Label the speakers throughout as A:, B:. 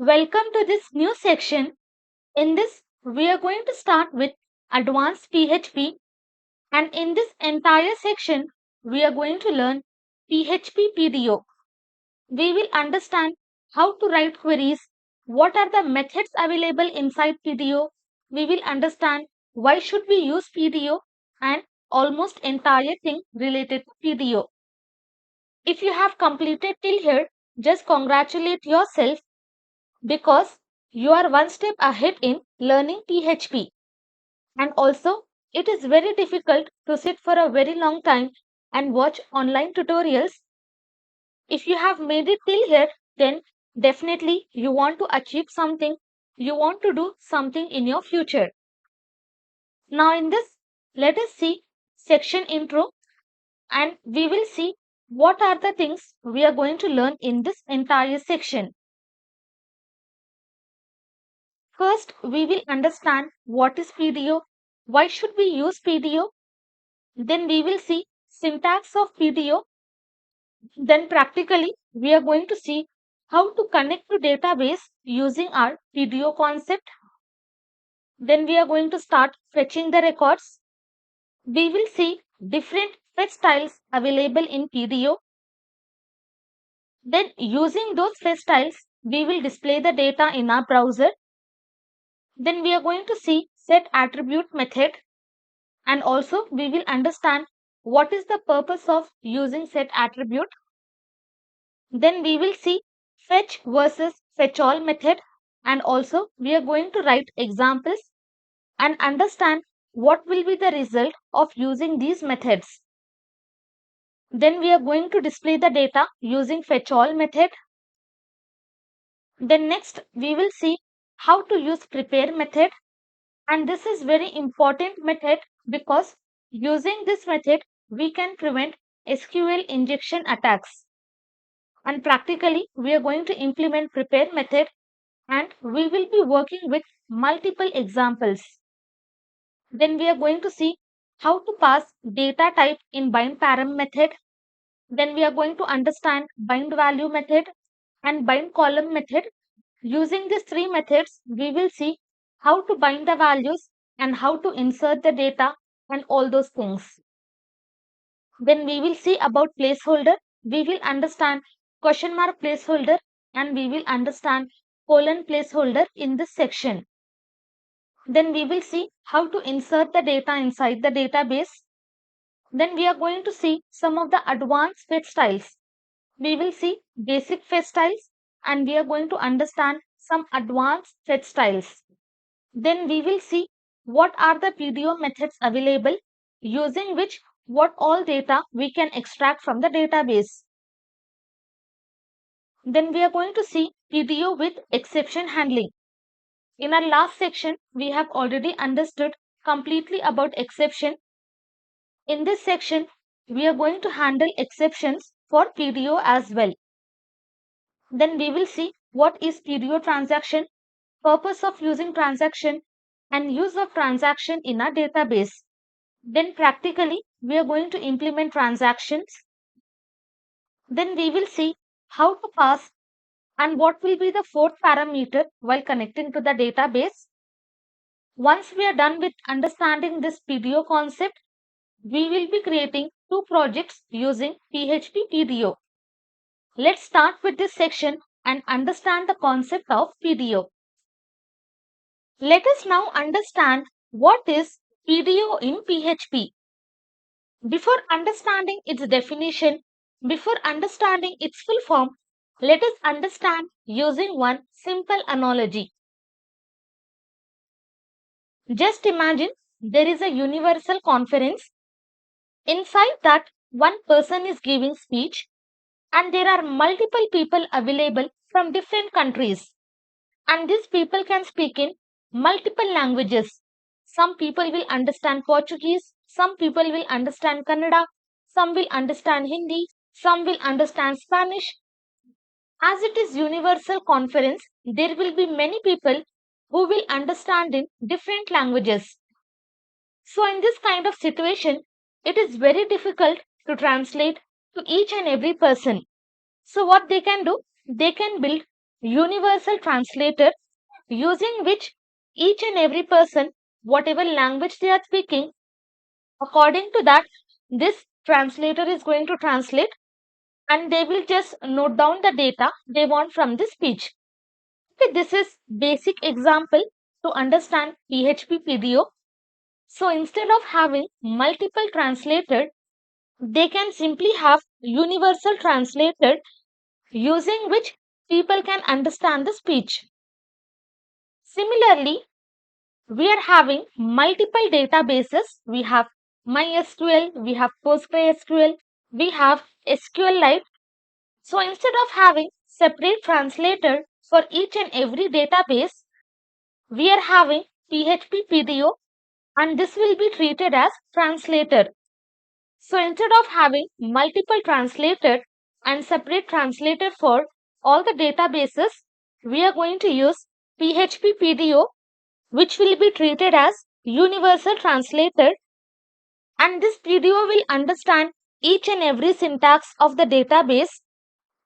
A: Welcome to this new section. In this, we are going to start with Advanced PHP, and in this entire section, we are going to learn PHP PDO. We will understand how to write queries, what are the methods available inside PDO. We will understand why should we use PDO and almost entire thing related to PDO. If you have completed till here, just congratulate yourself because you are one step ahead in learning PHP. And also, it is very difficult to sit for a very long time and watch online tutorials. If you have made it till here, then definitely you want to achieve something, you want to do something in your future. Now, in this, let us see section intro and we will see what are the things we are going to learn in this entire section. First, we will understand what is PDO, why should we use PDO. Then we will see syntax of PDO. Then practically, we are going to see how to connect to database using our PDO concept. Then we are going to start fetching the records. We will see different fetch styles available in PDO. Then using those fetch styles, we will display the data in our browser. Then we are going to see setAttribute method, and also we will understand what is the purpose of using setAttribute. Then we will see fetch versus fetchAll method, and also we are going to write examples and understand what will be the result of using these methods. Then we are going to display the data using fetchAll method. Then next we will see how to use prepare method, and this is very important method because using this method we can prevent SQL injection attacks. And practically we are going to implement prepare method and we will be working with multiple examples. Then we are going to see how to pass data type in bindParam method. Then we are going to understand bindValue method and bindColumn method. Using these three methods, we will see how to bind the values and how to insert the data and all those things. Then we will see about placeholder. We will understand question mark placeholder and we will understand colon placeholder in this section. Then we will see how to insert the data inside the database. Then we are going to see some of the advanced fetch styles. We will see basic fetch styles and we are going to understand some advanced fetch styles. Then we will see what are the PDO methods available using which what all data we can extract from the database. Then we are going to see PDO with exception handling. In our last section, we have already understood completely about exception. In this section, we are going to handle exceptions for PDO as well. Then we will see what is PDO transaction, purpose of using transaction, and use of transaction in our database. Then practically, we are going to implement transactions. Then we will see how to pass and what will be the fourth parameter while connecting to the database. Once we are done with understanding this PDO concept, we will be creating two projects using PHP PDO. Let's start with this section and understand the concept of PDO. Let us now understand what is PDO in PHP. Before understanding its definition, before understanding its full form, let us understand using one simple analogy. Just imagine there is a universal conference. Inside that, one person is giving speech and there are multiple people available from different countries. And these people can speak in multiple languages. Some people will understand Portuguese, some people will understand Kannada, some will understand Hindi, some will understand Spanish. As it is universal conference, there will be many people who will understand in different languages. So in this kind of situation, it is very difficult to translate to each and every person. So what they can do? They can build universal translator using which each and every person, whatever language they are speaking, according to that, this translator is going to translate and they will just note down the data they want from the speech. Okay, this is basic example to understand PHP PDO. So instead of having multiple translator, they can simply have universal translator using which people can understand the speech. Similarly, we are having multiple databases. We have MySQL, we have PostgreSQL, we have SQLite. So instead of having separate translator for each and every database, we are having PHP PDO and this will be treated as translator. So instead of having multiple translator and separate translator for all the databases, we are going to use PHP PDO, which will be treated as universal translator, and this PDO will understand each and every syntax of the database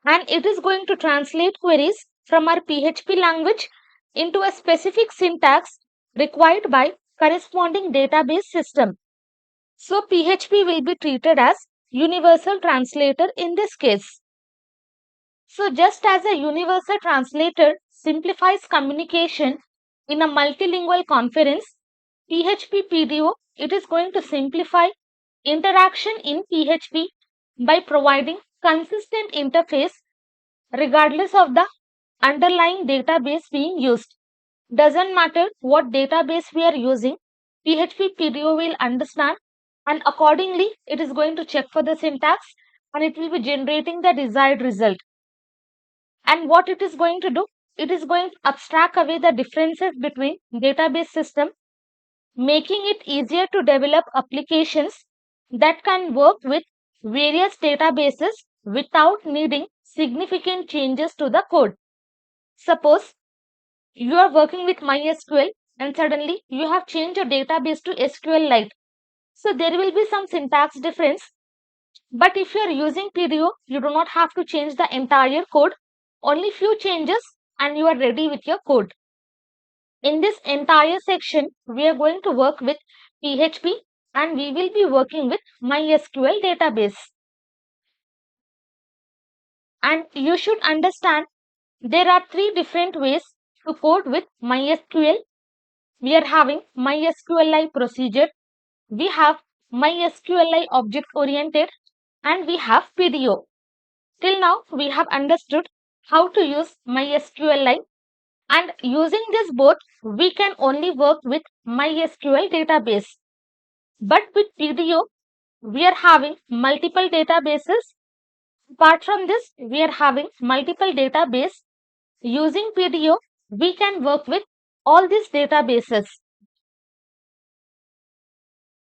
A: and it is going to translate queries from our PHP language into a specific syntax required by corresponding database system. So PHP will be treated as universal translator in this case. So just as a universal translator simplifies communication in a multilingual conference, PHP PDO, it is going to simplify interaction in PHP by providing consistent interface regardless of the underlying database being used. Doesn't matter what database we are using, PHP PDO will understand and accordingly it is going to check for the syntax and it will be generating the desired result. And what it is going to do? It is going to abstract away the differences between database system, making it easier to develop applications that can work with various databases without needing significant changes to the code. Suppose you are working with MySQL and suddenly you have changed your database to SQLite. So there will be some syntax difference. But if you are using PDO, you do not have to change the entire code, only few changes and you are ready with your code. In this entire section, we are going to work with PHP and we will be working with MySQL database. And you should understand there are three different ways to code with MySQL. We are having MySQLi procedure, we have MySQLi object oriented, and we have PDO. Till now, we have understood how to use MySQLi, and using this both, we can only work with MySQL database. But with PDO, we are having multiple databases. Apart from this, we are having multiple database. Using PDO, we can work with all these databases.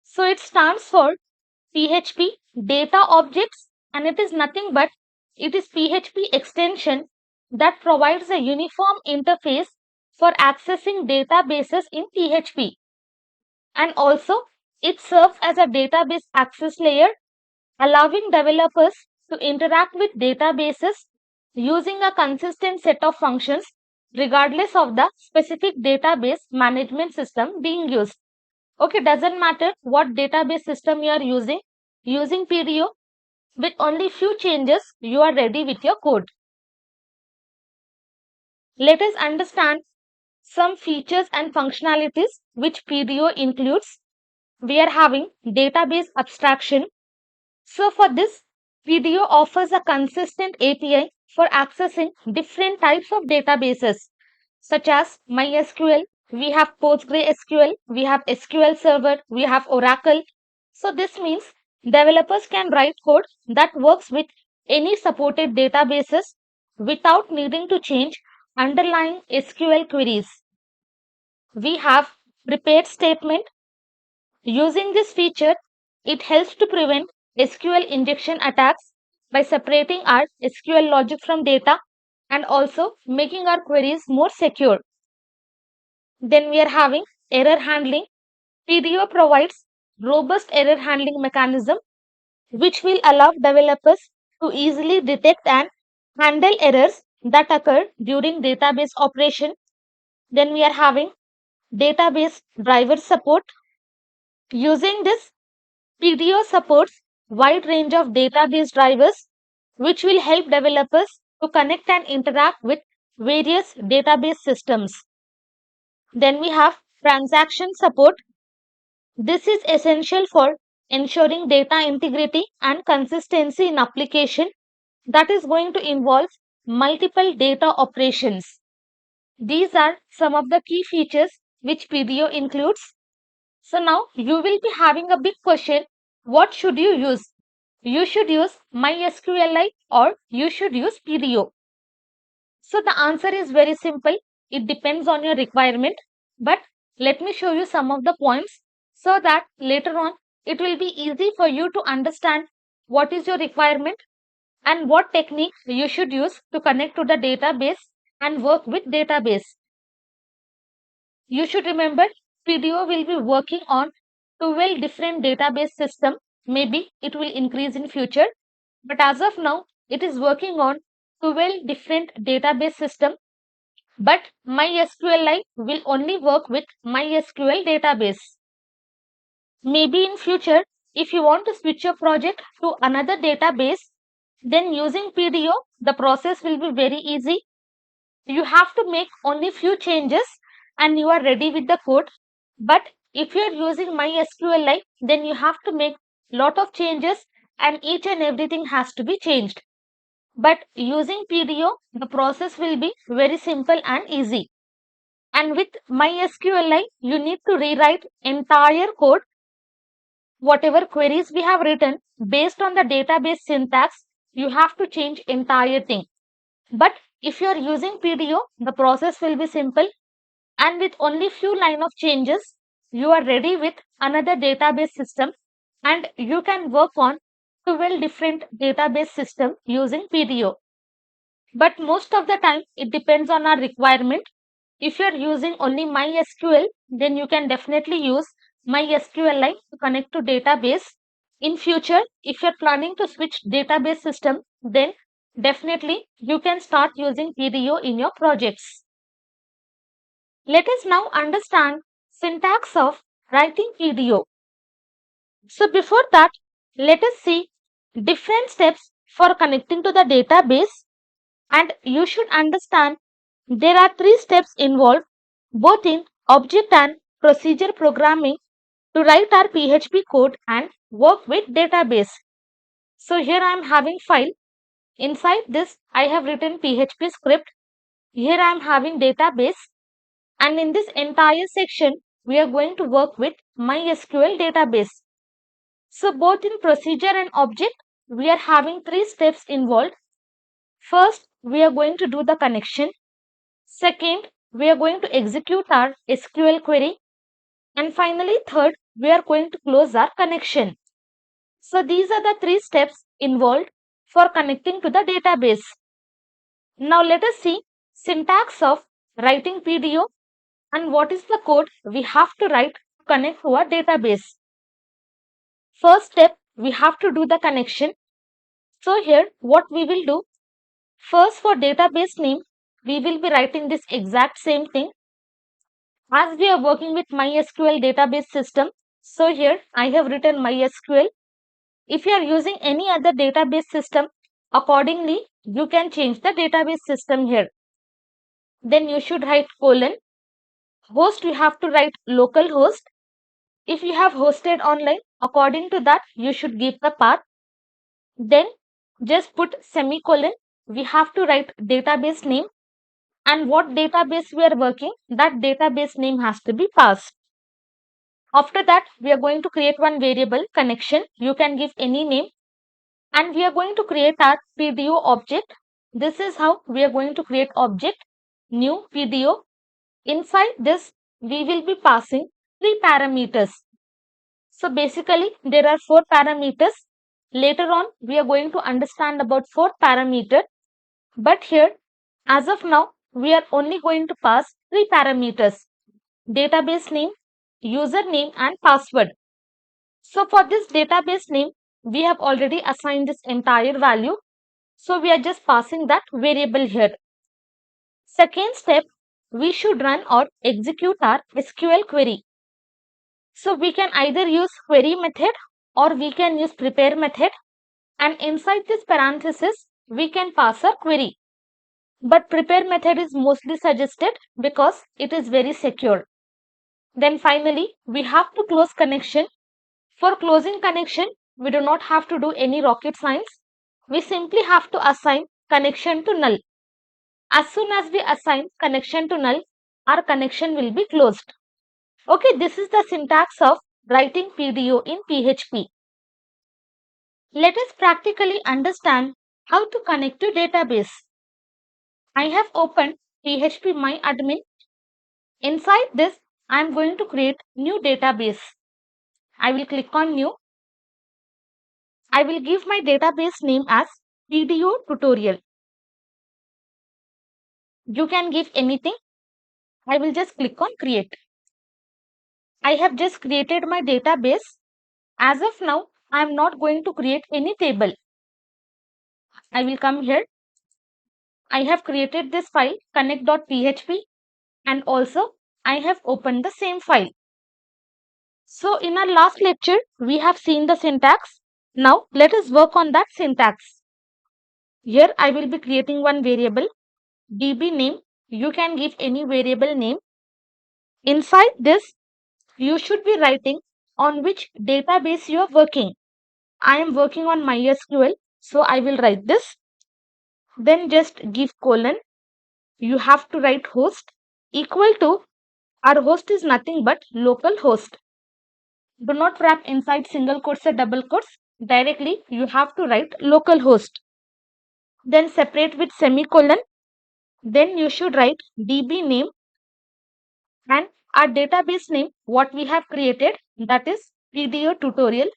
A: So it stands for PHP data objects and it is nothing but it is PHP extension that provides a uniform interface for accessing databases in PHP. And also it serves as a database access layer, allowing developers to interact with databases using a consistent set of functions regardless of the specific database management system being used. Okay, doesn't matter what database system you are using PDO, with only few changes, you are ready with your code. Let us understand some features and functionalities which PDO includes. We are having database abstraction. So for this, PDO offers a consistent API for accessing different types of databases such as MySQL, we have PostgreSQL, we have SQL Server, we have Oracle. So this means developers can write code that works with any supported databases without needing to change underlying SQL queries. We have prepared statement. Using this feature, it helps to prevent SQL injection attacks by separating our SQL logic from data and also making our queries more secure. Then we are having error handling. PDO provides robust error handling mechanism which will allow developers to easily detect and handle errors that occur during database operation. Then we are having database driver support. Using this, PDO supports wide range of database drivers which will help developers to connect and interact with various database systems. Then we have transaction support. This is essential for ensuring data integrity and consistency in application that is going to involve multiple data operations. These are some of the key features which PDO includes. So now you will be having a big question. What should you use? You should use MySQLi or you should use PDO. So the answer is very simple. It depends on your requirement. But let me show you some of the points so that later on it will be easy for you to understand what is your requirement and what technique you should use to connect to the database and work with database. You should remember PDO will be working on 12 different database system. Maybe it will increase in future, but as of now it is working on 12 different database system. But MySQLi will only work with MySQL database. Maybe in future, if you want to switch your project to another database, then using PDO, the process will be very easy. You have to make only few changes and you are ready with the code. But if you are using MySQLi, then you have to make lot of changes and each and everything has to be changed. But using PDO, the process will be very simple and easy. And with MySQLi, you need to rewrite entire code. Whatever queries we have written based on the database syntax, you have to change entire thing. But if you are using PDO, the process will be simple and with only few line of changes, you are ready with another database system and you can work on 12 different database system using PDO. But most of the time, it depends on our requirement. If you are using only MySQL, then you can definitely use MySQLi to connect to database. In future, if you are planning to switch database system, then definitely you can start using PDO in your projects. Let us now understand syntax of writing PDO. So before that, let us see different steps for connecting to the database. And you should understand there are 3 steps involved both in object and procedure programming to write our PHP code and work with database. So here I am having file. Inside this I have written PHP script. Here I am having database and in this entire section we are going to work with MySQL database. So both in procedure and object we are having 3 steps involved. First, we are going to do the connection. Second, we are going to execute our SQL query. And finally, third, we are going to close our connection. So these are the 3 steps involved for connecting to the database. Now let us see syntax of writing PDO and what is the code we have to write to connect to our database. First step, we have to do the connection. So here, what we will do, first for database name, we will be writing this exact same thing. As we are working with MySQL database system, so here I have written MySQL. If you are using any other database system, accordingly, you can change the database system here. Then you should write colon. Host, you have to write localhost. If you have hosted online, according to that, you should give the path. Then just put semicolon. We have to write database name. And what database we are working, that database name has to be passed. After that, we are going to create one variable connection. You can give any name. And we are going to create our PDO object. This is how we are going to create object, new PDO. Inside this, we will be passing 3 parameters. So basically, there are 4 parameters. Later on, we are going to understand about 4 parameters. But here, as of now, we are only going to pass 3 parameters: database name, username and password. So for this database name, we have already assigned this entire value. So we are just passing that variable here. Second step, we should run or execute our SQL query. So we can either use query method or we can use prepare method, and inside this parenthesis we can pass a query. But prepare method is mostly suggested because it is very secure. Then finally we have to close connection. For closing connection, we do not have to do any rocket science. We simply have to assign connection to null. As soon as we assign connection to null, our connection will be closed. Okay, this is the syntax of writing PDO in PHP. Let us practically understand how to connect to database. I have opened PHP My Admin. Inside this, I am going to create new database. I will click on new. I will give my database name as PDO tutorial. You can give anything. I will just click on create. I have just created my database. As of now, I am not going to create any table. I will come here. I have created this file connect.php, and also I have opened the same file. So in our last lecture, we have seen the syntax. Now let us work on that syntax. Here I will be creating one variable, db name. You can give any variable name. Inside this, you should be writing on which database you are working. I am working on MySQL, so I will write this. Then just give colon. You have to write host equal to, our host is nothing but local host. Do not wrap inside single quotes or double quotes. Directly you have to write local host. Then separate with semicolon. Then you should write db name and our database name what we have created, that is PDO tutorial.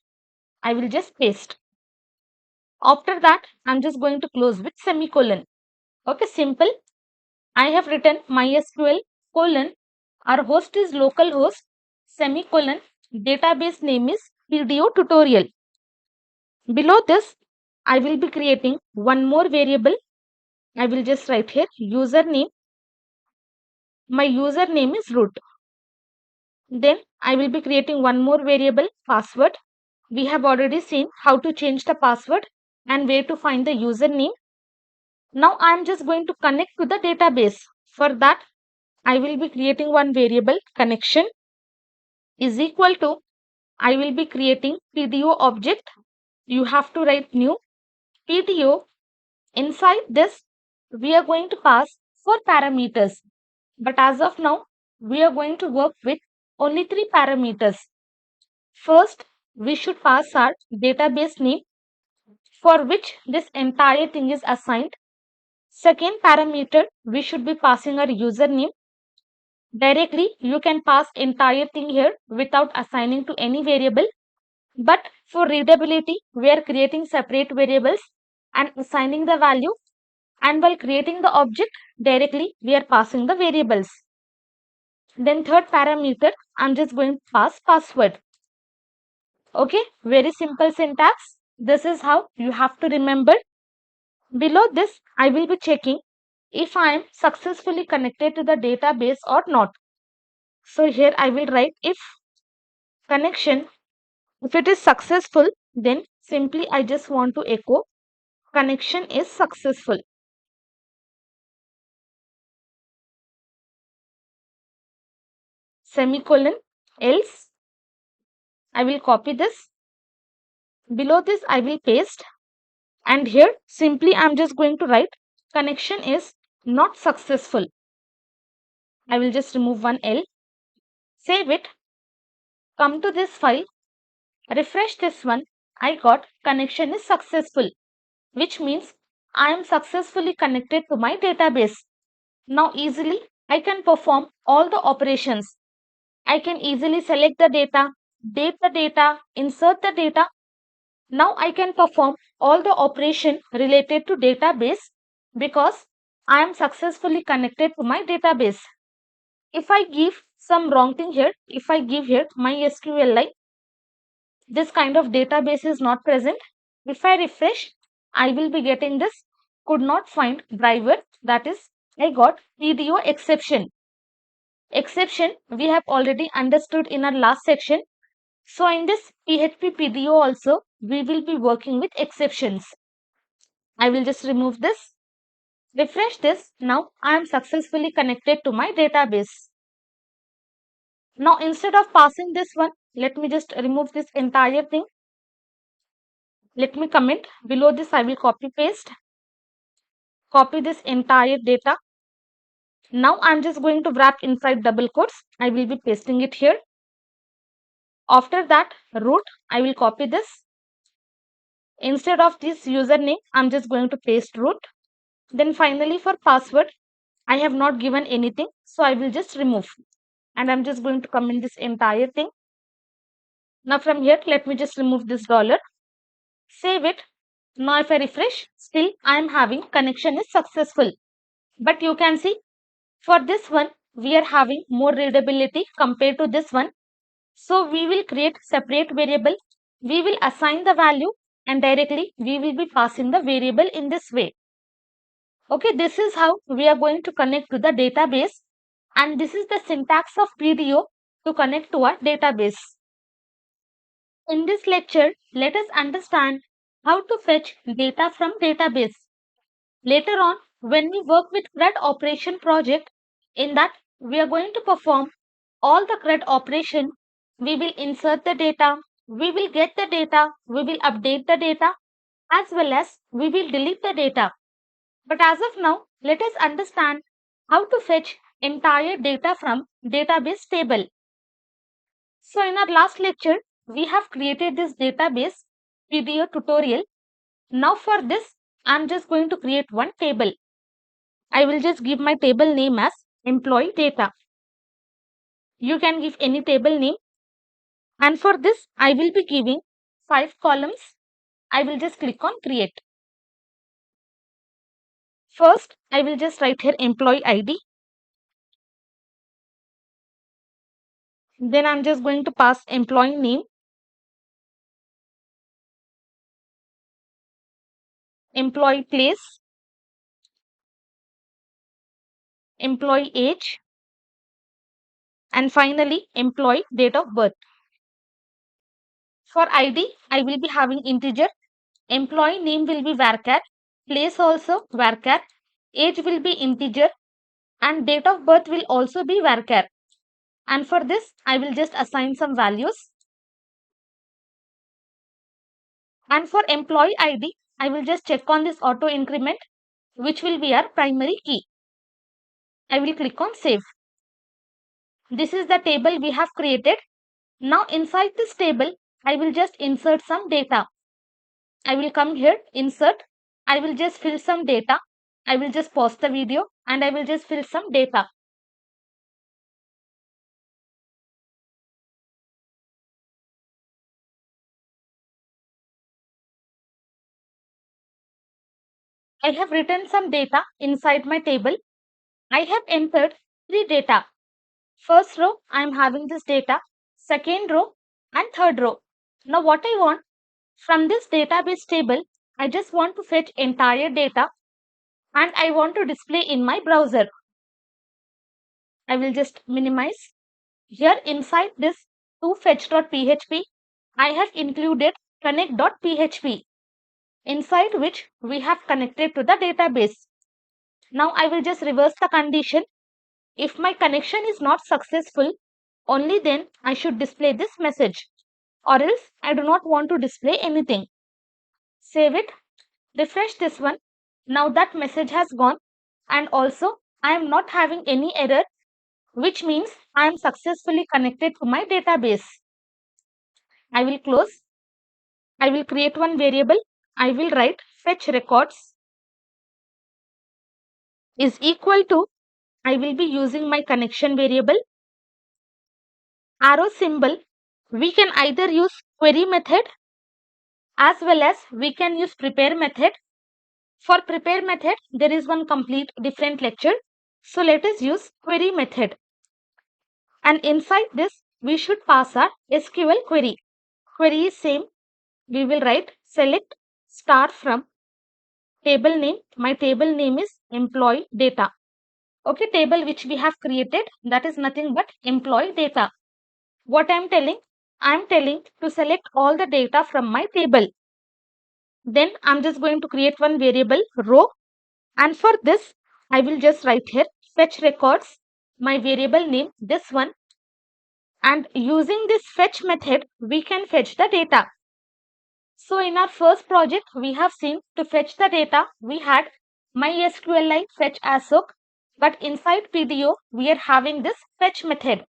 A: I will just paste. After that, I'm just going to close with semicolon. Okay, simple. I have written MySQL colon, our host is localhost, semicolon, database name is PDO tutorial. Below this, I will be creating one more variable. I will just write here username. My username is root. Then I will be creating one more variable, password. We have already seen how to change the password and where to find the username. Now I am just going to connect to the database. For that, I will be creating one variable, connection is equal to, I will be creating PDO object. You have to write new PDO. Inside this, we are going to pass 4 parameters. But as of now, we are going to work with only 3 parameters. First, we should pass our database name, for which this entire thing is assigned. Second parameter, we should be passing our username. Directly, you can pass entire thing here without assigning to any variable. But for readability, we are creating separate variables and assigning the value. And while creating the object, directly we are passing the variables. Then third parameter, I'm just going to pass password. Okay, very simple syntax. This is how you have to remember. Below this, I will be checking if I am successfully connected to the database or not. So here I will write if connection. If it is successful, then simply I just want to echo connection is successful. Semicolon, else I will copy this. Below this I will paste, and here simply I am just going to write connection is not successful. I will just remove one L, save it, come to this file, refresh this one. I got connection is successful, which means I am successfully connected to my database. Now easily I can perform all the operations. I can easily select the data, date the data, insert the data. Now I can perform all the operation related to database because I am successfully connected to my database. If I give some wrong thing here, if I give here my SQLi, this kind of database is not present. If I refresh, I will be getting this could not find driver, that is I got PDO exception. Exception we have already understood in our last section. So in this PHP PDO also, we will be working with exceptions. I will just remove this. Refresh this. Now I am successfully connected to my database. Now instead of passing this one, let me just remove this entire thing. Let me comment. Below this I will copy paste. Copy this entire data. Now I am just going to wrap inside double quotes. I will be pasting it here. After that, root, I will copy this. Instead of this username, I'm just going to paste root. Then finally for password, I have not given anything. So I will just remove. And I'm just going to comment this entire thing. Now from here, let me just remove this dollar. Save it. Now if I refresh, still I am having connection is successful. But you can see for this one, we are having more readability compared to this one. So we will create separate variable. We will assign the value and directly we will be passing the variable in this way. Okay, this is how we are going to connect to the database, and this is the syntax of PDO to connect to our database. In this lecture, let us understand how to fetch data from database. Later on, when we work with CRUD operation project, in that we are going to perform all the CRUD operation. We will insert the data, we will get the data, we will update the data, as well as we will delete the data. But as of now, let us understand how to fetch entire data from database table. So in our last lecture, we have created this database video tutorial. Now for this, I am just going to create one table. I will just give my table name as employee data. You can give any table name. And for this, I will be giving 5 columns. I will just click on create. First, I will just write here employee ID. Then I'm just going to pass employee name, employee place, employee age, and finally employee date of birth. For ID, I will be having integer. Employee name will be varchar, place also varchar, age will be integer, and date of birth will also be varchar. And for this, I will just assign some values. And for employee ID, I will just check on this auto increment, which will be our primary key. I will click on save. This is the table we have created. Now inside this table, I will just insert some data. I will come here, insert. I will just fill some data. I will just pause the video and I will just fill some data. I have written some data inside my table. I have entered 3 data. First row, I am having this data. Second row and third row. Now what I want from this database table, I just want to fetch entire data and I want to display in my browser. I will just minimize. Here inside this toFetch.php, I have included connect.php, inside which we have connected to the database. Now I will just reverse the condition. If my connection is not successful, only then I should display this message, or else I do not want to display anything. Save it, refresh this one. Now that message has gone, and also I am not having any error, which means I am successfully connected to my database. I will close. I will create one variable. I will write fetch records is equal to, I will be using my connection variable, arrow symbol. We can either use query method as well as we can use prepare method. For prepare method, there is one complete different lecture. So let us use query method. And inside this, we should pass our SQL query. Query is same. We will write select star from table name. My table name is employee data. Okay, table which we have created, that is nothing but employee data. What I'm telling to select all the data from my table. Then I'm just going to create one variable row, and for this I will just write here fetch records, my variable name this one, and using this fetch method we can fetch the data. So in our first project we have seen to fetch the data we had MySQL line fetch ASOC, but inside PDO we are having this fetch method,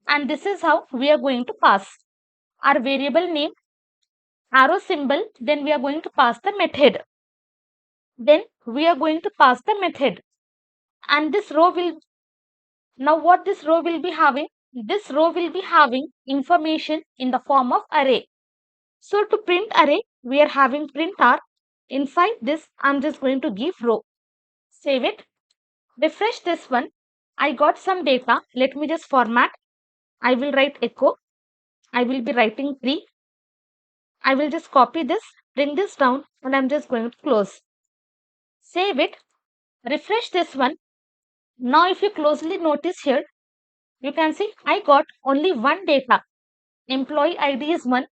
A: and this is how we are going to pass our variable name, arrow symbol, then we are going to pass the method. Then we are going to pass the method, and this row will, now what this row will be having? This row will be having information in the form of array. So to print array, we are having print r. Inside this, I'm just going to give row. Save it. Refresh this one. I got some data. Let me just format. I will write echo. I will be writing 3. I will just copy this, bring this down, and I'm just going to close. Save it. Refresh this one. Now if you closely notice here, you can see I got only one data. Employee ID is 1,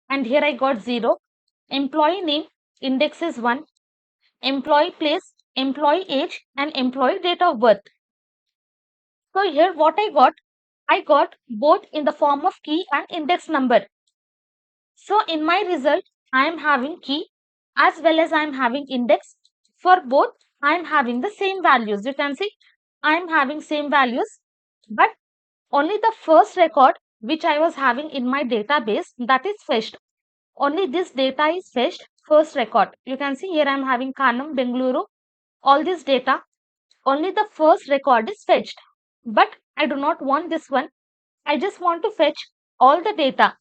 A: and here I got 0. Employee name, index is 1. Employee place, employee age, and employee date of birth. So here what I got both in the form of key and index number. So in my result, I am having key as well as I am having index. For both, I am having the same values. You can see I am having same values, but only the first record which I was having in my database, that is fetched. Only this data is fetched, first record. You can see here I am having Khanam, Bengaluru, all this data. Only the first record is fetched. But I do not want this one. I just want to fetch all the data.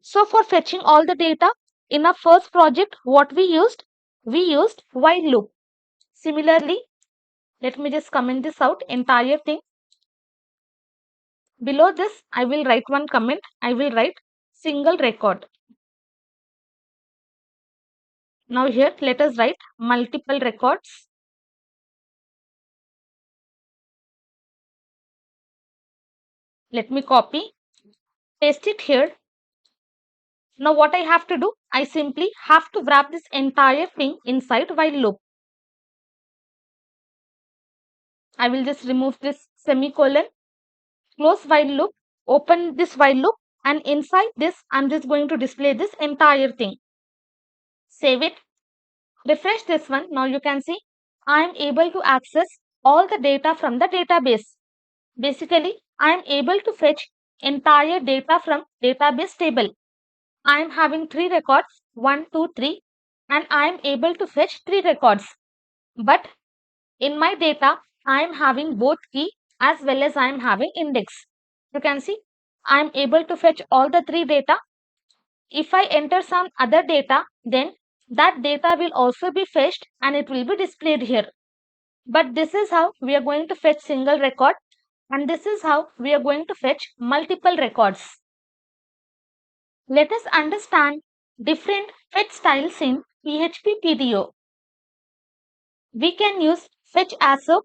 A: So for fetching all the data, in our first project, what we used? We used while loop. Similarly, let me just comment this out, entire thing. Below this, I will write one comment. I will write single record. Now here, let us write multiple records. Let me copy, paste it here. Now what I have to do? I simply have to wrap this entire thing inside while loop. I will just remove this semicolon, close while loop, open this while loop, and inside this I'm just going to display this entire thing. Save it. Refresh this one. Now you can see I am able to access all the data from the database. Basically, I am able to fetch entire data from database table. I am having 3 records, 1, 2, 3, and I am able to fetch 3 records. But in my data, I am having both key as well as I am having index. You can see I am able to fetch all the 3 data. If I enter some other data, then that data will also be fetched and it will be displayed here. But this is how we are going to fetch single record, and this is how we are going to fetch multiple records. Let us understand different fetch styles in PHP PDO. We can use fetch ASOC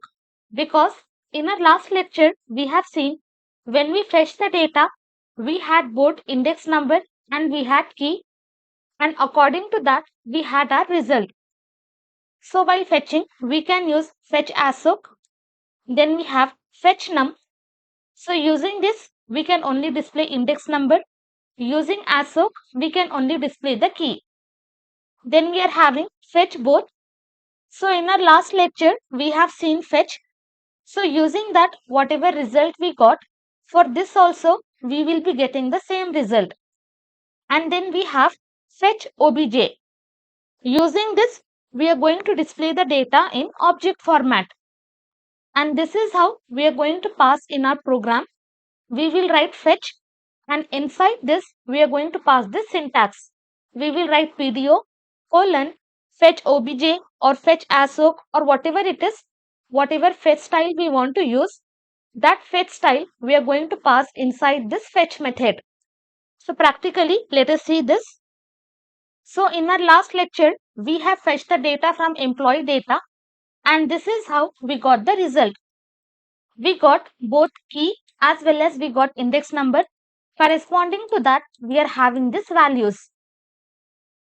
A: because in our last lecture we have seen when we fetch the data, we had both index number and we had key, and according to that we had our result. So while fetching, we can use fetch ASOC. Then we have fetch num. So using this, we can only display index number. Using ASOC, we can only display the key. Then we are having fetch both. So in our last lecture, we have seen fetch. So using that, whatever result we got, for this also, we will be getting the same result. And then we have fetch obj. Using this, we are going to display the data in object format. And this is how we are going to pass in our program. We will write fetch, and inside this we are going to pass this syntax. We will write PDO colon fetch obj or fetch ASOC or whatever it is, whatever fetch style we want to use, that fetch style we are going to pass inside this fetch method. So practically, let us see this. So in our last lecture, we have fetched the data from employee data, and this is how we got the result. We got both key as well as we got index number. Corresponding to that, we are having these values.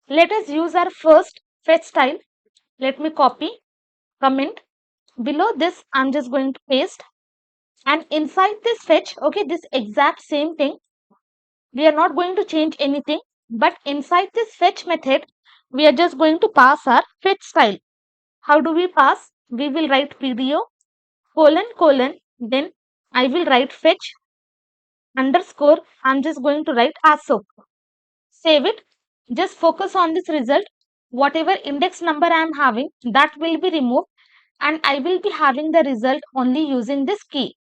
A: Let us use our first fetch style. Let me copy, comment. Below this, I'm just going to paste. And inside this fetch, okay, this exact same thing, we are not going to change anything. But inside this fetch method, we are just going to pass our fetch style. How do we pass? We will write PDO colon, then I will write fetch underscore. I'm just going to write ASOC. Save it. Just focus on this result. Whatever index number I am having, that will be removed, and I will be having the result only using this key.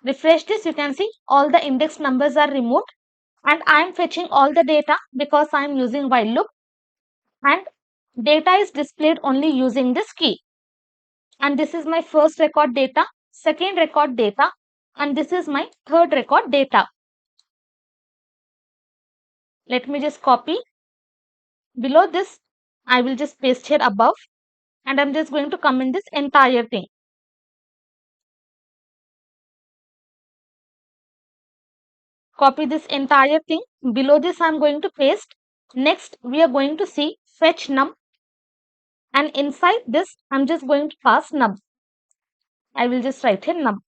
A: Refresh this, you can see all the index numbers are removed, and I am fetching all the data because I am using while loop, and data is displayed only using this key. And this is my first record data, second record data, and this is my third record data. Let me just copy. Below this, I will just paste here above, and I'm just going to comment this entire thing. Copy this entire thing. Below this, I'm going to paste. Next, we are going to see fetch num, and inside this, I'm just going to pass num. I will just write here num.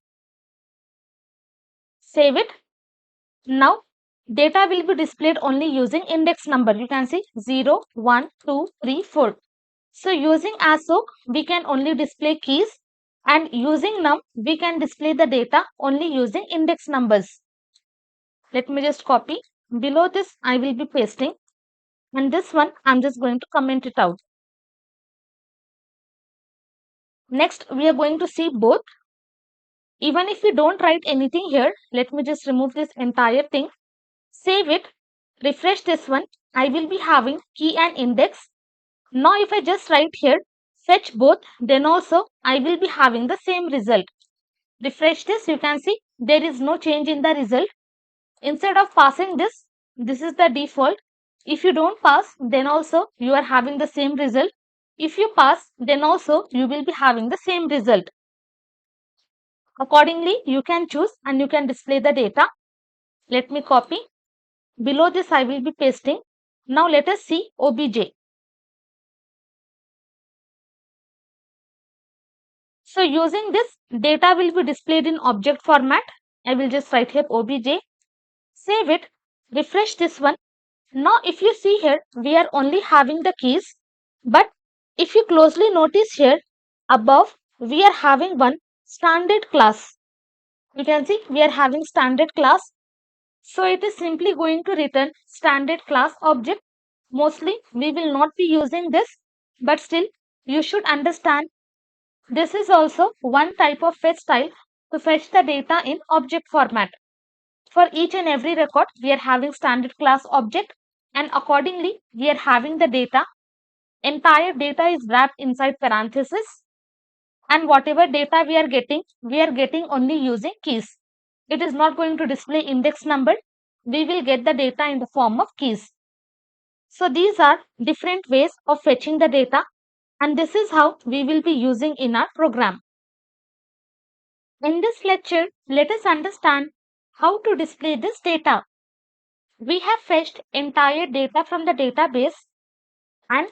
A: Save it. Now, data will be displayed only using index number. You can see 0, 1, 2, 3, 4. So, using ASOC, we can only display keys, and using num, we can display the data only using index numbers. Let me just copy. Below this, I will be pasting, and this one, I'm just going to comment it out. Next, we are going to see both. Even if you don't write anything here, let me just remove this entire thing. Save it. Refresh this one. I will be having key and index. Now, if I just write here, fetch both, then also I will be having the same result. Refresh this, you can see there is no change in the result. Instead of passing this, this is the default. If you don't pass, then also you are having the same result. If you pass, then also you will be having the same result. Accordingly, you can choose and you can display the data. Let me copy. Below this, I will be pasting. Now, let us see OBJ. So, using this, data will be displayed in object format. I will just write here OBJ. Save it. Refresh this one. Now, if you see here, we are only having the keys. But if you closely notice here, above, we are having one standard class. You can see we are having standard class. So, it is simply going to return standard class object. Mostly, we will not be using this, but still, you should understand this is also one type of fetch style to fetch the data in object format. For each and every record, we are having standard class object, and accordingly, we are having the data. Entire data is wrapped inside parenthesis, and whatever data we are getting only using keys. It is not going to display index number. We will get the data in the form of keys. So these are different ways of fetching the data, and this is how we will be using in our program. In this lecture, let us understand how to display this data. We have fetched entire data from the database, and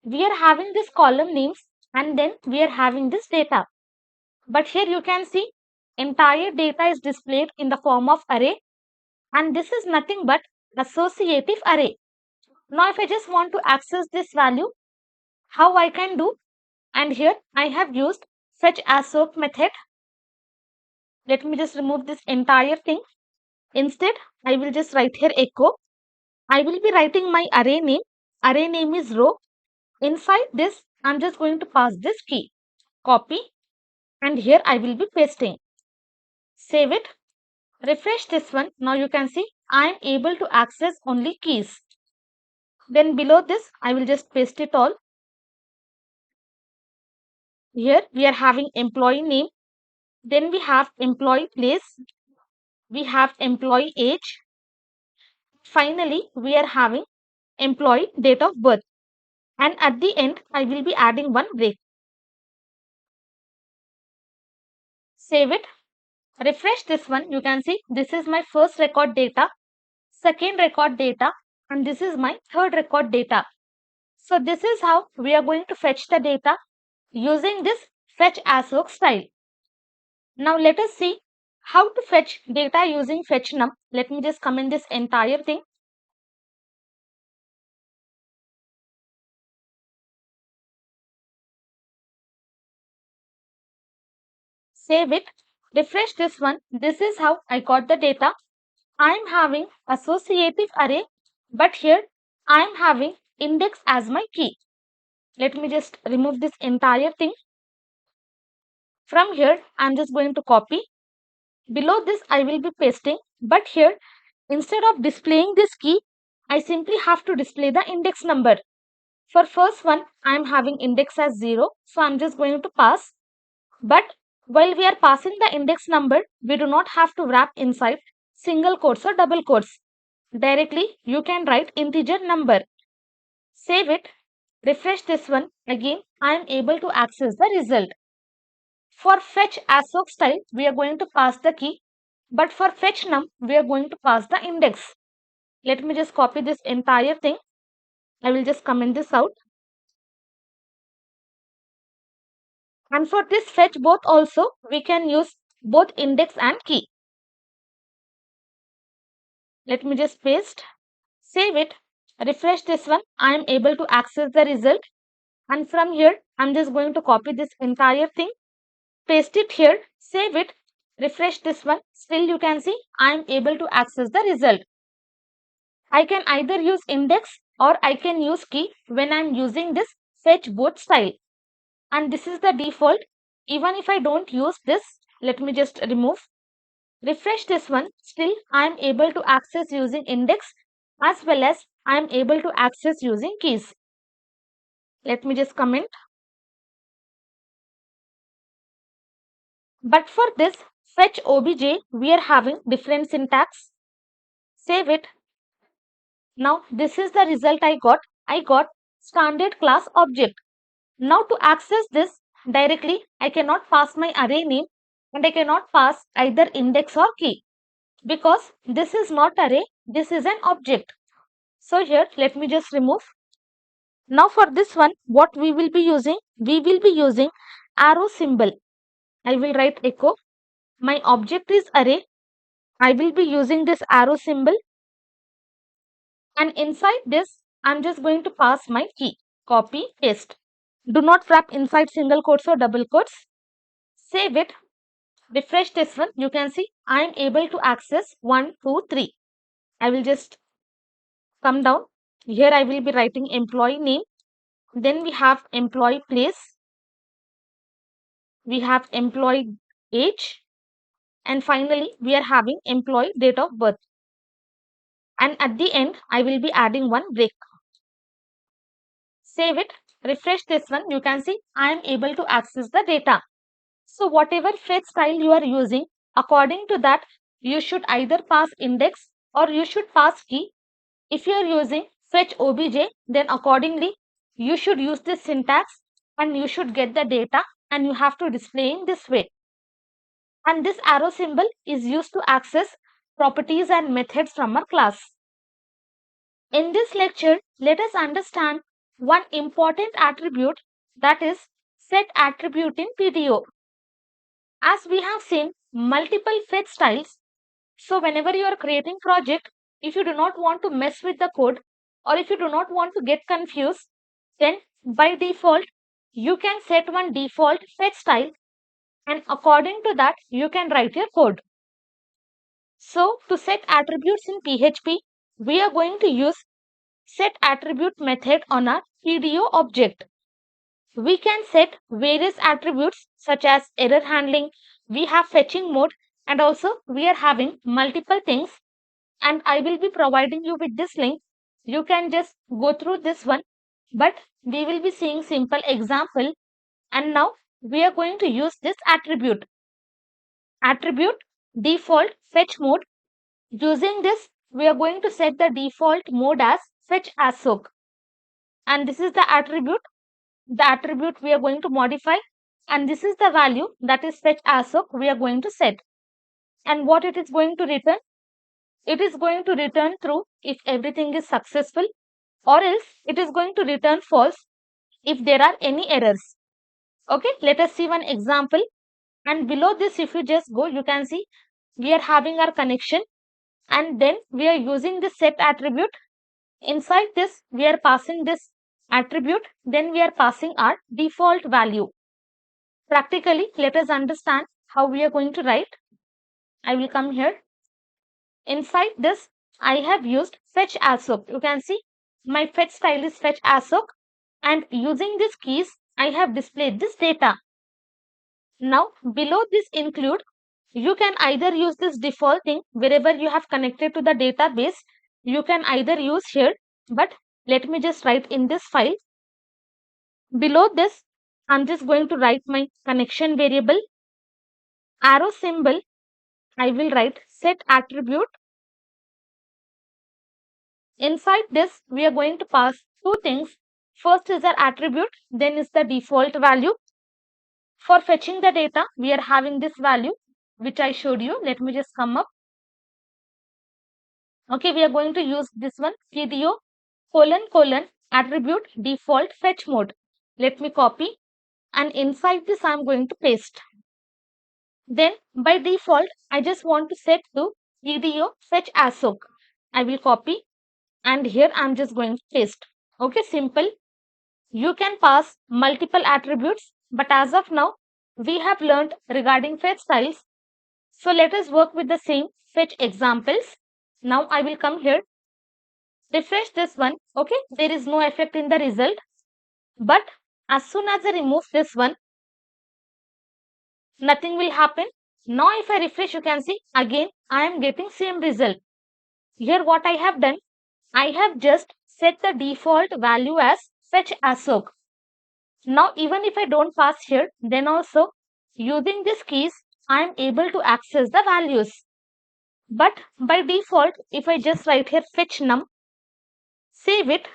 A: we are having this column names, and then we are having this data. But here you can see entire data is displayed in the form of array, and this is nothing but associative array. Now if I just want to access this value, how I can do? And here I have used fetch ASOC method. Let me just remove this entire thing. Instead, I will just write here echo. I will be writing my array name. Array name is row. Inside this, I'm just going to pass this key. Copy, and here I will be pasting. Save it. Refresh this one. Now you can see I am able to access only keys. Then below this, I will just paste it all. Here we are having employee name. Then we have employee place. We have employee age. Finally, we are having employee date of birth. And at the end, I will be adding one break. Save it. Refresh this one. You can see this is my first record data, second record data, and this is my third record data. So this is how we are going to fetch the data using this fetch assoc style. Now let us see how to fetch data using fetch_num. Let me just comment this entire thing. Save it. Refresh this one. This is how I got the data. I am having associative array, but here I am having index as my key. Let me just remove this entire thing. From here, I am just going to copy. Below this, I will be pasting, but here, instead of displaying this key, I simply have to display the index number. For first one, I am having index as 0, so I am just going to pass. But while we are passing the index number, we do not have to wrap inside single quotes or double quotes. Directly, you can write integer number. Save it. Refresh this one. Again, I am able to access the result. For fetch assoc style, we are going to pass the key, but for fetch num, we are going to pass the index. Let me just copy this entire thing. I will just comment this out. And for this fetch both also, we can use both index and key. Let me just paste. Save it. Refresh this one. I am able to access the result. And from here, I'm just going to copy this entire thing. Paste it here. Save it. Refresh this one. Still you can see I am able to access the result. I can either use index or I can use key when I am using this fetch both style. And this is the default. Even if I don't use this, let me just remove. Refresh this one. Still I am able to access using index as well as I am able to access using keys. Let me just comment. But for this fetch obj, we are having different syntax. Save it. Now this is the result I got. I got standard class object. Now to access this directly, I cannot pass my array name and I cannot pass either index or key because this is not array, this is an object. So here let me just remove. Now for this one, what we will be using? We will be using arrow symbol. I will write echo. My object is array. I will be using this arrow symbol. And inside this, I'm just going to pass my key. Copy, paste. Do not wrap inside single quotes or double quotes. Save it. Refresh this one. You can see I am able to access 1, 2, 3. I will just come down. Here I will be writing employee name. Then we have employee place. We have employee age. And finally, we are having employee date of birth. And at the end, I will be adding one break. Save it. Refresh this one. You can see I am able to access the data. So whatever fetch style you are using, according to that, you should either pass index or you should pass key. If you are using fetch obj, then accordingly, you should use this syntax and you should get the data and you have to display in this way. And this arrow symbol is used to access properties and methods from our class. In this lecture, let us understand one important attribute, that is setAttribute in PDO. As we have seen multiple fetch styles, so whenever you are creating project, if you do not want to mess with the code or if you do not want to get confused, then by default you can set one default fetch style and according to that you can write your code. So to set attributes in PHP, we are going to use setAttribute method on our PDO object. We can set various attributes such as error handling, we have fetching mode, and also we are having multiple things, and I will be providing you with this link. You can just go through this one, but we will be seeing simple example. And now we are going to use this attribute default fetch mode. Using this, we are going to set the default mode as fetch assoc, and this is the attribute we are going to modify. And this is the value, that is fetch ASOC, we are going to set. And what it is going to return? It is going to return true if everything is successful, or else it is going to return false if there are any errors. Okay, let us see one example. And below this, if you just go, you can see we are having our connection, and then we are using the set attribute. Inside this, we are passing this attribute, then we are passing our default value. Practically, let us understand how we are going to write. I will come here. Inside this, I have used fetch ASOC. You can see my fetch style is fetch ASOC, and using these keys, I have displayed this data. Now, below this include, you can either use this default thing wherever you have connected to the database. You can either use here, but let me just write in this file. Below this, I'm just going to write my connection variable. Arrow symbol, I will write set attribute. Inside this, we are going to pass two things. First is our attribute, then is the default value. For fetching the data, we are having this value, which I showed you. Let me just come up. Okay, we are going to use this one, PDO attribute default fetch mode. Let me copy, and inside this I am going to paste. Then by default, I just want to set to PDO fetch ASOC. I will copy, and here I am just going to paste. Okay, simple. You can pass multiple attributes, but as of now, we have learned regarding fetch styles. So let us work with the same fetch examples. Now I will come here, refresh this one. Okay, there is no effect in the result, but as soon as I remove this one, nothing will happen. Now if I refresh, you can see again I am getting same result. Here what I have done, I have just set the default value as fetch ASOC. Now even if I don't pass here, then also using these keys I am able to access the values. But by default, if I just write here fetch num, save it.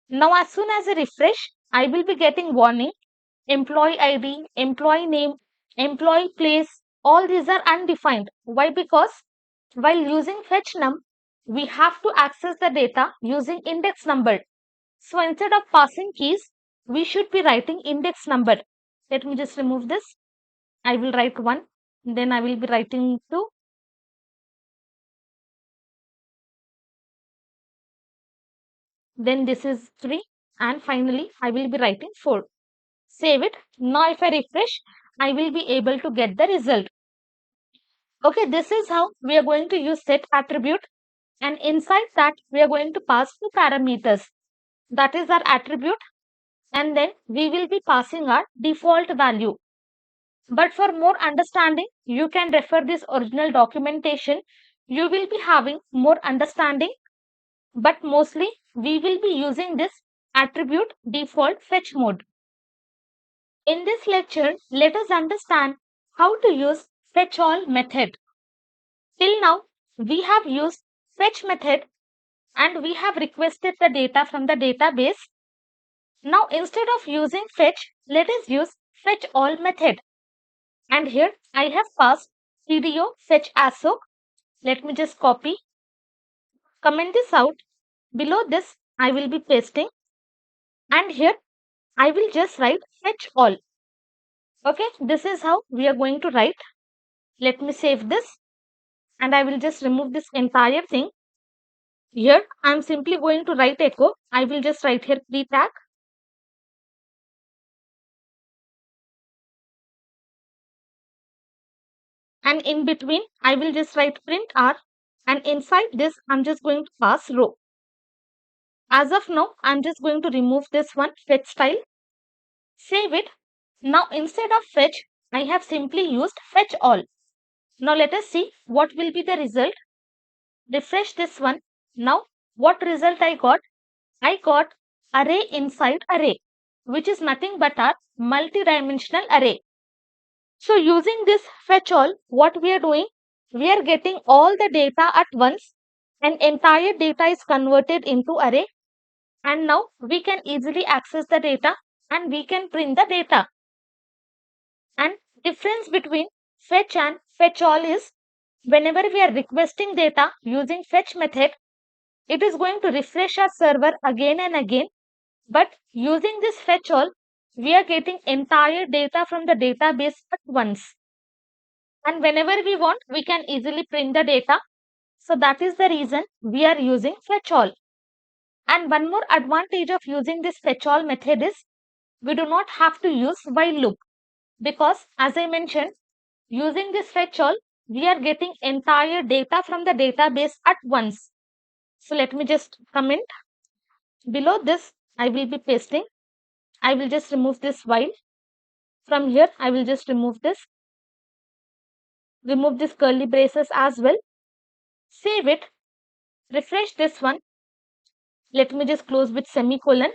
A: Now as soon as I refresh, I will be getting warning, employee ID, employee name, employee place, all these are undefined. Why? Because while using fetch num, we have to access the data using index number. So instead of passing keys, we should be writing index number. Let me just remove this. I will write 1, then I will be writing 2. Then this is 3, and finally I will be writing 4. Save it. Now if I refresh, I will be able to get the result. Okay, this is how we are going to use set attribute, and inside that we are going to pass two parameters. That is our attribute, and then we will be passing our default value. But for more understanding, you can refer this original documentation. You will be having more understanding, but mostly we will be using this attribute default fetch mode. In this lecture, let us understand how to use fetchAll method. Till now, we have used fetch method and we have requested the data from the database. Now, instead of using fetch, let us use fetchAll method. And here I have passed PDO fetch ASOC. Let me just copy, comment this out. Below this, I will be pasting, and here I will just write fetch all. Okay, this is how we are going to write. Let me save this, and I will just remove this entire thing. Here I am simply going to write echo. I will just write here pre tag. And in between, I will just write print r, and inside this, I'm just going to pass row. As of now, I'm just going to remove this one fetch style. Save it. Now instead of fetch, I have simply used fetch all. Now let us see what will be the result. Refresh this one. Now what result I got? I got array inside array, which is nothing but our multi-dimensional array. So using this fetch all, what we are doing? We are getting all the data at once, and entire data is converted into array, and now we can easily access the data and we can print the data. And difference between fetch and fetchAll is whenever we are requesting data using fetch method, it is going to refresh our server again and again. But using this fetchAll, we are getting entire data from the database at once. And whenever we want, we can easily print the data. So that is the reason we are using fetchAll. And one more advantage of using this fetchAll method is we do not have to use while loop, because as I mentioned, using this fetchAll, we are getting entire data from the database at once. So let me just comment. Below this, I will be pasting. I will just remove this while. From here, I will just remove this. Remove this curly braces as well. Save it. Refresh this one. Let me just close with semicolon.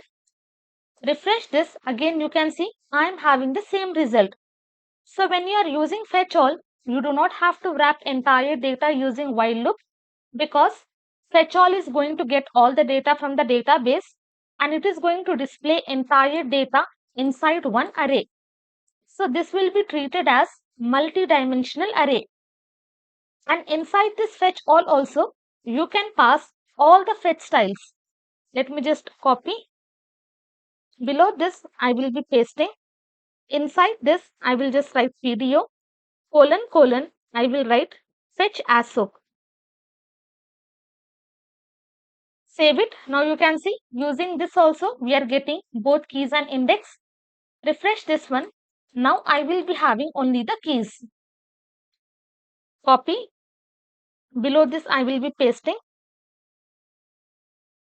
A: Refresh this. Again, you can see I am having the same result. So when you are using fetchAll, you do not have to wrap entire data using while loop, because fetchAll is going to get all the data from the database and it is going to display entire data inside one array. So this will be treated as multi-dimensional array. And inside this fetchAll also, you can pass all the fetch styles. Let me just copy. Below this, I will be pasting. Inside this, I will just write PDO colon, I will write fetch ASOC. Save it. Now you can see using this also we are getting both keys and index. Refresh this one. Now I will be having only the keys. Copy. Below this I will be pasting.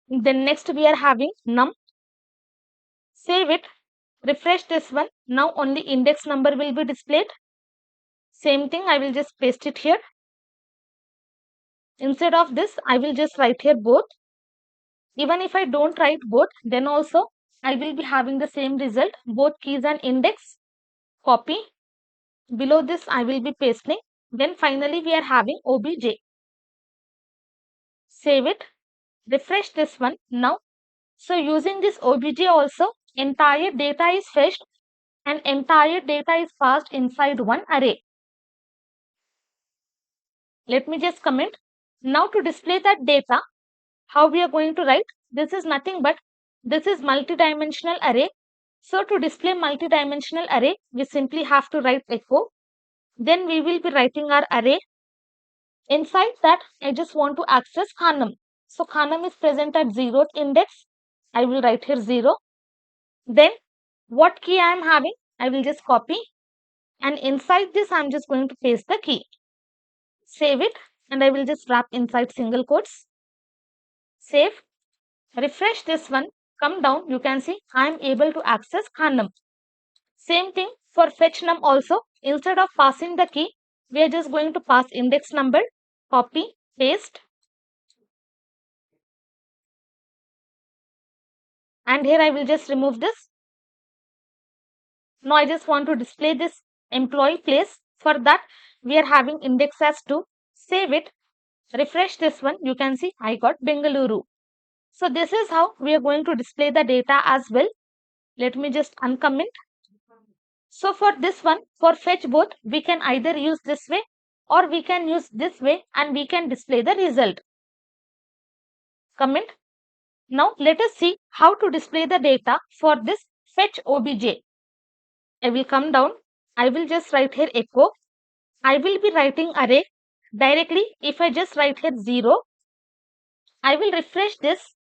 A: Then next we are having num. Save it. Refresh this one. Now only index number will be displayed. Same thing, I will just paste it here. Instead of this, I will just write here both. Even if I don't write both, then also I will be having the same result, both keys and index. Copy. Below this, I will be pasting. Then finally, we are having obj. Save it. Refresh this one now. So using this obj also, entire data is fetched and entire data is passed inside one array. Let me just comment. Now to display that data, how we are going to write? This is nothing but this is multi-dimensional array. So to display multi-dimensional array, we simply have to write echo. Then we will be writing our array. Inside that, I just want to access Khanam. So Khanam is present at 0th index. I will write here 0. Then what key I am having, I will just copy. And inside this, I am just going to paste the key. Save it. And I will just wrap inside single quotes. Save. Refresh this one. Come down. You can see I am able to access Khanam. Same thing for fetch num also. Instead of passing the key, we are just going to pass index number. Copy, paste. And here I will just remove this. Now I just want to display this employee place. For that, we are having index as 2. Save it. Refresh this one. You can see I got Bengaluru. So this is how we are going to display the data as well. Let me just uncomment. So for this one, for fetch both, we can either use this way or we can use this way and we can display the result. Comment. Now let us see how to display the data for this fetch obj. I will come down. I will just write here echo. I will be writing array directly. If I just write here 0, I will refresh this.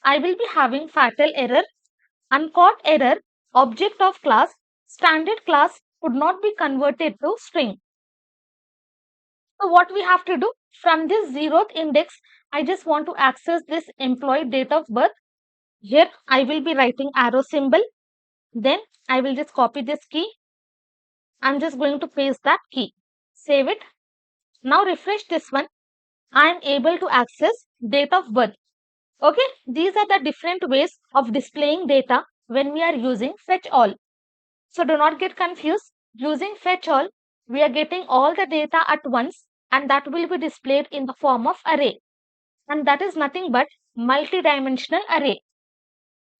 A: I will be having fatal error, uncaught error, object of class, standard class could not be converted to string. So what we have to do, from this 0th index, I just want to access this employee date of birth. Here I will be writing arrow symbol. Then I will just copy this key. I'm just going to paste that key. Save it. Now refresh this one. I am able to access date of birth. Okay, these are the different ways of displaying data when we are using fetchAll. So do not get confused. Using fetchAll, we are getting all the data at once and that will be displayed in the form of array. And that is nothing but multi-dimensional array.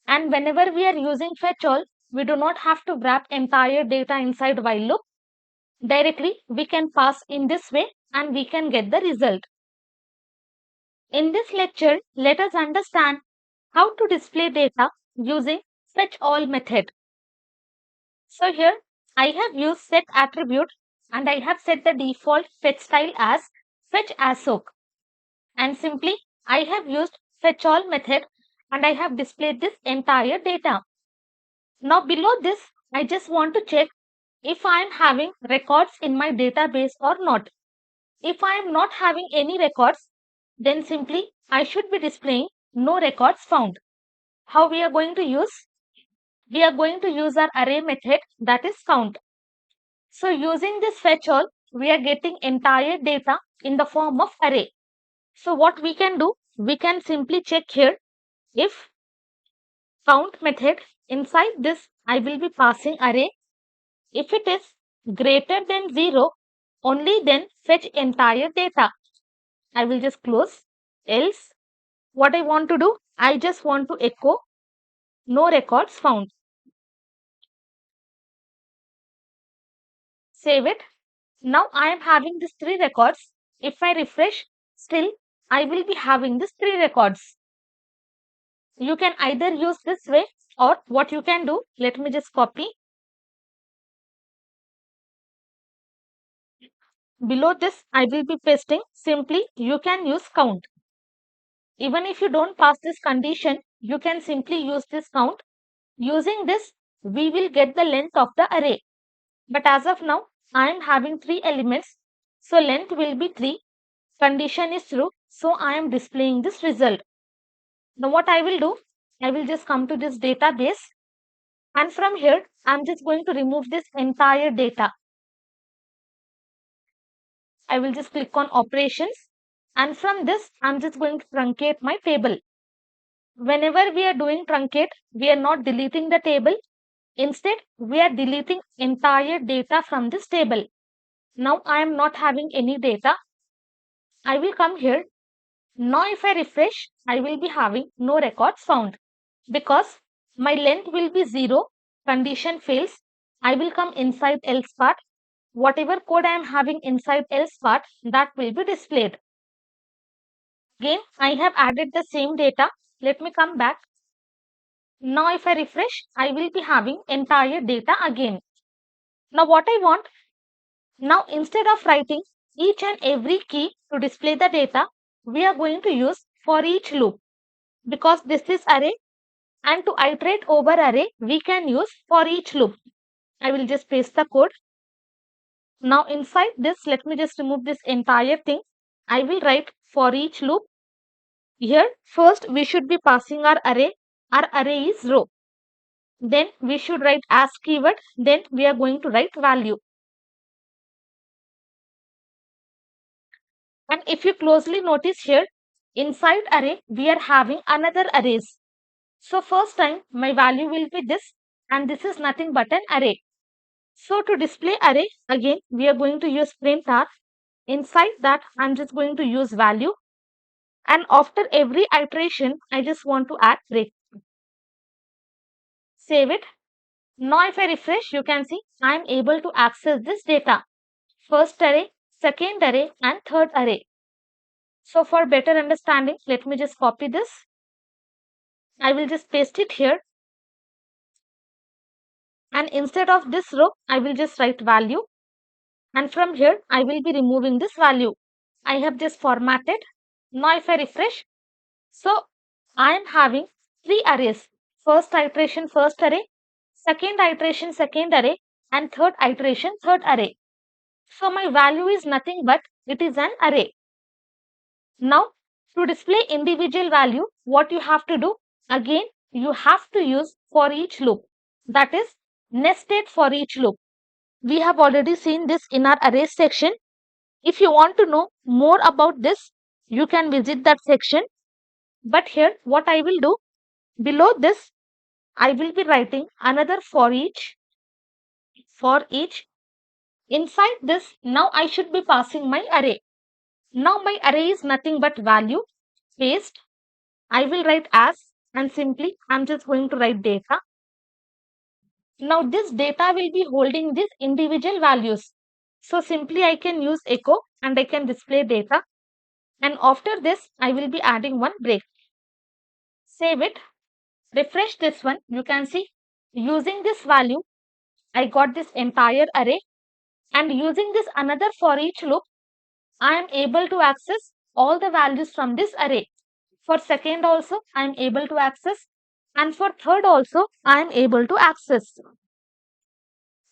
A: And whenever we are using fetchAll, we do not have to wrap entire data inside while loop. Directly, we can pass in this way and we can get the result. In this lecture, let us understand how to display data using fetchAll method. So here, I have used setAttribute and I have set the default fetch style as fetchASOC. And simply, I have used fetchAll method and I have displayed this entire data. Now below this, I just want to check if I am having records in my database or not. If I am not having any records, then simply I should be displaying no records found. How we are going to use? We are going to use our array method, that is count. So using this fetchAll, we are getting entire data in the form of array. So what we can do? We can simply check here if count method, inside this I will be passing array. If it is greater than 0, only then fetch entire data. I will just close. Else, what I want to do, I just want to echo no records found. Save it. Now I am having these 3 records. If I refresh, still I will be having these 3 records. You can either use this way or what you can do, let me just copy. Below this, I will be pasting. Simply, you can use count. Even if you don't pass this condition, you can simply use this count. Using this, we will get the length of the array. But as of now, I am having 3 elements. So length will be 3. Condition is true. So I am displaying this result. Now what I will do, I will just come to this database. And from here, I am just going to remove this entire data. I will just click on operations. And from this, I am just going to truncate my table. Whenever we are doing truncate, we are not deleting the table. Instead, we are deleting entire data from this table. Now I am not having any data. I will come here. Now if I refresh, I will be having no records found. Because my length will be 0, condition fails. I will come inside else part. Whatever code I am having inside else part, that will be displayed. Again, I have added the same data. Let me come back. Now if I refresh, I will be having entire data again. Now what I want, now instead of writing each and every key to display the data, we are going to use for each loop. Because this is array and to iterate over array, we can use for each loop. I will just paste the code. Now inside this, let me just remove this entire thing. I will write for each loop. Here first we should be passing our array. Our array is row. Then we should write as keyword. Then we are going to write value. And if you closely notice here, inside array, we are having another arrays. So first time my value will be this and this is nothing but an array. So to display array, again, we are going to use print r. Inside that, I'm just going to use value. And after every iteration, I just want to add break. Save it. Now if I refresh, you can see I'm able to access this data. First array, second array and third array. So for better understanding, let me just copy this. I will just paste it here. And instead of this row, I will just write value. And from here, I will be removing this value. I have just formatted. Now if I refresh, so I am having 3 arrays. First iteration, first array. Second iteration, second array. And third iteration, third array. So my value is nothing but it is an array. Now to display individual value, what you have to do? Again, you have to use for each loop. That is nested for each loop. We have already seen this in our arrays section. If you want to know more about this, you can visit that section. But here, what I will do, below this, I will be writing another for each. For each. Inside this, now I should be passing my array. Now my array is nothing but value. Paste. I will write as and simply I'm just going to write data. Now this data will be holding these individual values. So simply I can use echo and I can display data. And after this, I will be adding one break. Save it, refresh this one. You can see using this value, I got this entire array, and using this another for each loop, I am able to access all the values from this array. For second also, I am able to access, and for third also, I am able to access.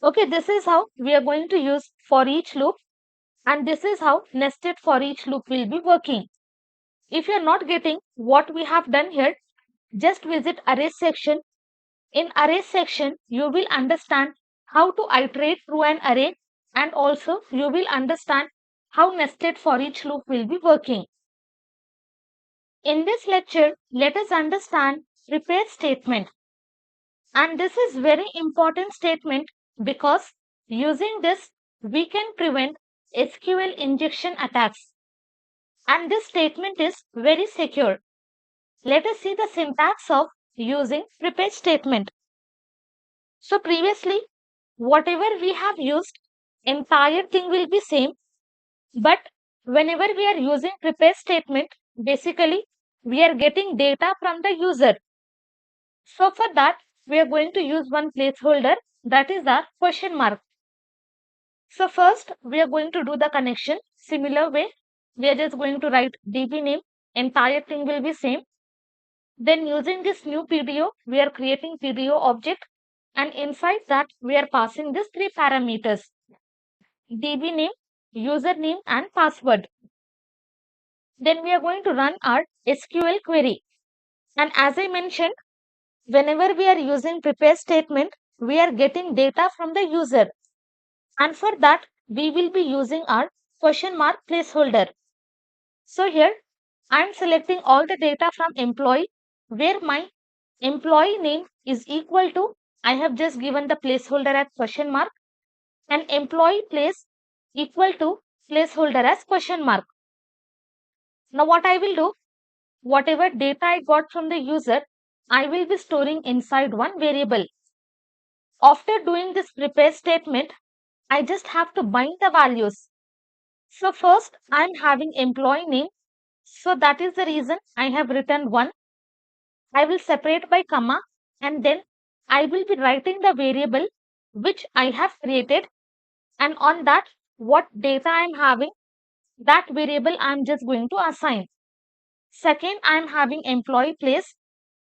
A: Okay, this is how we are going to use for each loop, and this is how nested for each loop will be working. If you are not getting what we have done here, just visit array section. In array section, you will understand how to iterate through an array, and also you will understand how nested for each loop will be working. In this lecture, let us understand prepare statement. And this is very important statement because using this, we can prevent SQL injection attacks. And this statement is very secure. Let us see the syntax of using prepare statement. So previously, whatever we have used, entire thing will be same. But whenever we are using prepare statement, basically we are getting data from the user. So for that, we are going to use one placeholder, that is the question mark. So first, we are going to do the connection. Similar way, we are just going to write DB name. Entire thing will be same. Then using this new PDO, we are creating PDO object, and inside that we are passing these three parameters: DB name, username, and password. Then we are going to run our SQL query. And as I mentioned, whenever we are using prepare statement, we are getting data from the user. And for that, we will be using our question mark placeholder. So here, I am selecting all the data from employee, where my employee name is equal to, I have just given the placeholder as question mark, and employee place equal to placeholder as question mark. Now what I will do, whatever data I got from the user, I will be storing inside one variable. After doing this prepare statement, I just have to bind the values. So first I am having employee name. So that is the reason I have written 1. I will separate by comma, and then I will be writing the variable which I have created, and on that what data I am having, that variable I am just going to assign. Second, I am having employee place.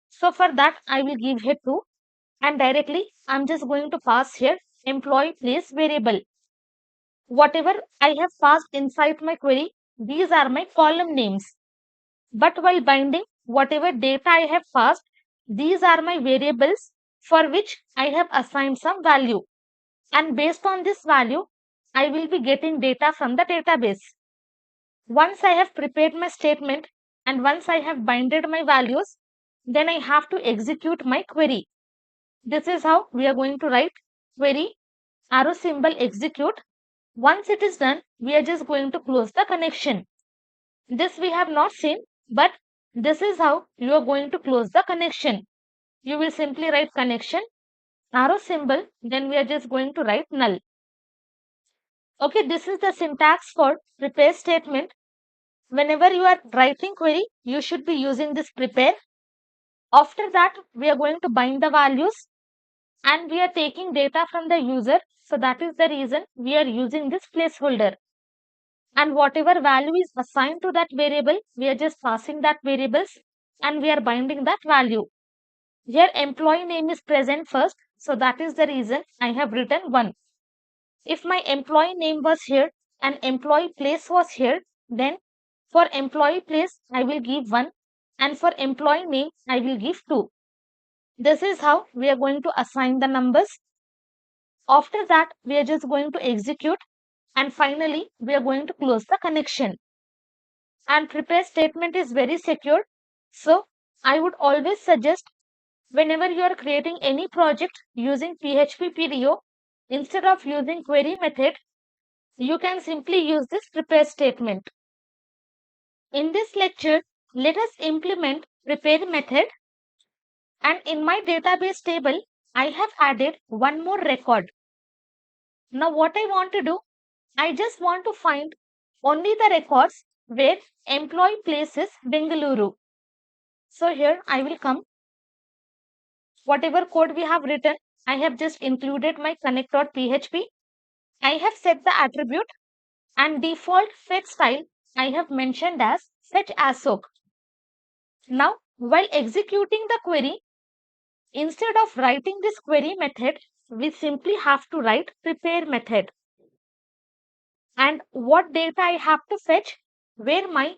A: So for that I will give here 2, and directly I am just going to pass here employee place variable. Whatever I have passed inside my query, these are my column names. But while binding whatever data I have passed, these are my variables for which I have assigned some value. And based on this value, I will be getting data from the database. Once I have prepared my statement and once I have binded my values, then I have to execute my query. This is how we are going to write query arrow symbol execute. Once it is done, we are just going to close the connection. This we have not seen, but this is how you are going to close the connection. You will simply write connection, arrow symbol, then we are just going to write null. Okay, this is the syntax for prepare statement. Whenever you are writing query, you should be using this prepare. After that, we are going to bind the values, and we are taking data from the user. So that is the reason we are using this placeholder. And whatever value is assigned to that variable, we are just passing that variables, and we are binding that value. Here employee name is present first, so that is the reason I have written 1. If my employee name was here and employee place was here, then for employee place I will give 1, and for employee name I will give 2. This is how we are going to assign the numbers. After that, we are just going to execute, and finally we are going to close the connection. And prepare statement is very secure. So I would always suggest, whenever you are creating any project using PHP PDO, instead of using query method, you can simply use this prepare statement. In this lecture, let us implement prepare method, and in my database table, I have added one more record. Now what I want to do, I just want to find only the records where employee place is Bengaluru. So here I will come. Whatever code we have written, I have just included my connect.php. I have set the attribute and default fetch style I have mentioned as fetchAll. Now, while executing the query, instead of writing this query method, we simply have to write prepare method. And what data I have to fetch? Where my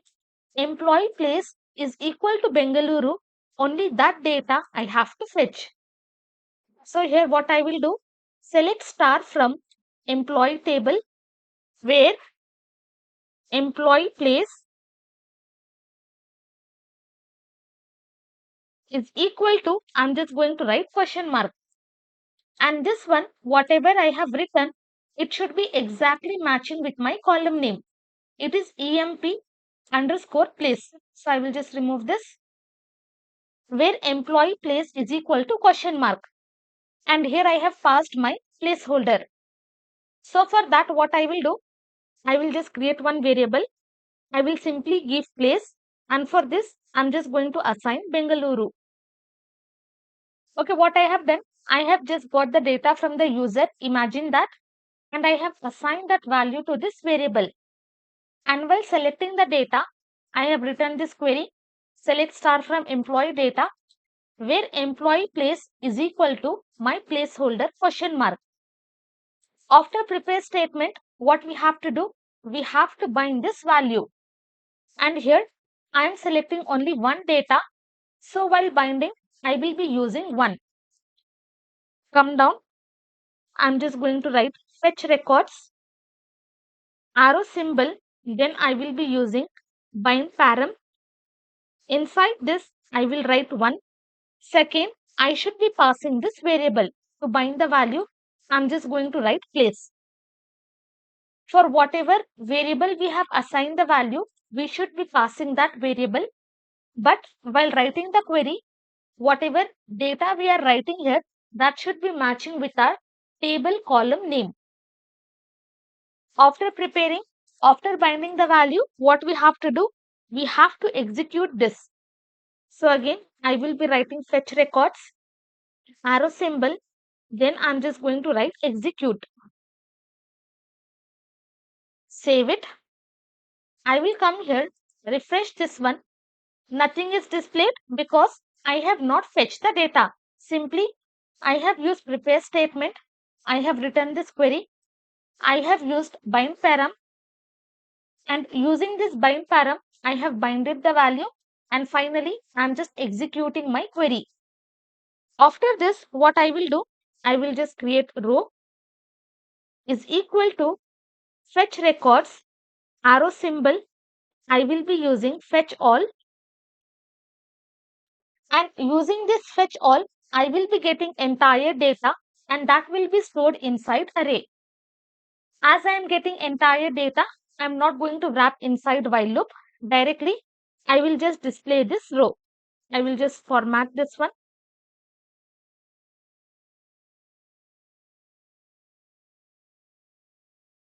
A: employee place is equal to Bengaluru, only that data I have to fetch. So here what I will do, select star from employee table where employee place is equal to, I'm just going to write question mark. And this one, whatever I have written, it should be exactly matching with my column name. It is emp underscore place. So I will just remove this. Where employee place is equal to question mark. And here I have passed my placeholder. So for that, what I will do, I will just create one variable. I will simply give place. And for this, I'm just going to assign Bengaluru. Okay, what I have done, I have just got the data from the user. Imagine that. And I have assigned that value to this variable. And while selecting the data, I have written this query, select star from employee data, where employee place is equal to my placeholder question mark. After prepare statement, what we have to do? We have to bind this value. And here, I am selecting only one data. So while binding, I will be using one. Come down. I'm just going to write fetch records, arrow symbol. Then I will be using bindParam. Inside this, I will write one. Second, I should be passing this variable to bind the value. I'm just going to write place. For whatever variable we have assigned the value, we should be passing that variable. But while writing the query, whatever data we are writing here, that should be matching with our table column name. After preparing, after binding the value, what we have to do? We have to execute this. So again, I will be writing fetch records, arrow symbol, then I'm just going to write execute. Save it. I will come here, refresh this one. Nothing is displayed because I have not fetched the data. Simply, I have used prepare statement. I have written this query. I have used bindParam, and using this bindParam, I have binded the value, and finally, I'm just executing my query. After this, what I will do, I will just create row is equal to fetch records, arrow symbol. I will be using fetch all, and using this fetch all, I will be getting entire data, and that will be stored inside array. As I am getting entire data, I am not going to wrap inside while loop directly. I will just display this row. I will just format this one.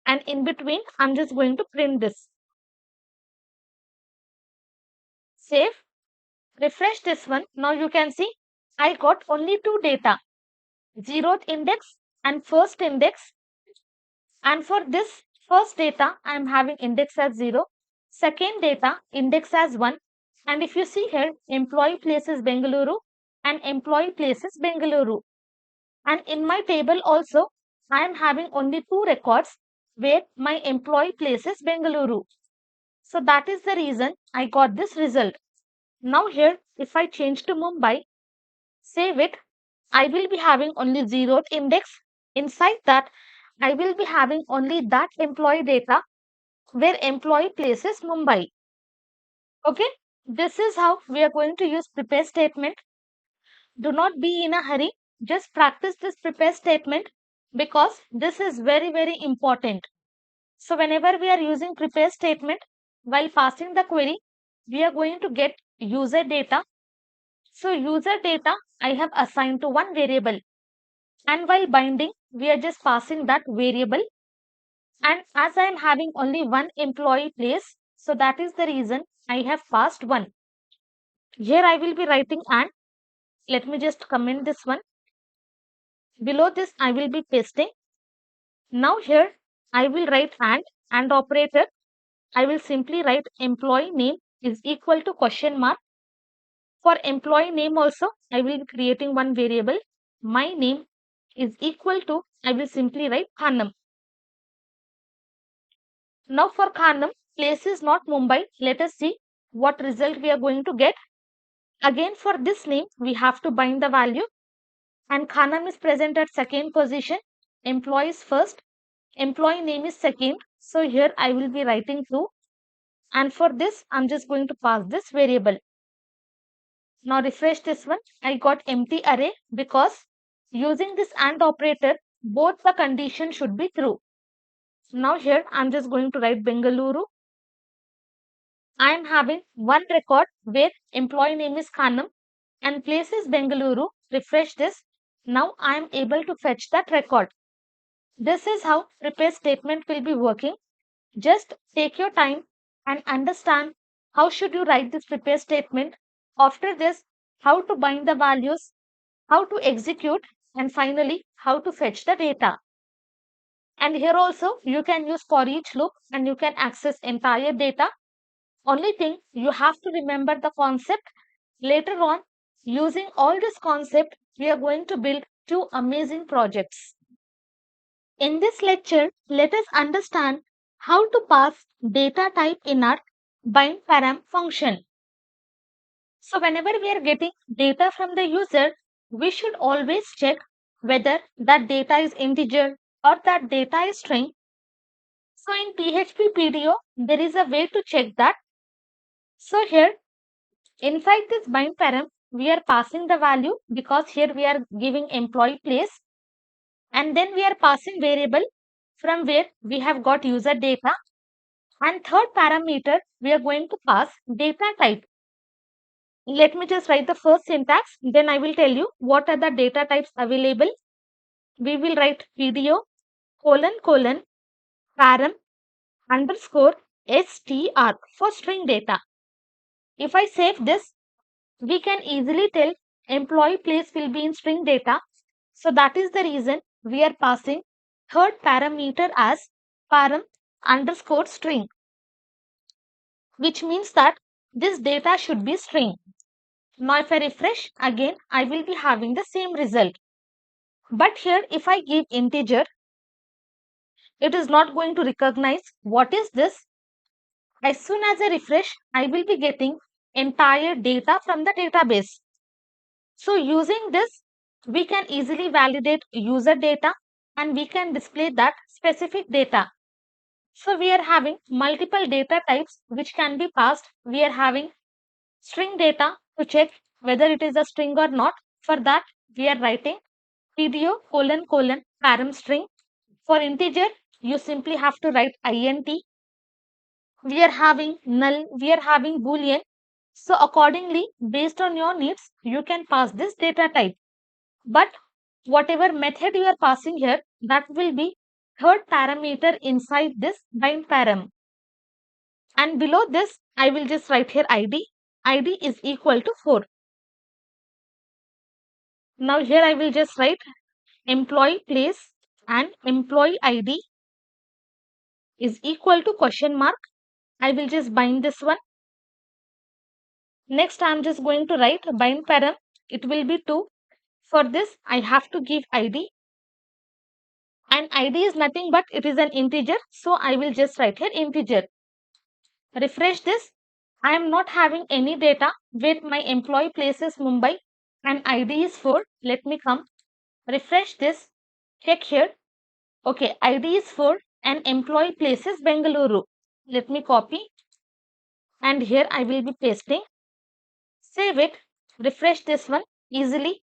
A: And in between, I'm just going to print this. Save. Refresh this one. Now you can see I got only two data, 0th index and first index. And for this first data, I am having index as 0, second data index as 1. And if you see here, employee places Bengaluru and employee places Bengaluru. And in my table also, I am having only two records where my employee places Bengaluru. So that is the reason I got this result. Now here, if I change to Mumbai, save it, I will be having only 0th index. Inside that, I will be having only that employee data where employee places Mumbai. Okay, this is how we are going to use prepare statement. Do not be in a hurry. Just practice this prepare statement because this is very, very important. So whenever we are using prepare statement, while passing the query, we are going to get user data. So user data I have assigned to one variable. And while binding, we are just passing that variable. And as I am having only one employee place, so that is the reason I have passed 1. Here I will be writing and. Let me just comment this one. Below this I will be pasting. Now here I will write and operator. I will simply write employee name is equal to question mark. For employee name also, I will be creating one variable. My name is equal to, I will simply write Khanam. Now for Khanam, place is not Mumbai. Let us see what result we are going to get. Again for this name, we have to bind the value. And Khanam is present at second position. Employee is first. Employee name is second. So here I will be writing true. And for this, I'm just going to pass this variable. Now refresh this one. I got empty array because using this AND operator, both the condition should be true. Now here I'm just going to write Bengaluru. I am having one record where employee name is Khanam and place is Bengaluru. Refresh this. Now I am able to fetch that record. This is how prepare statement will be working. Just take your time and understand how should you write this prepare statement. After this, how to bind the values, how to execute, and finally, how to fetch the data. And here also, you can use for each loop and you can access entire data. Only thing, you have to remember the concept. Later on, using all this concept, we are going to build 2 amazing projects. In this lecture, let us understand how to pass data type in our bindParam function. So whenever we are getting data from the user, we should always check whether that data is integer or that data is string. So in PHP PDO, there is a way to check that. So here, inside this bindParam, we are passing the value because here we are giving employee place. And then we are passing variable from where we have got user data. And third parameter, we are going to pass data type. Let me just write the first syntax, then I will tell you what are the data types available. We will write PDO colon param underscore str for string data. If I save this, we can easily tell employee place will be in string data. So that is the reason we are passing third parameter as param underscore string, which means that this data should be string. Now if I refresh again, I will be having the same result. But here if I give integer, it is not going to recognize what is this. As soon as I refresh, I will be getting entire data from the database. So using this, we can easily validate user data and we can display that specific data. So we are having multiple data types which can be passed. We are having string data to check whether it is a string or not. For that, we are writing PDO colon param string. For integer, you simply have to write int. We are having null, we are having boolean. So accordingly, based on your needs, you can pass this data type. But whatever method you are passing here, that will be third parameter inside this bindParam. And below this, I will just write here id. id is equal to 4. Now here I will just write employee place and employee id is equal to question mark. I will just bind this one. Next, I am just going to write bindParam. It will be 2. For this, I have to give id. And id is nothing but it is an integer. So I will just write here integer. Refresh this. I am not having any data with my employee place is Mumbai and id is 4. Let me come. Refresh this. Check here. Okay, id is 4 and employee place is Bengaluru. Let me copy. And here I will be pasting. Save it. Refresh this one easily.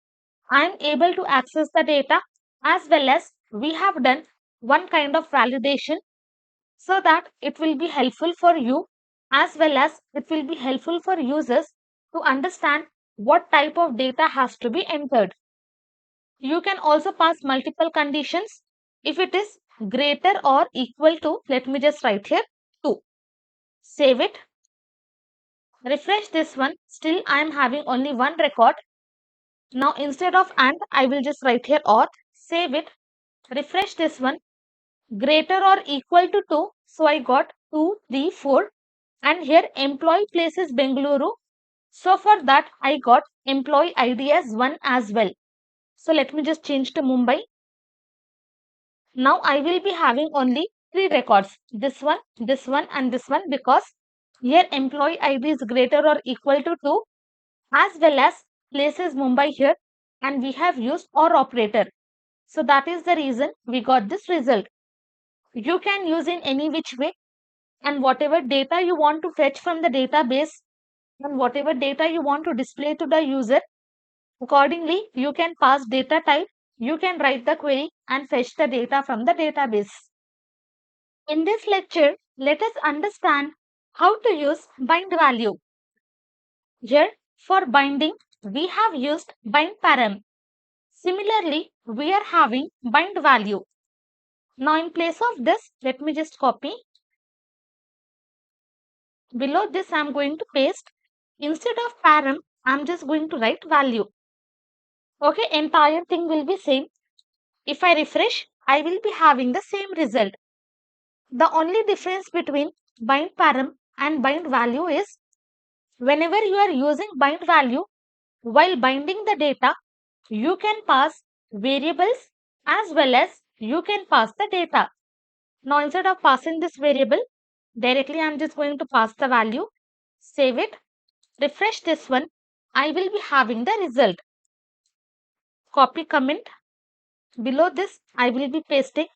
A: I am able to access the data as well as we have done one kind of validation so that it will be helpful for you as well as it will be helpful for users to understand what type of data has to be entered. You can also pass multiple conditions. If it is greater or equal to, let me just write here 2. Save it. Refresh this one. Still I am having only one record. Now instead of and, I will just write here or. Save it. Refresh this one. Greater or equal to 2. So I got 2, 3, 4. And here employee place is Bengaluru. So for that I got employee ID as 1 as well. So let me just change to Mumbai. Now I will be having only 3 records. This one, and this one, because here employee ID is greater or equal to 2, as well as places Mumbai here, and we have used OR operator. So that is the reason we got this result. You can use in any which way, and whatever data you want to fetch from the database and whatever data you want to display to the user, accordingly you can pass data type, you can write the query and fetch the data from the database. In this lecture, let us understand how to use bindValue. Here, for binding, we have used bindParam. Similarly, we are having bindValue. Now, in place of this, let me just copy. Below this, I am going to paste. Instead of param, I am just going to write value. Okay, entire thing will be same. If I refresh, I will be having the same result. The only difference between bindParam and bindValue is whenever you are using bindValue, while binding the data, you can pass variables as well as you can pass the data. Now, instead of passing this variable, directly I am just going to pass the value, save it, refresh this one, I will be having the result. Copy comment. Below this, I will be pasting.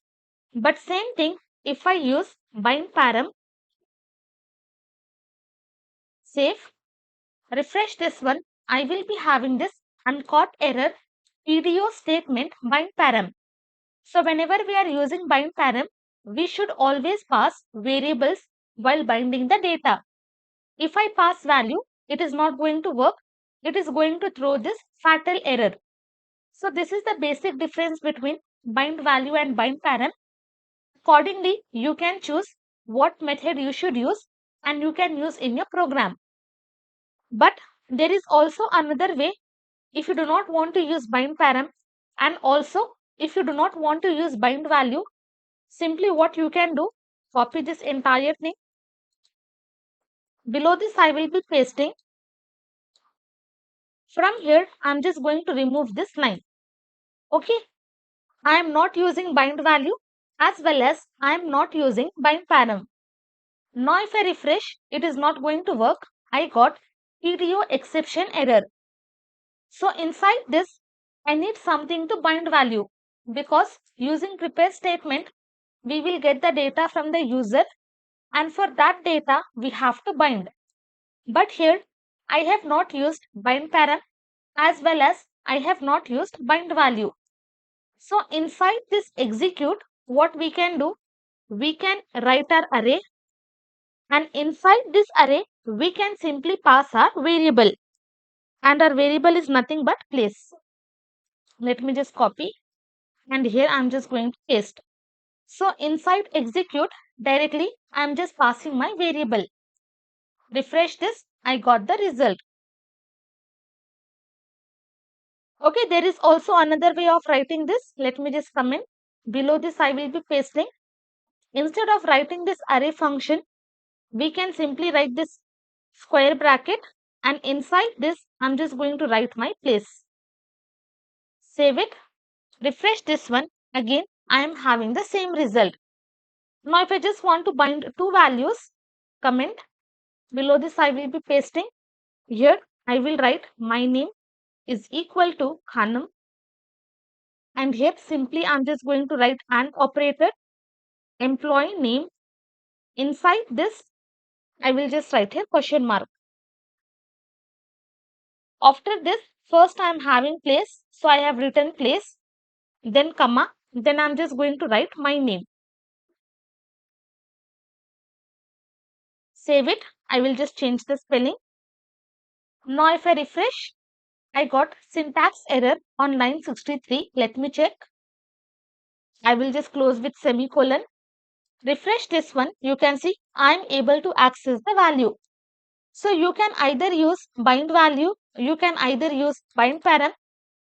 A: But same thing, if I use bindParam, save, refresh this one, I will be having this uncaught error PDO statement bindParam. So whenever we are using bindParam, we should always pass variables while binding the data. If I pass value, it is not going to work. It is going to throw this fatal error. So this is the basic difference between bindValue and bindParam. Accordingly, you can choose what method you should use and you can use in your program. But there is also another way. If you do not want to use bindParam and also if you do not want to use bindValue, simply what you can do, copy this entire thing. Below this, I will be pasting. From here, I am just going to remove this line. Okay, I am not using bindValue as well as I am not using bindParam. Now, if I refresh, it is not going to work. I got PDO exception error. So, inside this, I need something to bindValue because using prepare statement, we will get the data from the user and for that data, we have to bind. But here, I have not used bindParam as well as I have not used bindValue. So inside this execute, what we can do, we can write our array and inside this array, we can simply pass our variable and our variable is nothing but place. Let me just copy and here I am just going to paste. So inside execute, directly I am just passing my variable. Refresh this, I got the result. Okay, there is also another way of writing this. Let me just comment. Below this, I will be pasting. Instead of writing this array function, we can simply write this square bracket and inside this, I'm just going to write my place. Save it. Refresh this one. Again, I am having the same result. Now, if I just want to bind two values, comment. Below this, I will be pasting. Here, I will write my name is equal to Khanam. And here simply I'm just going to write AND operator, employee name. Inside this, I will just write here question mark. After this, first I am having place. So I have written place, then comma, then I'm just going to write my name. Save it. I will just change the spelling. Now if I refresh, I got syntax error on line 63. Let me check. I will just close with semicolon. Refresh this one. You can see I am able to access the value. So you can either use BindValue, you can either use bindParam,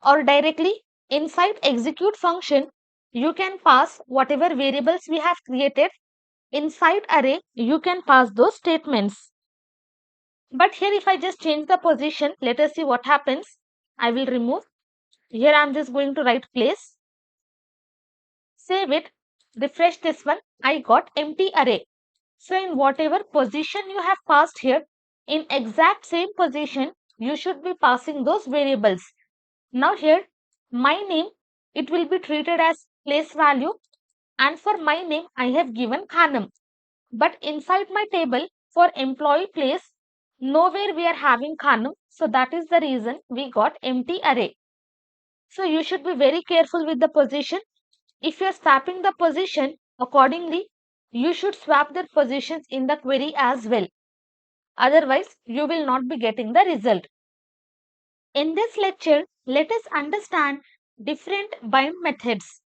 A: or directly inside execute function, you can pass whatever variables we have created. Inside array, you can pass those statements. But here if I just change the position, let us see what happens. I will remove. Here I am just going to write place. Save it. Refresh this one. I got empty array. So in whatever position you have passed here, in exact same position, you should be passing those variables. Now here, my name, it will be treated as place value, and for my name, I have given Khanam. But inside my table for employee place, nowhere we are having Khanam. So that is the reason we got empty array. So you should be very careful with the position. If you are swapping the position accordingly, you should swap the positions in the query as well. Otherwise, you will not be getting the result. In this lecture, let us understand different bind methods.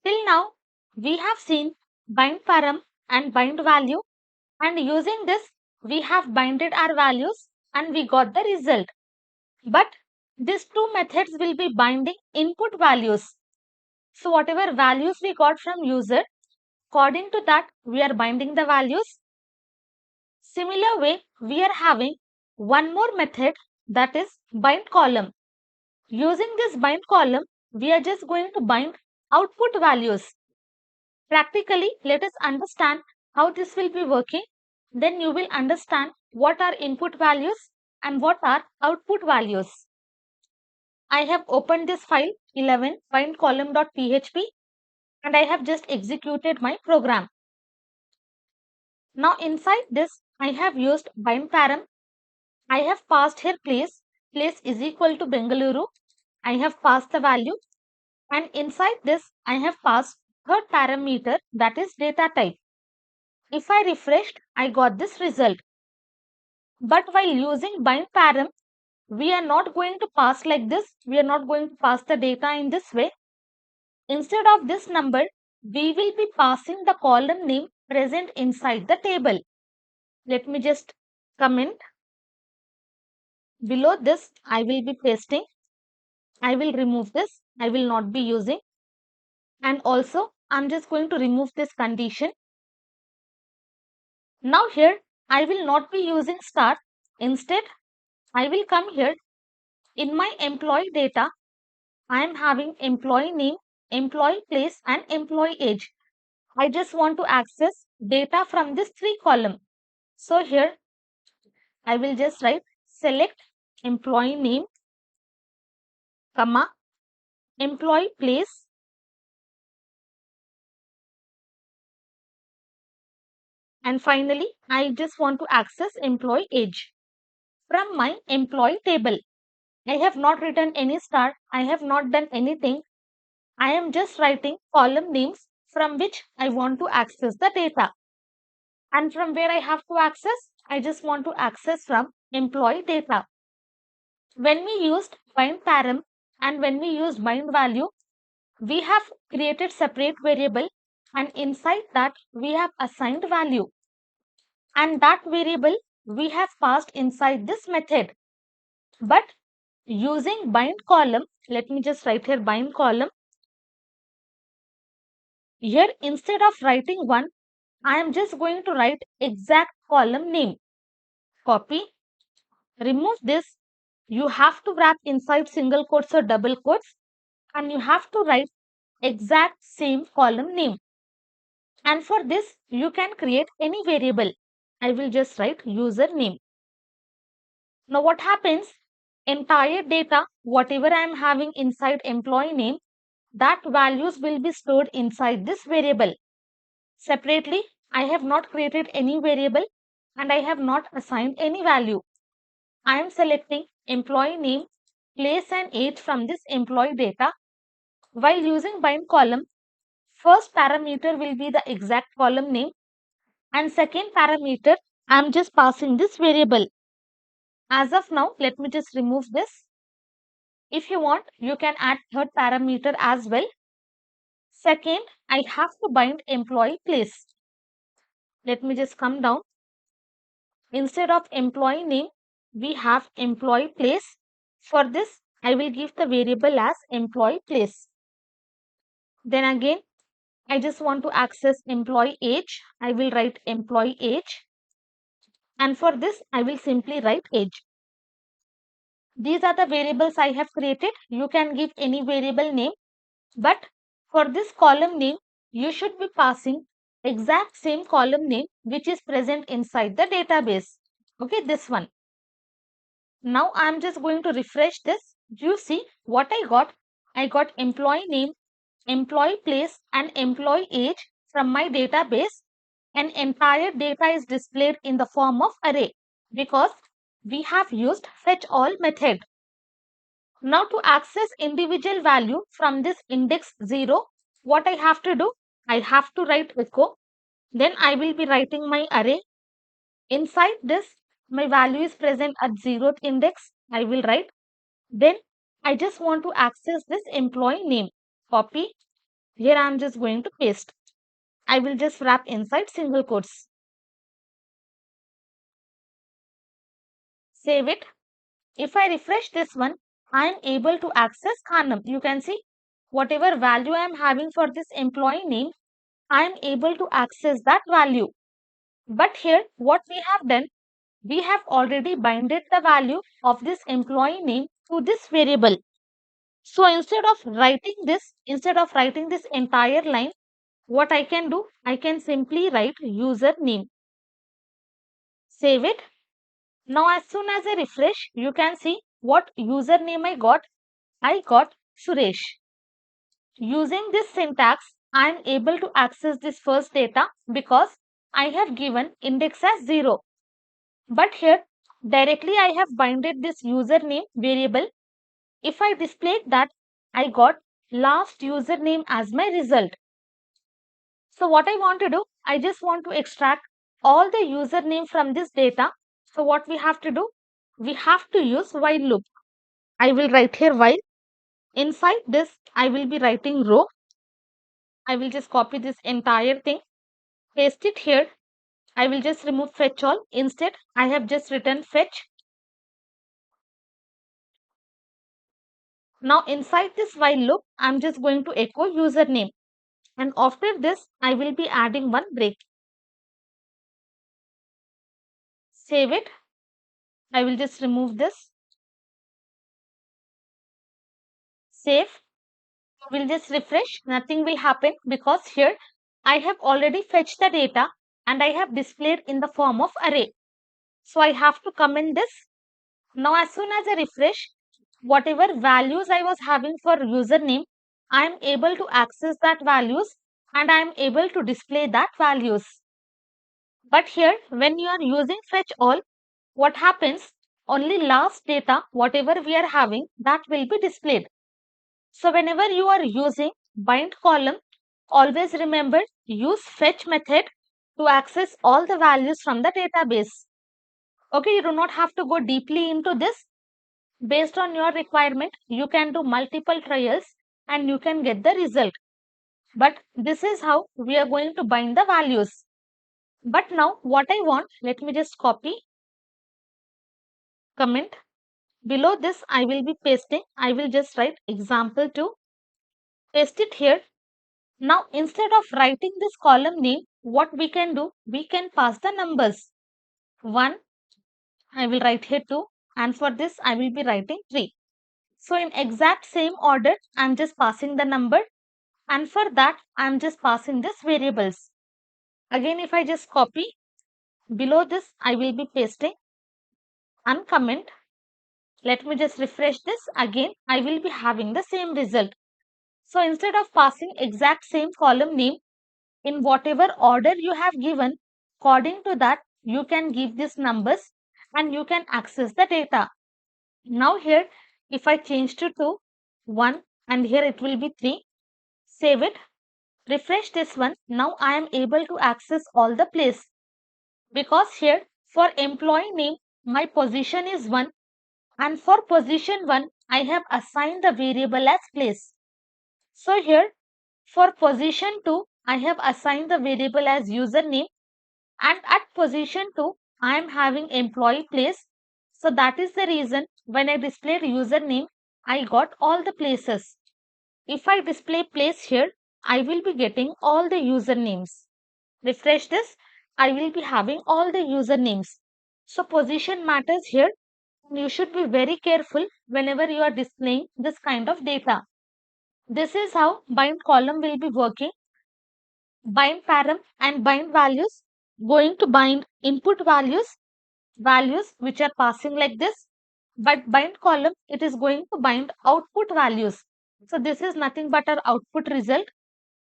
A: Till now, we have seen bindParam and bindValue, and using this, we have binded our values and we got the result. But these two methods will be binding input values. So whatever values we got from user, according to that, we are binding the values. Similar way, we are having one more method, that is bind column. Using this bind column, we are just going to bind output values. Practically, let us understand how this will be working. Then you will understand what are input values and what are output values. I have opened this file 11 bindcolumn.php and I have just executed my program. Now inside this, I have used bindParam. I have passed here place. Place is equal to Bengaluru. I have passed the value, and inside this I have passed third parameter, that is data type. If I refreshed, I got this result. But while using bindParam, we are not going to pass like this. We are not going to pass the data in this way. Instead of this number, we will be passing the column name present inside the table. Let me just comment. Below this, I will be pasting. I will remove this. I will not be using. And also, I'm just going to remove this condition. Now here, I will not be using star. Instead, I will come here. In my employee data, I am having employee name, employee place, and employee age. I just want to access data from this three column. So here, I will just write select employee name, comma, employee place, and finally, I just want to access employee age from my employee table. I have not written any star. I have not done anything. I am just writing column names from which I want to access the data. And from where I have to access, I just want to access from employee data. When we used bindParam and when we used bindValue, we have created separate variable, and inside that we have assigned value. And that variable we have passed inside this method. But using bind column, let me just write here bind column. Here instead of writing one, I am just going to write exact column name. Copy, remove this. You have to wrap inside single quotes or double quotes, and you have to write exact same column name. And for this, you can create any variable. I will just write username. Now what happens? Entire data, whatever I am having inside employee name, that values will be stored inside this variable. Separately, I have not created any variable and I have not assigned any value. I am selecting employee name, place and age from this employee data. While using bind column, first parameter will be the exact column name, and second parameter, I am just passing this variable. As of now, let me just remove this. If you want, you can add third parameter as well. Second, I have to bind employee place. Let me just come down. Instead of employee name, we have employee place. For this, I will give the variable as employee place. Then again, I just want to access employee age. I will write employee age. And for this, I will simply write age. These are the variables I have created. You can give any variable name. But for this column name, you should be passing exact same column name which is present inside the database. Okay, this one. Now I am just going to refresh this. You see what I got? I got employee name, employee place and employee age from my database, and entire data is displayed in the form of array because we have used fetchAll method. Now to access individual value from this index 0, what I have to do? I have to write echo. Then I will be writing my array. Inside this, my value is present at 0th index. I will write. Then I just want to access this employee name. Copy. Here I am just going to paste. I will just wrap inside single quotes. Save it. If I refresh this one, I am able to access Khanam. You can see whatever value I am having for this employee name, I am able to access that value. But here, what we have done, we have already binded the value of this employee name to this variable. So instead of writing this entire line, what I can do, I can simply write username. Save it. Now as soon as I refresh, you can see what username I got. I got Suresh. Using this syntax, I am able to access this first data because I have given index as 0. But here, directly I have binded this username variable. If I display that, I got last username as my result. So what I want to do, I just want to extract all the username from this data. So what we have to do, we have to use while loop. I will write here while. Inside this, I will be writing row. I will just copy this entire thing, paste it here. I will just remove fetch all. Instead, I have just written fetch. Now inside this while loop, I'm just going to echo username. And after this, I will be adding one break. Save it. I will just remove this. Save. We'll just refresh. Nothing will happen because here I have already fetched the data and I have displayed in the form of array. So I have to comment this. Now as soon as I refresh, whatever values I was having for username, I am able to access that values and I am able to display that values. But here when you are using fetch all, what happens? Only last data, whatever we are having, that will be displayed. So whenever you are using bind column, always remember use fetch method to access all the values from the database. Okay, you do not have to go deeply into this. Based on your requirement, you can do multiple trials and you can get the result. But this is how we are going to bind the values. But now what I want, let me just copy, comment. Below this, I will be pasting. I will just write example 2. Paste it here. Now, instead of writing this column name, what we can do, we can pass the numbers. 1, I will write here 2, and for this, I will be writing 3. So, in exact same order, I am just passing the number, and for that, I am just passing this variables. Again, if I just copy, below this, I will be pasting, uncomment. Let me just refresh this. Again, I will be having the same result. So, instead of passing exact same column name, in whatever order you have given, according to that, you can give these numbers and you can access the data. Now here, if I change to 2, 1 and here it will be 3, save it, refresh this one. Now I am able to access all the place because here for employee name, my position is 1 and for position 1, I have assigned the variable as place. So here For position 2, I have assigned the variable as username, and at position 2, I am having employee place. So that is the reason when I displayed username, I got all the places. If I display place here, I will be getting all the usernames. Refresh this, I will be having all the usernames. So position matters here. You should be very careful whenever you are displaying this kind of data. This is how bind column will be working. BindParam and BindValues going to bind input values which are passing like this, but bind column it is going to bind output values. So this is nothing but our output result.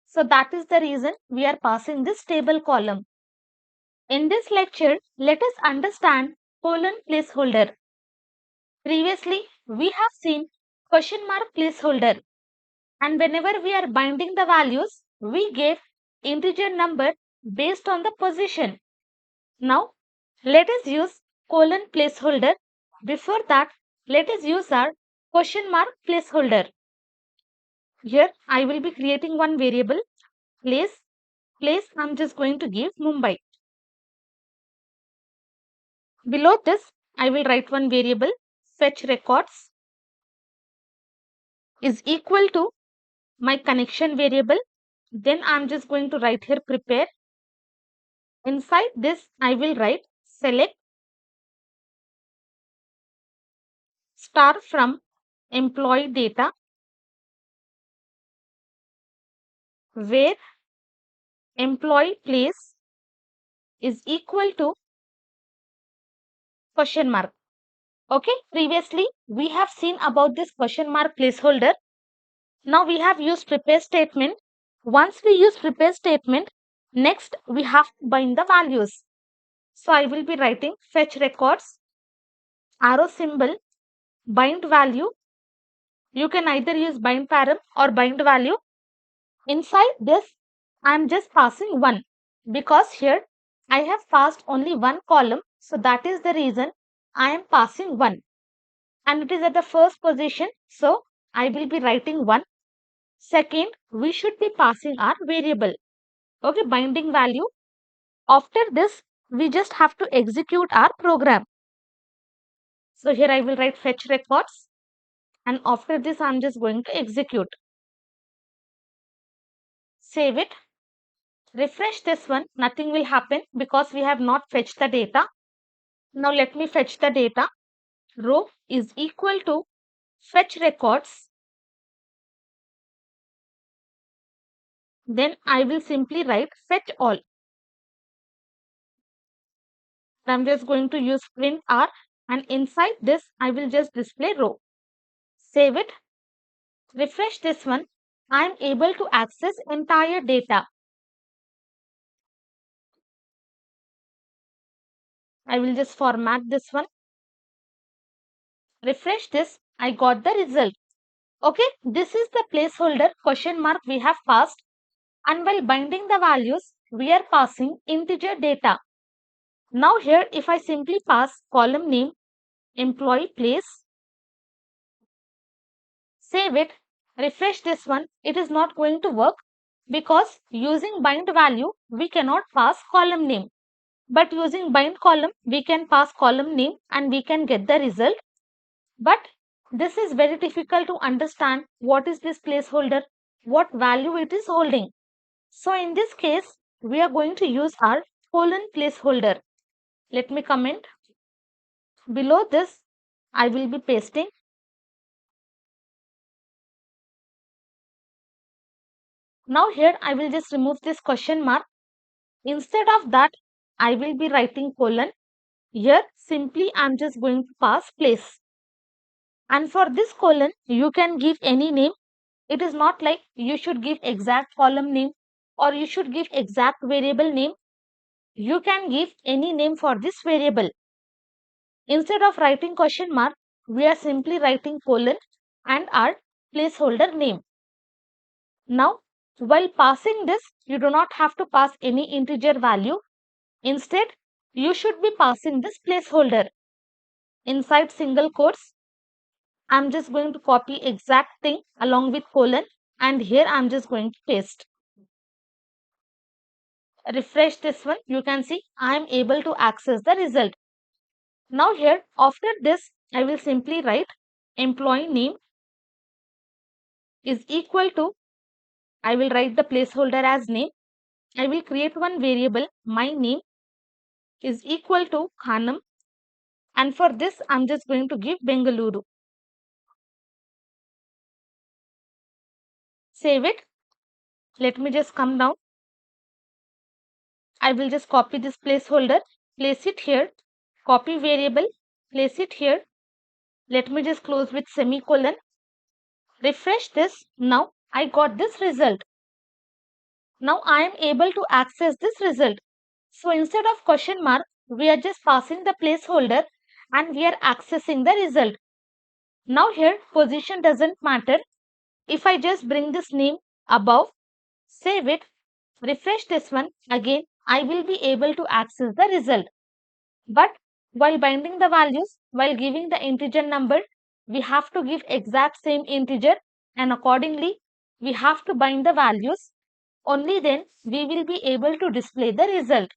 A: So that is the reason we are passing this table column. In this lecture, let us understand colon placeholder. Previously, we have seen question mark placeholder, and whenever we are binding the values, we gave integer number based on the position. Now, let us use colon placeholder. Before that, let us use our question mark placeholder. Here, I will be creating one variable, place. I'm just going to give Mumbai. Below this, I will write one variable, fetch records is equal to my connection variable. Then I'm just going to write here prepare. Inside this, I will write select star from employee data where employee place is equal to question mark. Okay, previously we have seen about this question mark placeholder. Now we have used prepare statement. Once we use prepare statement, next we have to bind the values. So I will be writing fetch records, arrow symbol, bind value. You can either use bindParam or bind value. Inside this, I am just passing 1 because here I have passed only one column. So that is the reason I am passing 1. And it is at the first position. So I will be writing 1. Second, we should be passing our variable. Okay, binding value. After this, we just have to execute our program. So here I will write fetch records. And after this, I'm just going to execute. Save it. Refresh this one. Nothing will happen because we have not fetched the data. Now let me fetch the data. Row is equal to fetch records. Then I will simply write fetch all. I'm just going to use print R, and inside this I will just display row. Save it. Refresh this one. I am able to access entire data. I will just format this one. Refresh this. I got the result. Okay, this is the placeholder question mark we have passed, and while binding the values, we are passing integer data. Now here, if I simply pass column name, employee place, save it, refresh this one, it is not going to work because using bind value, we cannot pass column name. But using bind column, we can pass column name and we can get the result. But this is very difficult to understand what is this placeholder, what value it is holding. So in this case, we are going to use our colon placeholder. Let me comment. Below this, I will be pasting. Now here, I will just remove this question mark. Instead of that, I will be writing colon. Here, simply I am just going to pass place. And for this colon, you can give any name. It is not like you should give exact column name or you should give exact variable name. You can give any name for this variable. Instead of writing question mark, we are simply writing colon and our placeholder name. Now, while passing this, you do not have to pass any integer value. Instead, you should be passing this placeholder. Inside single quotes, I'm just going to copy exact thing along with colon and here I'm just going to paste. Refresh this one. You can see I'm able to access the result. Now here, after this, I will simply write employee name is equal to, I will write the placeholder as name. I will create one variable, my name is equal to Khanam, and for this I'm just going to give Bengaluru. Save it. Let me just come down. I will just copy this placeholder, place it here, copy variable, place it here. Let me just close with semicolon. Refresh this. Now I got this result. Now I am able to access this result. So instead of question mark, we are just passing the placeholder and we are accessing the result. Now here position doesn't matter. If I just bring this name above, save it, refresh this one again, I will be able to access the result. But while binding the values, while giving the integer number, we have to give exact same integer, and accordingly we have to bind the values. Only then we will be able to display the result.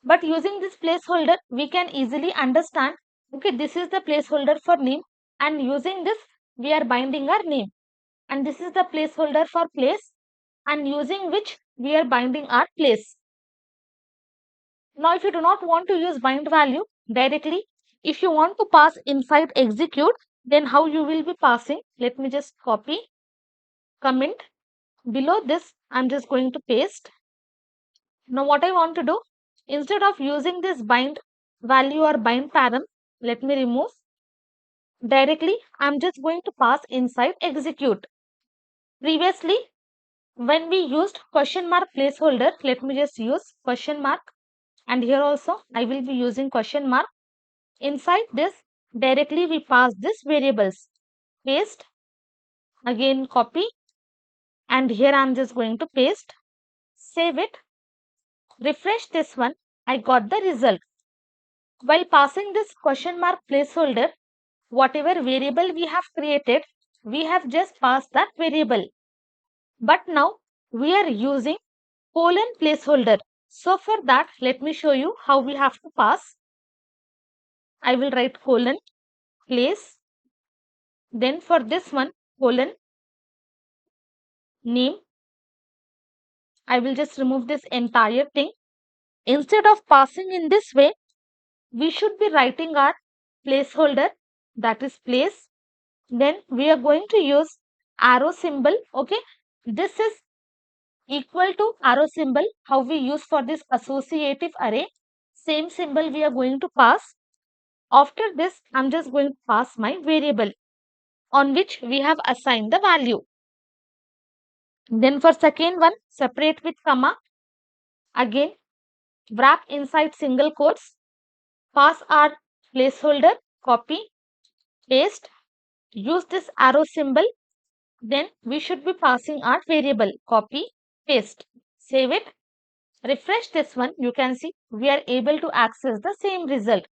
A: But using this placeholder, we can easily understand, okay, this is the placeholder for name, and using this we are binding our name. And this is the placeholder for place, and using which we are binding our place. Now, if you do not want to use bind value directly, if you want to pass inside execute, then how you will be passing? Let me just copy, comment. Below this, I'm just going to paste. Now, what I want to do, instead of using this bind value or bindParam, let me remove. Directly, I'm just going to pass inside execute. Previously, when we used question mark placeholder, let me just use question mark, and here also I will be using question mark. Inside this, directly we pass this variables. Paste, again copy, and here I am just going to paste. Save it. Refresh this one. I got the result. While passing this question mark placeholder, whatever variable we have created, we have just passed that variable. But now we are using colon placeholder. So for that, let me show you how we have to pass. I will write colon place. Then for this one, colon name. I will just remove this entire thing. Instead of passing in this way, we should be writing our placeholder, that is place. Then we are going to use arrow symbol. Okay, this is equal to arrow symbol, how we use for this associative array. Same symbol we are going to pass. After this, I'm just going to pass my variable on which we have assigned the value. Then for second one, separate with comma. Again, wrap inside single quotes. Pass our placeholder, copy, paste, use this arrow symbol. Then we should be passing our variable, copy, paste. Save it. Refresh this one. You can see we are able to access the same result.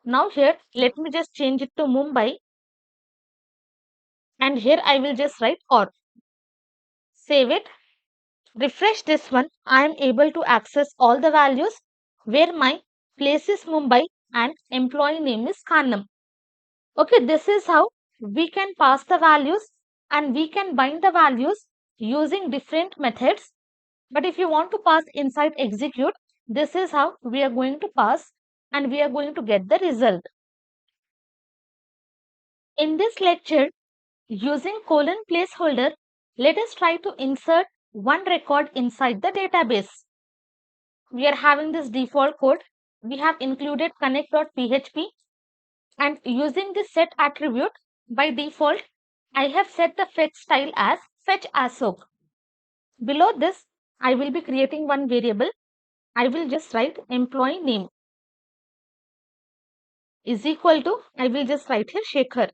A: Now here, let me just change it to Mumbai. And here I will just write or. Save it. Refresh this one. I am able to access all the values where my place is Mumbai and employee name is Khanam. Okay, this is how we can pass the values and we can bind the values using different methods. But if you want to pass inside execute, this is how we are going to pass and we are going to get the result. In this lecture, using colon placeholder, let us try to insert one record inside the database. We are having this default code. We have included connect.php, and using this set attribute, by default, I have set the fetch style as fetchAll. Below this, I will be creating one variable. I will just write employee name is equal to, I will just write here Shekhar.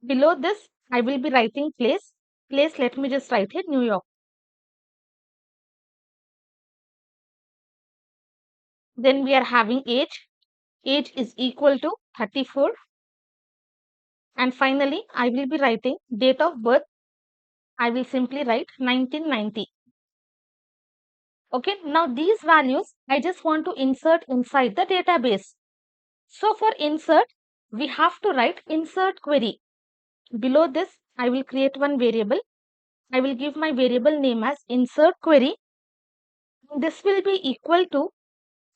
A: Below this, I will be writing place. Place, let me just write here New York. Then we are having age. Age is equal to 34. And finally, I will be writing date of birth. I will simply write 1990. Okay, now these values I just want to insert inside the database. So for insert, we have to write insert query. Below this, I will create one variable. I will give my variable name as insert query. This will be equal to,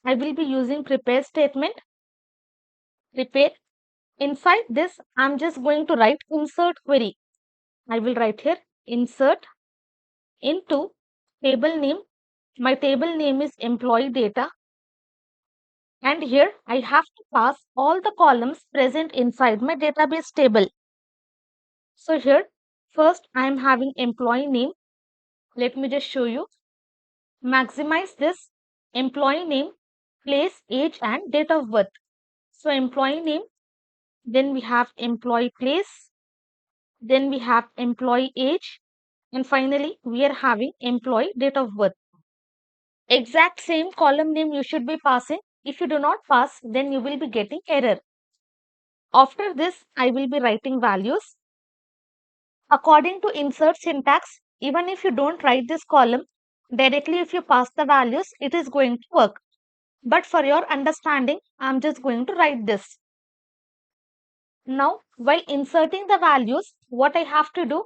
A: I will be using prepare statement. Prepare. Inside this, I'm just going to write insert query. I will write here insert into table name. My table name is employee data. And here I have to pass all the columns present inside my database table. So here, first I am having employee name. Let me just show you. Maximize this employee name, place, age and date of birth. So employee name, then we have employee place, then we have employee age, and finally we are having employee date of birth. Exact same column name you should be passing. If you do not pass, then you will be getting error. After this, I will be writing values. According to insert syntax, even if you don't write this column, directly if you pass the values, it is going to work. But for your understanding, I am just going to write this. Now, while inserting the values, what I have to do,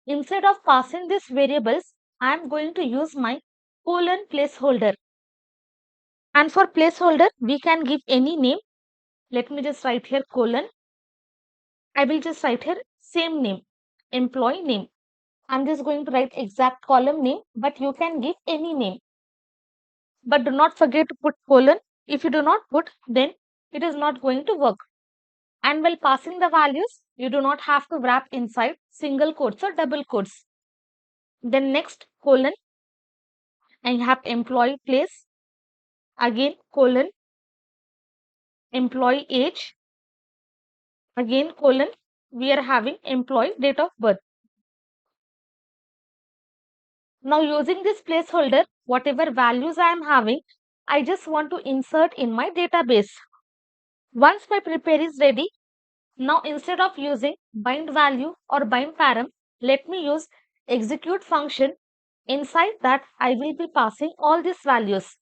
A: instead of passing these variables, I am going to use my colon placeholder. And for placeholder, we can give any name. Let me just write here colon. I will just write here same name, employee name. I'm just going to write exact column name, but you can give any name. But do not forget to put colon. If you do not put, then it is not going to work. And while passing the values, you do not have to wrap inside single quotes or double quotes. Then next colon, I have employee place. Again colon, employee age. Again colon, we are having employee date of birth. Now using this placeholder, whatever values I am having, I just want to insert in my database. Once my prepare is ready, now instead of using bindValue or bindParam, let me use execute function. Inside that, I will be passing all these values.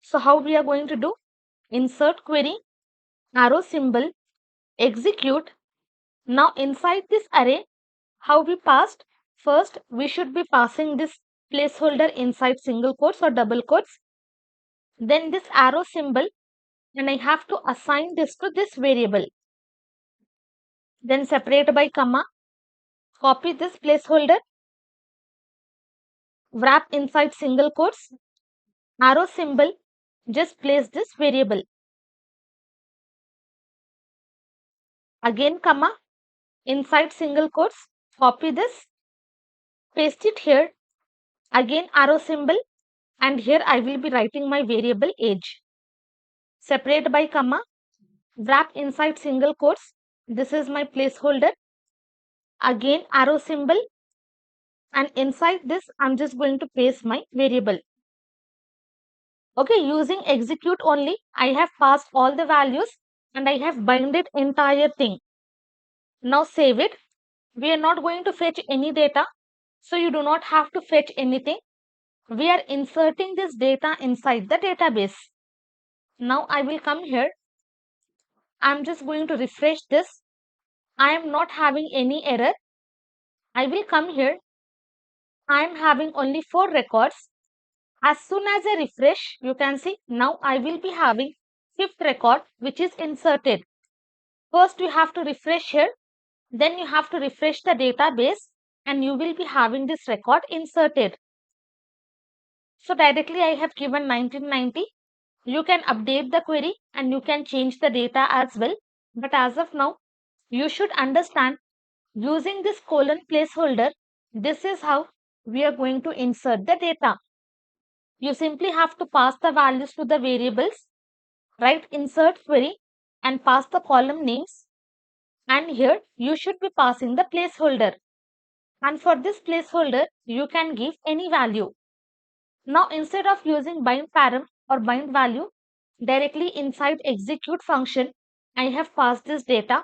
A: So how we are going to do? Insert query, arrow symbol, execute. Now inside this array, how we passed? First, we should be passing this placeholder inside single quotes or double quotes. Then this arrow symbol, and I have to assign this to this variable. Then separate by comma, copy this placeholder, wrap inside single quotes, arrow symbol, just place this variable. Again comma, inside single quotes, copy this, paste it here, again arrow symbol, and here I will be writing my variable age. Separate by comma, wrap inside single quotes, this is my placeholder, again arrow symbol, and inside this I'm just going to paste my variable. Okay, using execute only, I have passed all the values and I have binded entire thing. Now save it. We are not going to fetch any data, so you do not have to fetch anything. We are inserting this data inside the database. Now I will come here. I'm just going to refresh this. I am not having any error. I will come here. I am having only 4 records. As soon as I refresh, you can see now I will be having 5th record which is inserted. First you have to refresh here, then you have to refresh the database and you will be having this record inserted. So directly I have given 1990. You can update the query and you can change the data as well. But as of now, you should understand using this colon placeholder, this is how we are going to insert the data. You simply have to pass the values to the variables, write insert query and pass the column names. And here you should be passing the placeholder. And for this placeholder, you can give any value. Now instead of using bindParam or bindValue, directly inside execute function, I have passed this data.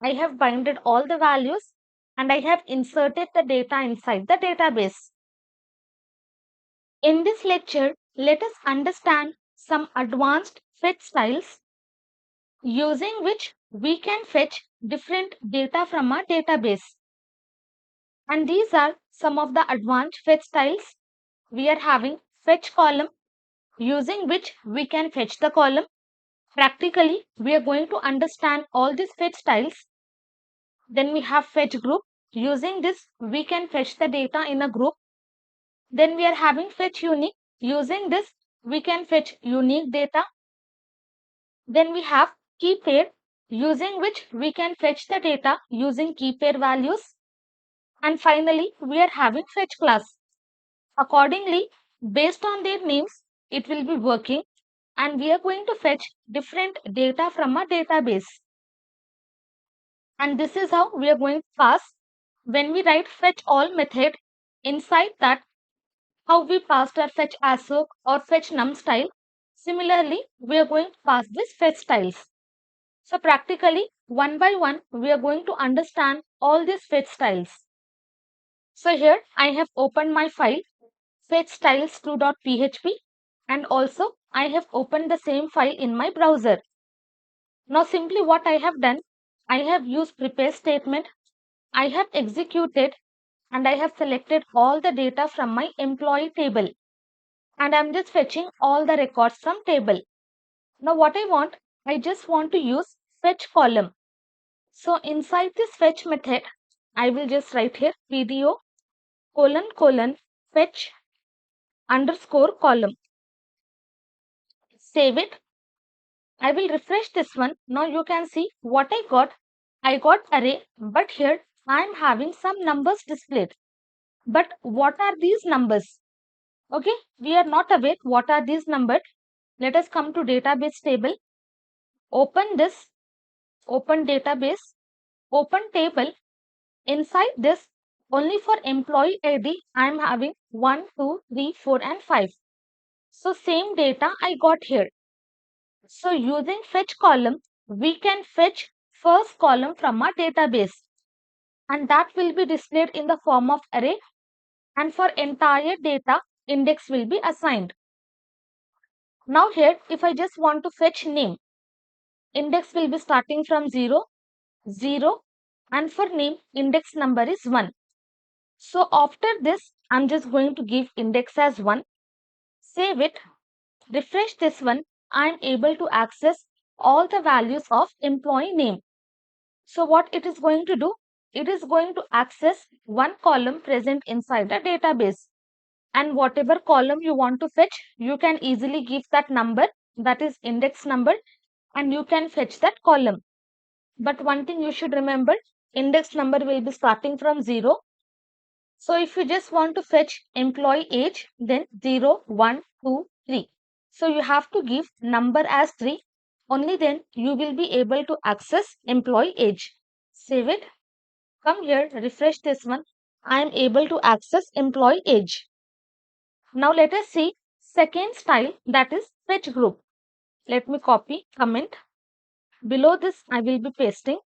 A: I have binded all the values and I have inserted the data inside the database. In this lecture, let us understand some advanced fetch styles using which we can fetch different data from our database. And these are some of the advanced fetch styles. We are having fetch column, using which we can fetch the column. Practically, we are going to understand all these fetch styles. Then we have fetch group. Using this, we can fetch the data in a group. Then we are having fetch unique. Using this, we can fetch unique data. Then we have key pair, using which we can fetch the data using key pair values. And finally, we are having fetch class. Accordingly, based on their names, it will be working, and we are going to fetch different data from a database. And this is how we are going to pass when we write fetch all method. Inside that, how we passed our fetch assoc or fetch num style. Similarly, we are going to pass this fetch styles. So practically, one by one, we are going to understand all these fetch styles. So here I have opened my file fetchstyles2.php, and also I have opened the same file in my browser. Now simply what I have done, I have used prepare statement, I have executed, and I have selected all the data from my employee table, and I'm just fetching all the records from table. Now what I just want to use fetch column. So inside this fetch method, I will just write here PDO fetch underscore column. Save it. I will refresh this one. Now you can see what I got. I got array, but here I am having some numbers displayed. But what are these numbers? Okay, we are not aware what are these numbers. Let us come to database table. Open this, open database, open table. Inside this, only for employee ID, I am having 1, 2, 3, 4, and 5. So same data I got here. So using fetch column, we can fetch first column from our database, and that will be displayed in the form of array, and for entire data, index will be assigned. Now here, if I just want to fetch name, index will be starting from 0, 0, and for name, index number is 1. So after this, I'm just going to give index as 1, save it, refresh this one. I'm able to access all the values of employee name. So what it is going to do? It is going to access one column present inside the database. And whatever column you want to fetch, you can easily give that number, that is index number, and you can fetch that column. But one thing you should remember, index number will be starting from 0. So if you just want to fetch employee age, then 0, 1, 2, 3. So you have to give number as 3. Only then you will be able to access employee age. Save it. Come here, refresh this one. I am able to access employee age. Now let us see second style, that is fetch group. Let me copy, comment. Below this I will be pasting.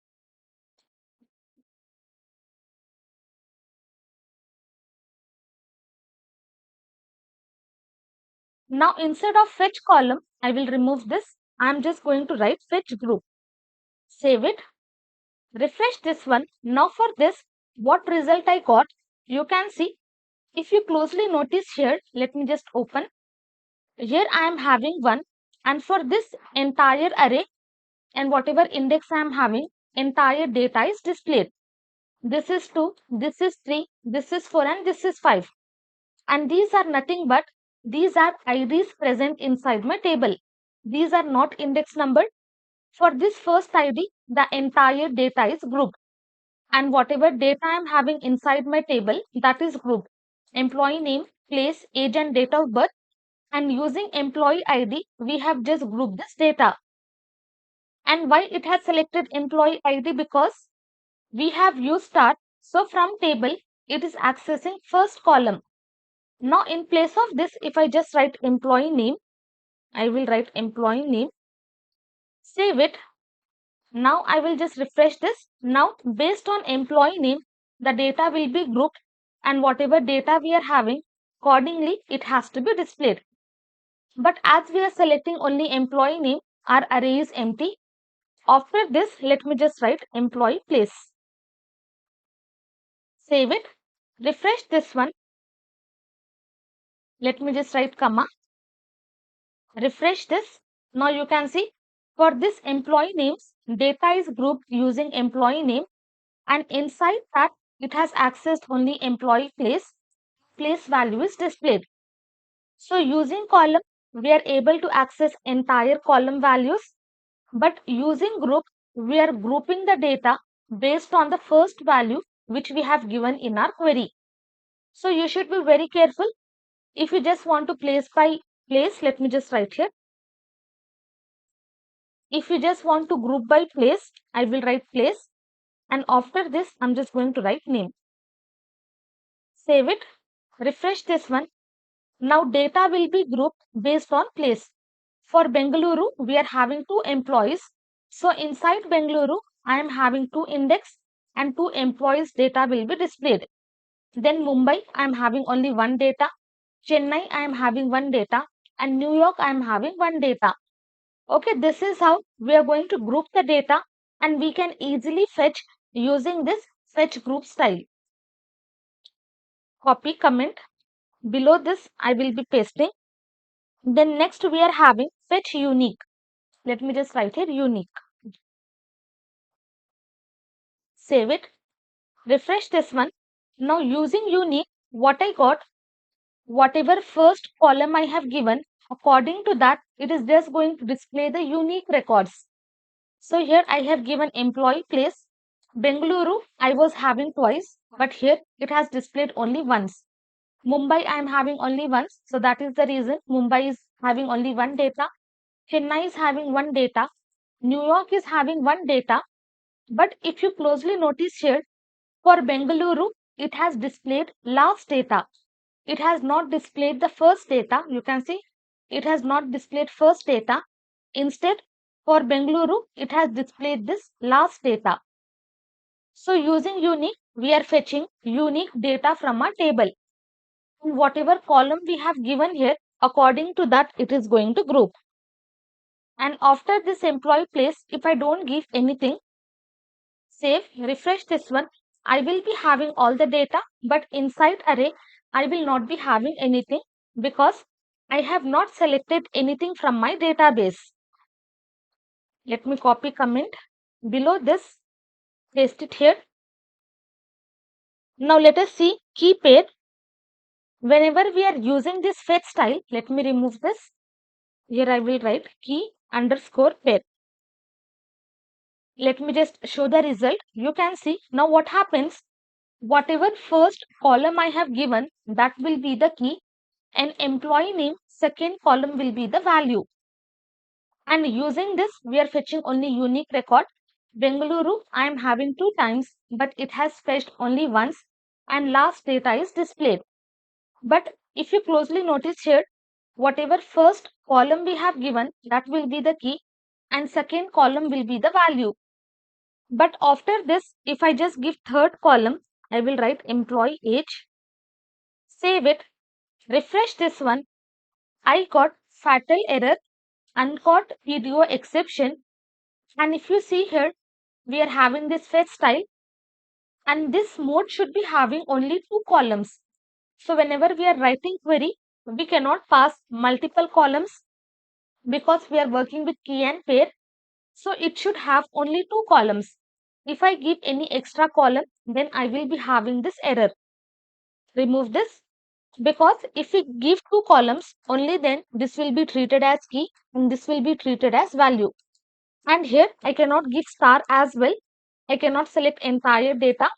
A: Now instead of fetch column, I will remove this. I am just going to write fetch group. Save it. Refresh this one. Now for this, what result I got, you can see. If you closely notice here, let me just open. Here I am having 1, and for this entire array and whatever index I am having, entire data is displayed. This is 2, this is 3, this is 4, and this is 5. And these are nothing but, these are IDs present inside my table. These are not index number. For this first ID, the entire data is grouped. And whatever data I am having inside my table, that is grouped. Employee name, place, age, and date of birth. And using employee ID, we have just grouped this data. And why it has selected employee ID? Because we have used start. So from table, it is accessing first column. Now in place of this, if I just write employee name, I will write employee name, save it. Now I will just refresh this. Now based on employee name, the data will be grouped, and whatever data we are having, accordingly it has to be displayed. But as we are selecting only employee name, our array is empty. After this, let me just write employee place. Save it. Refresh this one. Let me just write comma. Refresh this. Now you can see for this employee names, data is grouped using employee name, and inside that it has accessed only employee place. Place value is displayed. So using column, we are able to access entire column values, but using group, we are grouping the data based on the first value which we have given in our query. So you should be very careful. If you just want to place by place, let me just write here. If you just want to group by place, I will write place, and after this, I'm just going to write name. Save it. Refresh this one. Now data will be grouped based on place. For Bengaluru, we are having 2 employees. So inside Bengaluru, I am having 2 index and 2 employees data will be displayed. Then Mumbai, I am having only 1 data. Chennai, I am having 1 data. And New York, I am having 1 data. Okay, this is how we are going to group the data, and we can easily fetch using this fetch group style. Copy comment. Below this, I will be pasting. Then next we are having fetch unique. Let me just write here unique. Save it. Refresh this one. Now using unique, what I got, whatever first column I have given, according to that, it is just going to display the unique records. So here I have given employee place. Bengaluru, I was having twice, but here it has displayed only once. Mumbai, I am having only once. So that is the reason Mumbai is having only 1 data. Chennai is having 1 data. New York is having 1 data. But if you closely notice here, for Bengaluru, it has displayed last data. It has not displayed the first data. You can see it has not displayed first data. Instead, for Bengaluru, it has displayed this last data. So using unique, we are fetching unique data from a table. And whatever column we have given here, according to that, it is going to group. And after this employee place, if I don't give anything, save, refresh this one, I will be having all the data, but inside array, I will not be having anything because I have not selected anything from my database. Let me copy comment. Below this, paste it here. Now let us see key pair. Whenever we are using this fetch style, let me remove this. Here I will write key underscore pair. Let me just show the result. You can see now what happens. Whatever first column I have given, that will be the key, and employee name, second column will be the value. And using this, we are fetching only unique record. Bengaluru, I am having 2 times, but it has fetched only once, and last data is displayed. But if you closely notice here, whatever first column we have given, that will be the key, and second column will be the value. But after this, if I just give third column, I will write employee age. Save it. Refresh this one. I got fatal error, uncaught PDO exception. And if you see here, we are having this fetch style, and this mode should be having only 2 columns. So whenever we are writing query, we cannot pass multiple columns because we are working with key and pair. So it should have only 2 columns. If I give any extra column, then I will be having this error. Remove this, because if we give 2 columns, only then this will be treated as key and this will be treated as value. And here I cannot give star as well. I cannot select entire data.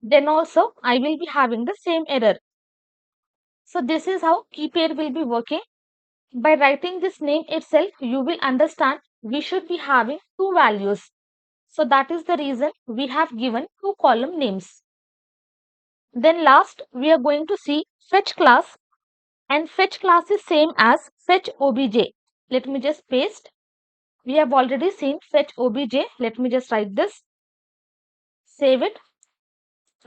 A: Then also I will be having the same error. So this is how key pair will be working. By writing this name itself, you will understand we should be having 2 values. So that is the reason we have given 2 column names. Then last, we are going to see fetch class, and fetch class is same as fetch obj. Let me just paste. We have already seen fetch obj. Let me just write this. Save it.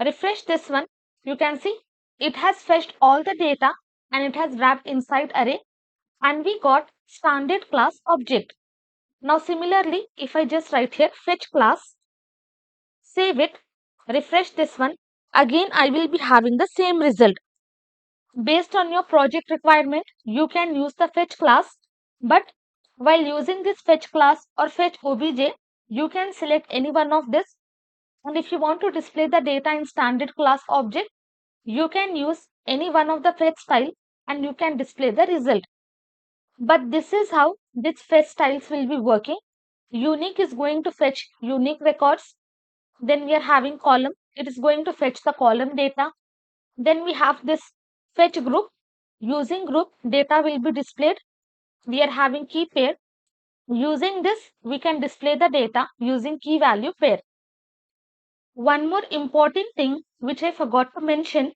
A: refresh this one, you can see it has fetched all the data and it has wrapped inside array, and we got standard class object. Now similarly, if I just write here fetch class, save it, refresh this one, again I will be having the same result. Based on your project requirement, you can use the fetch class, but while using this fetch class or fetch obj, you can select any one of this. And if you want to display the data in standard class object, you can use any one of the fetch style and you can display the result. But this is how this fetch styles will be working. Unique is going to fetch unique records. Then we are having column. It is going to fetch the column data. Then we have this fetch group. Using group, data will be displayed. We are having key pair. Using this, we can display the data using key value pair. One more important thing which I forgot to mention.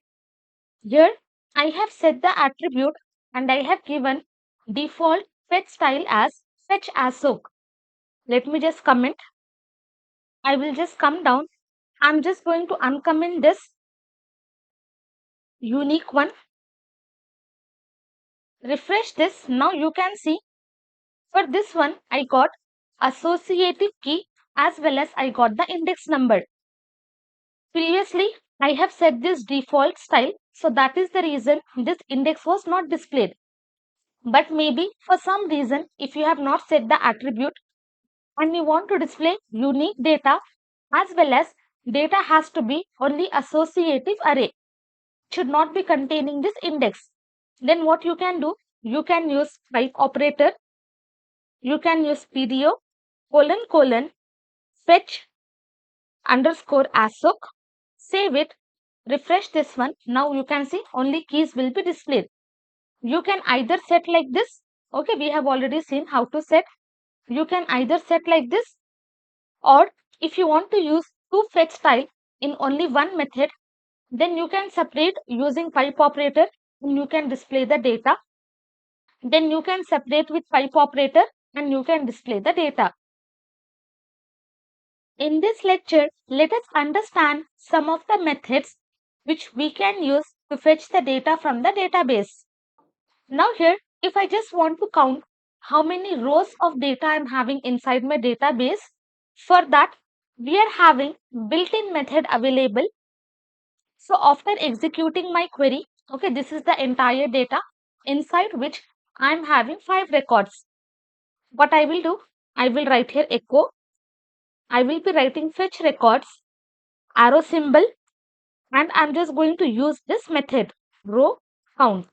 A: Here, I have set the attribute and I have given default fetch style as fetch as soak. Let me just comment. I will just come down. I'm just going to uncomment this unique one. Refresh this. Now you can see for this one, I got associative key as well as I got the index number. Previously, I have set this default style. So that is the reason this index was not displayed. But maybe for some reason, if you have not set the attribute and you want to display unique data as well as data has to be only associative array, should not be containing this index, then what you can do, you can use pipe operator, you can use PDO colon fetch underscore assoc, save it, refresh this one. Now you can see only keys will be displayed. You can either set like this. Okay, we have already seen how to set. You can either set like this, or if you want to use two fetch style in only one method, then you can separate using pipe operator and you can display the data. Then you can separate with pipe operator and you can display the data. In this lecture, let us understand some of the methods which we can use to fetch the data from the database. Now here, if I just want to count how many rows of data I am having inside my database, for that we are having built-in method available. So after executing my query, okay, this is the entire data inside which I am having 5 records. What I will do, I will write here echo. I will be writing fetch records, arrow symbol, and I'm just going to use this method, row count.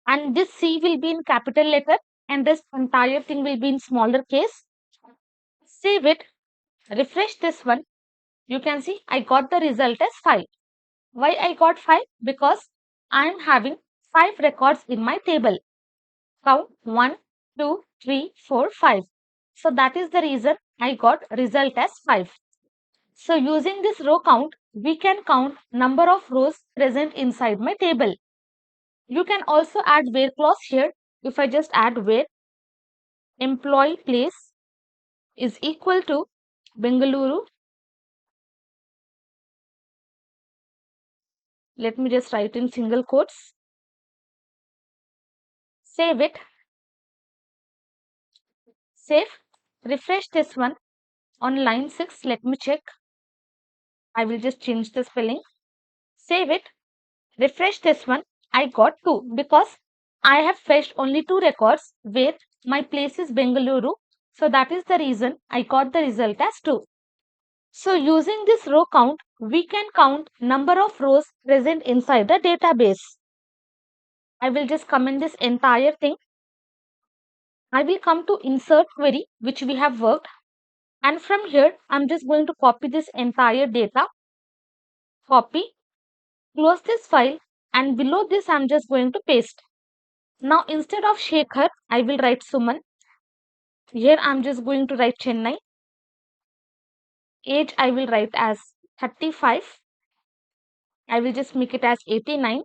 A: And this C will be in capital letter and this entire thing will be in smaller case. Save it, refresh this one. You can see I got the result as 5. Why I got 5? Because I am having 5 records in my table. Count 1, 2, 3, 4, 5. So that is the reason I got result as 5. So using this row count, we can count number of rows present inside my table. You can also add where clause here. If I just add where employee place is equal to Bengaluru. Let me just write in single quotes. Save it. Save. Refresh this one on line 6. Let me check. I will just change the spelling. Save it. Refresh this one. I got 2 because I have fetched only 2 records where my place is Bengaluru. So that is the reason I got the result as 2. So using this row count, we can count number of rows present inside the database. I will just comment this entire thing. I will come to insert query, which we have worked. And from here, I'm just going to copy this entire data. Copy, close this file, and below this, I'm just going to paste. Now, instead of Shekhar, I will write Suman. Here, I'm just going to write Chennai. Age, I will write as 35. I will just make it as 89.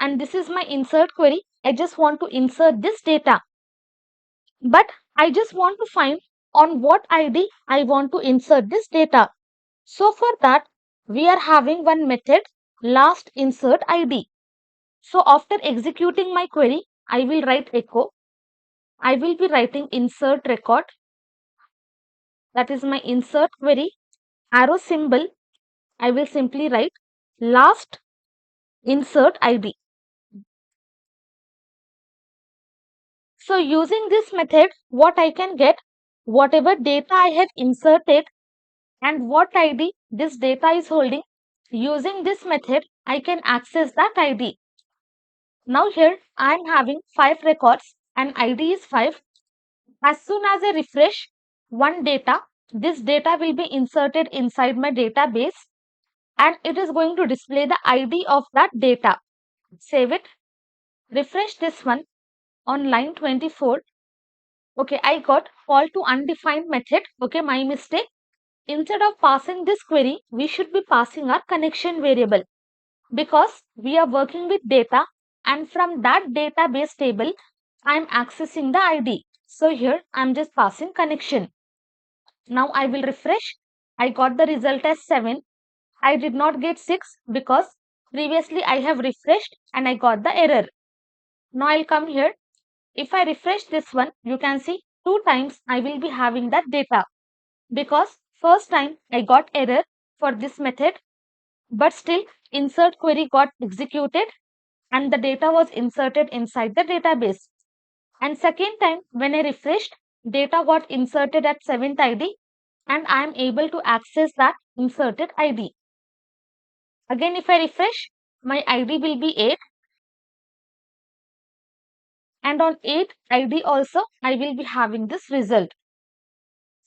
A: And this is my insert query. I just want to insert this data. But I just want to find on what ID I want to insert this data. So for that, we are having one method, last insert ID. So after executing my query, I will write echo. I will be writing insert record. That is my insert query. Arrow symbol, I will simply write last insert ID. So using this method, what I can get, whatever data I have inserted and what ID this data is holding, using this method, I can access that ID. Now here I am having 5 records and ID is 5. As soon as I refresh one data, this data will be inserted inside my database and it is going to display the ID of that data. Save it, refresh this one on line 24. Okay, I got call to undefined method. Okay, my mistake. Instead of passing this query, we should be passing our connection variable because we are working with data and from that database table, I am accessing the ID. So here I am just passing connection. Now I will refresh. I got the result as 7. I did not get 6 because previously I have refreshed and I got the error. Now I'll come here. If I refresh this one, you can see 2 times I will be having that data because first time I got error for this method, but still insert query got executed and the data was inserted inside the database. And second time when I refreshed, data got inserted at 7th ID and I am able to access that inserted ID. Again, if I refresh, my ID will be 8 and on 8 ID also I will be having this result.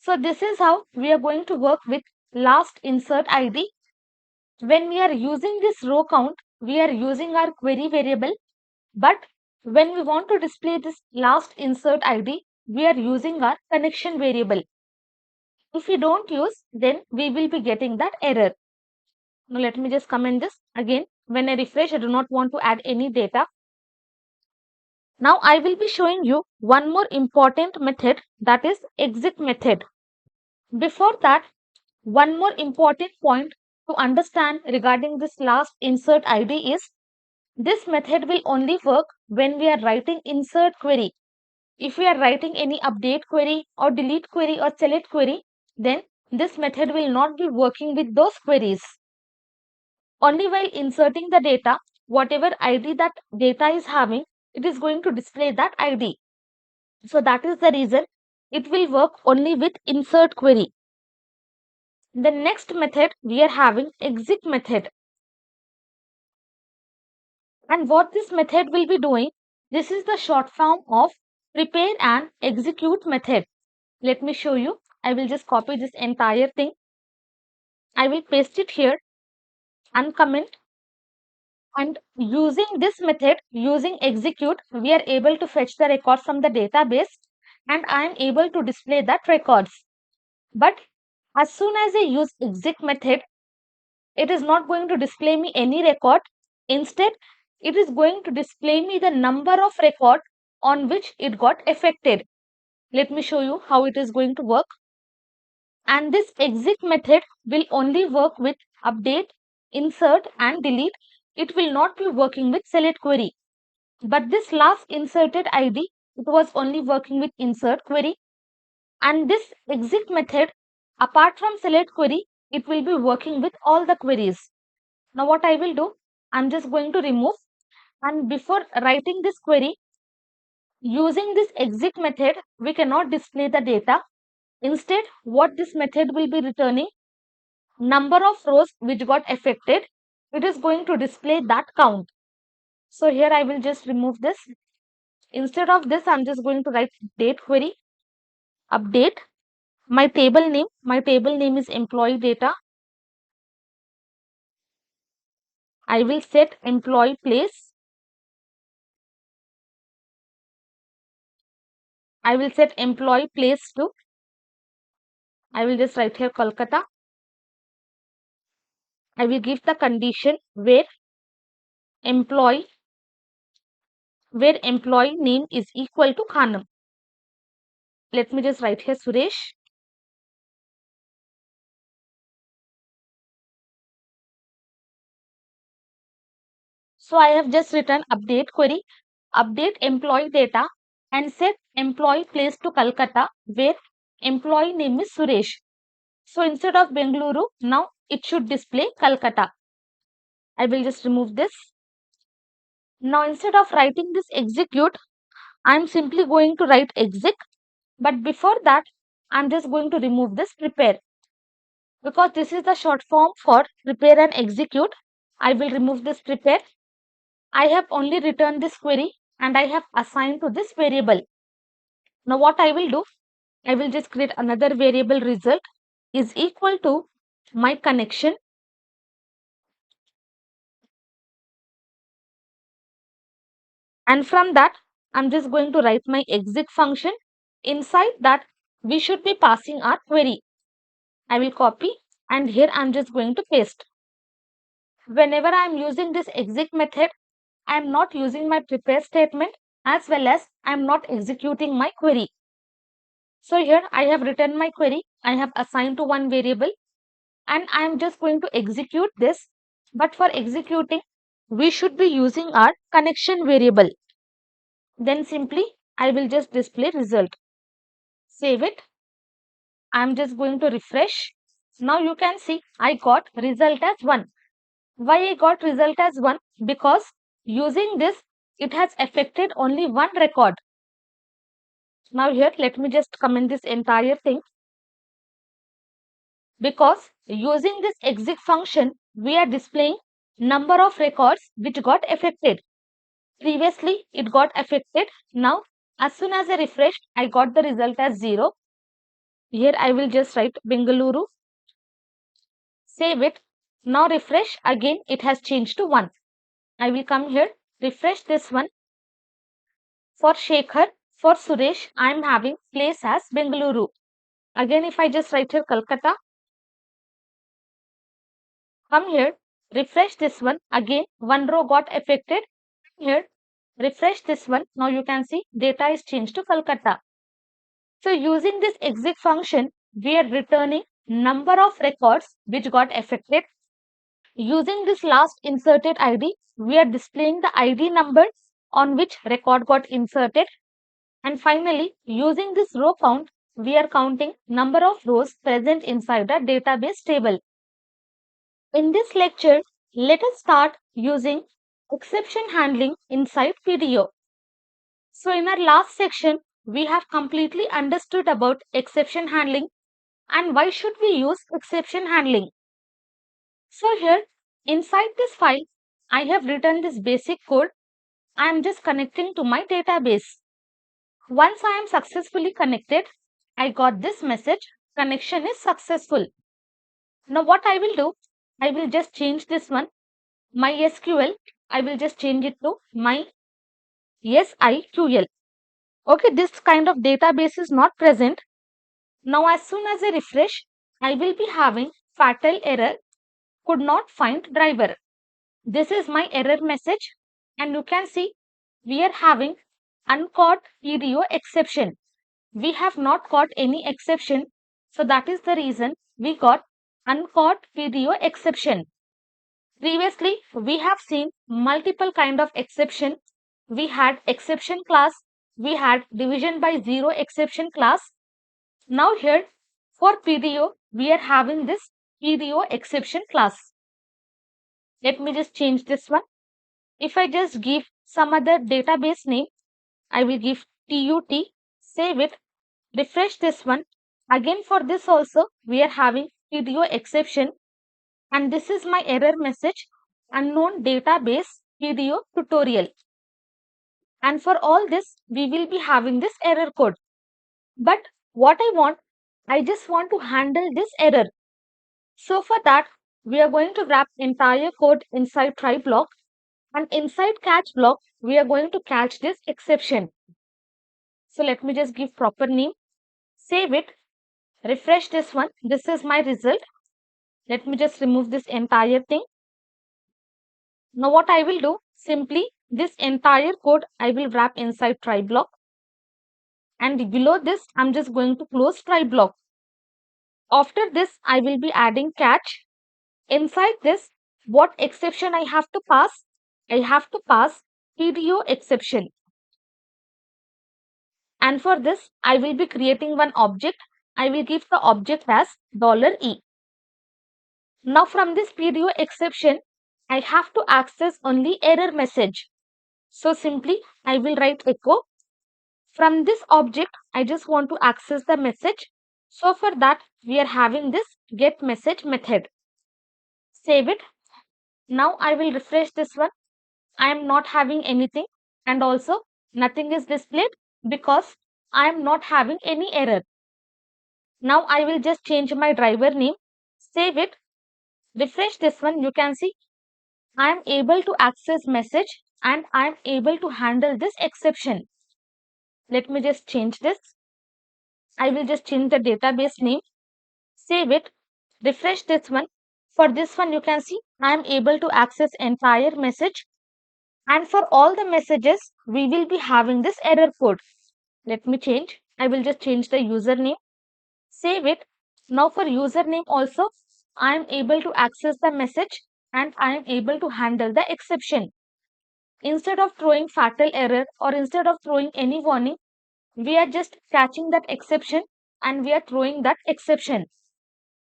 A: So this is how we are going to work with last insert ID. When we are using this row count, we are using our query variable, but when we want to display this last insert ID, we are using our connection variable. If we don't use, then we will be getting that error. Now let me just comment this again. When I refresh, I do not want to add any data. Now I will be showing you one more important method, that is exit method. Before that, one more important point to understand regarding this last insert ID is this method will only work when we are writing insert query. If we are writing any update query or delete query or select query, then this method will not be working with those queries. Only while inserting the data, whatever ID that data is having, it is going to display that ID. So that is the reason it will work only with insert query. The next method we are having exit method. And what this method will be doing, this is the short form of prepare and execute method. Let me show you. I will just copy this entire thing. I will paste it here, uncomment. And using this method, using execute, we are able to fetch the records from the database and I am able to display that records. But as soon as I use exit method, it is not going to display me any record. Instead, it is going to display me the number of record on which it got affected. Let me show you how it is going to work. And this exit method will only work with update, insert and delete. It will not be working with select query. But this last inserted ID, it was only working with insert query. And this exit method, apart from select query, it will be working with all the queries. Now what I will do, I'm just going to remove, and before writing this query, using this exit method, we cannot display the data. Instead, what this method will be returning, number of rows which got affected, it is going to display that count. So here I will just remove this. Instead of this, I'm just going to write date query, update, my table name is employee data. I will set employee place. I will set employee place to, I will just write here Kolkata. I will give the condition employee where employee name is equal to Khanam. Let me just write here Suresh. So I have just written update query, update employee data and set employee place to Calcutta where employee name is Suresh. So instead of Bengaluru, now it should display Calcutta. I will just remove this. Now instead of writing this execute, I am simply going to write exec. But before that, I am just going to remove this prepare. Because this is the short form for prepare and execute, I will remove this prepare. I have only returned this query and I have assigned to this variable. Now what I will do, I will just create another variable result is equal to my connection. And from that, I'm just going to write my exec function. Inside that, we should be passing our query. I will copy and here I'm just going to paste. Whenever I'm using this exec method, I'm not using my prepare statement as well as I'm not executing my query. So here I have written my query. I have assigned to one variable and I am just going to execute this. But for executing, we should be using our connection variable. Then simply I will just display result. Save it. I am just going to refresh. Now you can see I got result as 1. Why I got result as 1? Because using this, it has affected only one record. Now here, let me just comment this entire thing. Because using this exec function, we are displaying number of records which got affected. Previously, it got affected. Now, as soon as I refreshed, I got the result as 0. Here, I will just write Bengaluru. Save it. Now, refresh. Again, it has changed to 1. I will come here, refresh this one. For Shekhar, for Suresh, I am having place as Bengaluru. Again, if I just write here Calcutta, come here, refresh this one. Again, one row got affected. Here, refresh this one. Now you can see data is changed to Calcutta. So using this exec function, we are returning number of records which got affected. Using this last inserted ID, we are displaying the ID number on which record got inserted. And finally, using this row count, we are counting number of rows present inside the database table. In this lecture, let us start using exception handling inside PDO. So in our last section, we have completely understood about exception handling and why should we use exception handling. So here, inside this file, I have written this basic code. I am just connecting to my database. Once I am successfully connected, I got this message, connection is successful. Now what I will do, I will just change this one, MySQL, I will just change it to MySQL. Okay, this kind of database is not present. Now as soon as I refresh, I will be having fatal error, could not find driver. This is my error message and you can see we are having uncaught PDO exception. We have not got any exception. So that is the reason we got uncaught PDO exception. Previously, we have seen multiple kind of exception. We had exception class. We had division by zero exception class. Now here for PDO, we are having this PDO exception class. Let me just change this one. If I just give some other database name, I will give TUT, save it, refresh this one. Again for this also, we are having PDO exception and this is my error message, unknown database PDO tutorial. And for all this, we will be having this error code. But what I just want to handle this error. So for that, we are going to wrap entire code inside try block and inside catch block, we are going to catch this exception. So let me just give proper name, save it, refresh this one. This is my result. Let me just remove this entire thing. Now what I will do, simply this entire code I will wrap inside try block. And below this, I'm just going to close try block. After this, I will be adding catch. Inside this, what exception I have to pass? I have to pass PDO exception. And for this, I will be creating one object. I will give the object as $E. Now from this PDO exception, I have to access only error message. So simply I will write echo. From this object, I just want to access the message. So for that, we are having this get message method. Save it. Now I will refresh this one. I am not having anything, and also nothing is displayed because I am not having any error. Now I will just change my driver name, save it, refresh this one. You can see I am able to access message and I am able to handle this exception. Let me just change this. I will just change the database name, save it, refresh this one. For this one, you can see I am able to access entire message, and for all the messages, we will be having this error code. Let me change. I will just change the username, save it. Now for username also, I am able to access the message and I am able to handle the exception. Instead of throwing fatal error or instead of throwing any warning, we are just catching that exception and we are throwing that exception.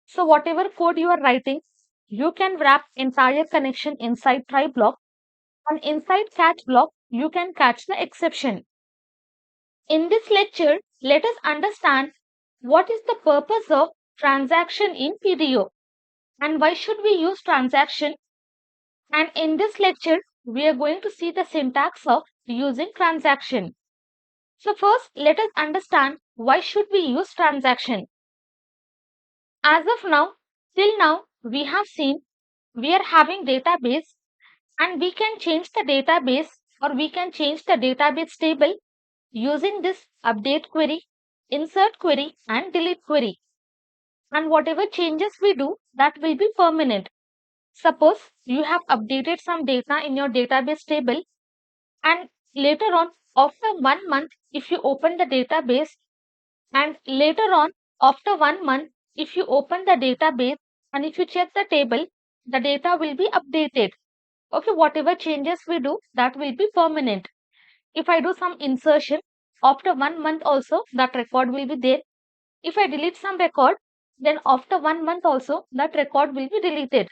A: So whatever code you are writing, you can wrap entire connection inside try block, and inside catch block, you can catch the exception. In this lecture, let us understand what is the purpose of transaction in PDO and why should we use transaction. And in this lecture, we are going to see the syntax of using transaction. So first, let us understand why should we use transaction. As of now, till now, we have seen we are having database and we can change the database or we can change the database table using this update query, insert query and delete query. And whatever changes we do, that will be permanent. Suppose you have updated some data in your database table and later on, after 1 month, if you open the database and later on, after 1 month, if you open the database and if you check the table, the data will be updated. Okay, whatever changes we do, that will be permanent. If I do some insertion, after 1 month also, that record will be there. If I delete some record, then after 1 month also, that record will be deleted.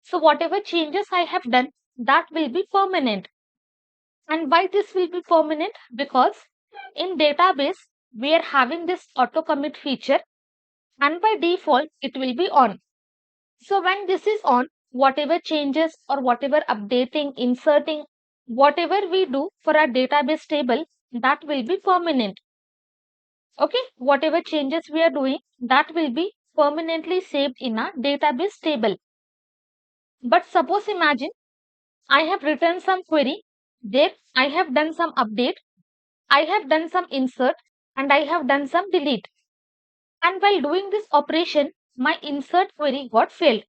A: So whatever changes I have done, that will be permanent. And why this will be permanent? Because in database, we are having this auto commit feature and by default, it will be on. So when this is on, whatever changes or whatever updating, inserting, whatever we do for our database table, that will be permanent. Okay, whatever changes we are doing, that will be permanently saved in our database table. But suppose imagine I have written some query, there I have done some update, I have done some insert and I have done some delete. And while doing this operation, my insert query got failed.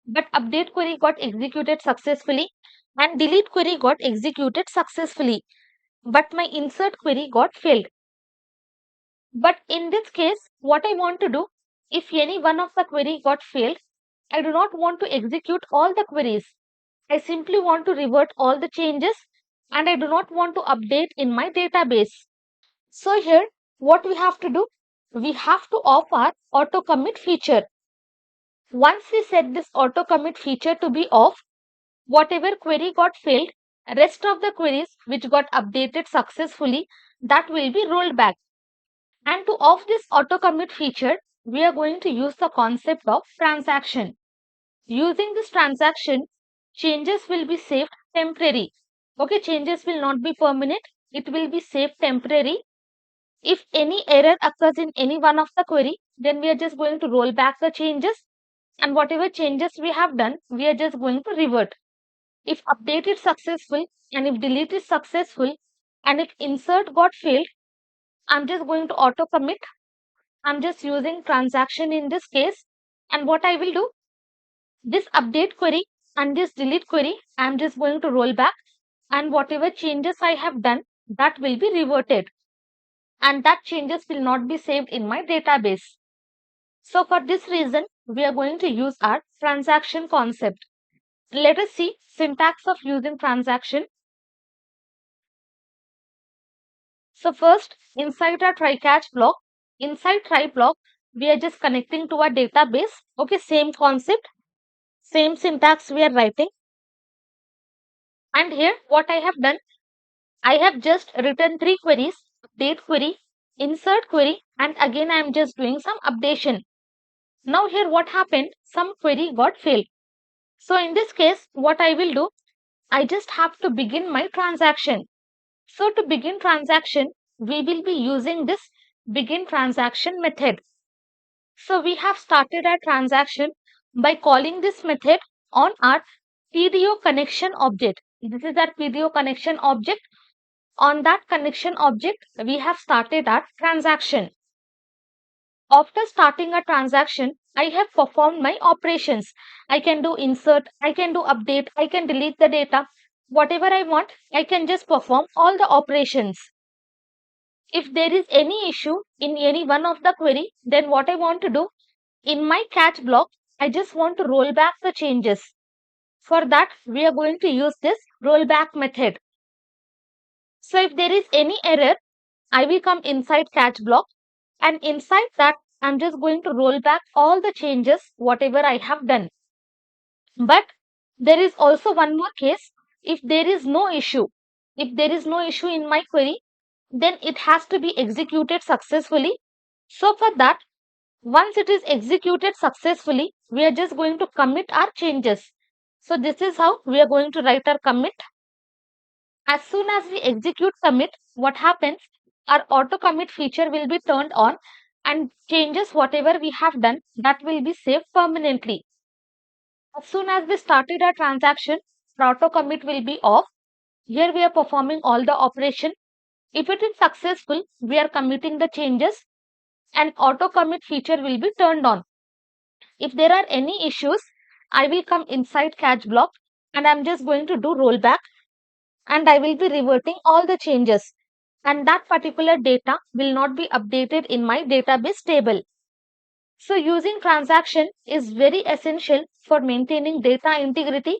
A: But update query got executed successfully and delete query got executed successfully. But my insert query got failed. But in this case, what I want to do, if any one of the query got failed, I do not want to execute all the queries. I simply want to revert all the changes and I do not want to update in my database. So here, what we have to do, we have to off our auto commit feature. Once we set this auto commit feature to be off, whatever query got failed, rest of the queries which got updated successfully, that will be rolled back. And to off this auto commit feature, we are going to use the concept of transaction. Using this transaction, changes will be saved temporary. Okay, changes will not be permanent. It will be saved temporary. If any error occurs in any one of the query, then we are just going to roll back the changes and whatever changes we have done, we are just going to revert. If update is successful and if delete is successful and if insert got failed, I'm just going to auto commit. I'm just using transaction in this case. And what I will do, this update query and this delete query, I'm just going to roll back and whatever changes I have done, that will be reverted. And that changes will not be saved in my database. So for this reason, we are going to use our transaction concept. Let us see syntax of using transaction. So first, inside our try catch block, inside try block, we are just connecting to our database. Okay, same concept, same syntax we are writing. And here what I have done, I have just written 3 queries: update query, insert query, and again I am just doing some updation. Now here what happened, some query got failed. So in this case, what I will do, I just have to begin my transaction. So to begin transaction, we will be using this begin transaction method. So we have started our transaction by calling this method on our PDO connection object. This is our PDO connection object. On that connection object, we have started our transaction. After starting a transaction, I have performed my operations. I can do insert, I can do update, I can delete the data. Whatever I want, I can just perform all the operations. If there is any issue in any one of the query, then what I want to do, in my catch block, I just want to roll back the changes. For that, we are going to use this rollback method. So if there is any error, I will come inside catch block, and inside that I'm just going to roll back all the changes whatever I have done. But there is also one more case. If there is no issue, if there is no issue in my query, then it has to be executed successfully. So for that, once it is executed successfully, we are just going to commit our changes. So this is how we are going to write our commit. As soon as we execute commit, what happens? Our auto commit feature will be turned on, and changes whatever we have done, that will be saved permanently. As soon as we started our transaction, our auto commit will be off. Here we are performing all the operation. If it is successful, we are committing the changes, and auto commit feature will be turned on. If there are any issues, I will come inside catch block, and I'm just going to do rollback, and I will be reverting all the changes, and that particular data will not be updated in my database table. So using transaction is very essential for maintaining data integrity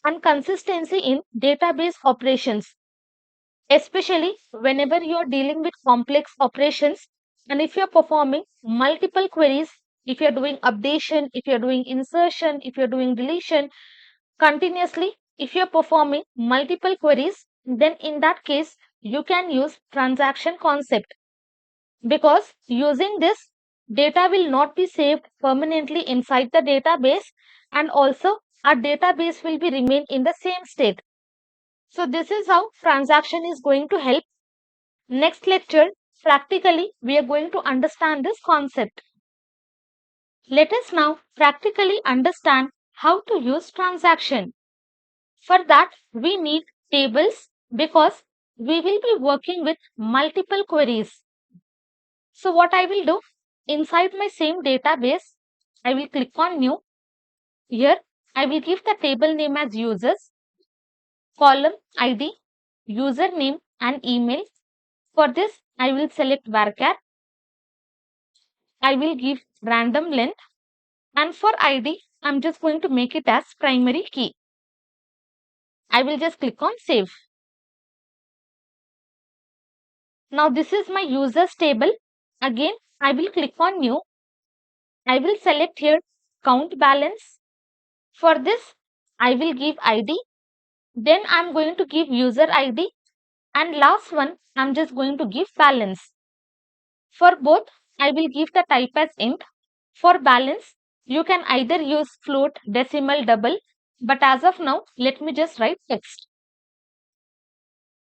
A: and consistency in database operations, especially whenever you are dealing with complex operations, and if you are performing multiple queries, if you are doing updation, if you are doing insertion, if you are doing deletion continuously, if you are performing multiple queries, then in that case you can use transaction concept, because using this, data will not be saved permanently inside the database, and also our database will be remain in the same state. So this is how transaction is going to help. Next lecture, practically we are going to understand this concept. Let us now practically understand how to use transaction. For that, we need tables, because we will be working with multiple queries. So what I will do, inside my same database, I will click on new. Here, I will give the table name as users, column ID, username and email. For this, I will select varchar. I will give random length, and for ID, I'm just going to make it as primary key. I will just click on save. Now this is my users table. Again, I will click on new. I will select here count balance. For this, I will give ID. Then I'm going to give user ID. And last one, I'm just going to give balance. For both, I will give the type as int. For balance, you can either use float, decimal, double. But as of now, let me just write text.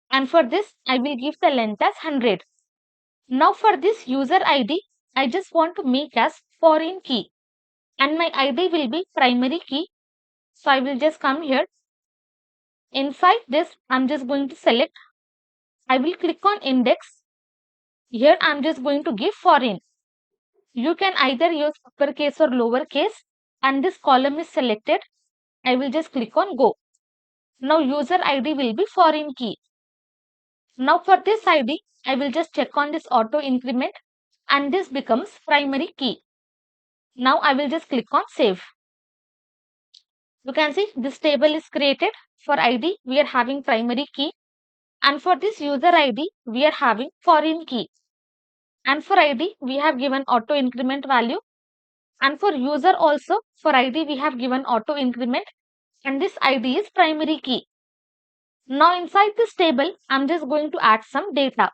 A: And for this, I will give the length as 100. Now for this user ID, I just want to make as foreign key, and my ID will be primary key. So I will just come here. Inside this, I'm just going to select. I will click on index. Here I'm just going to give foreign. You can either use uppercase or lowercase, and this column is selected. I will just click on go. Now user ID will be foreign key. Now for this ID, I will just check on this auto increment, and this becomes primary key. Now I will just click on save. You can see this table is created. For ID, we are having primary key. And for this user ID, we are having foreign key. And for ID, we have given auto increment value. And for user also, for ID, we have given auto increment. And this ID is primary key. Now inside this table, I'm just going to add some data.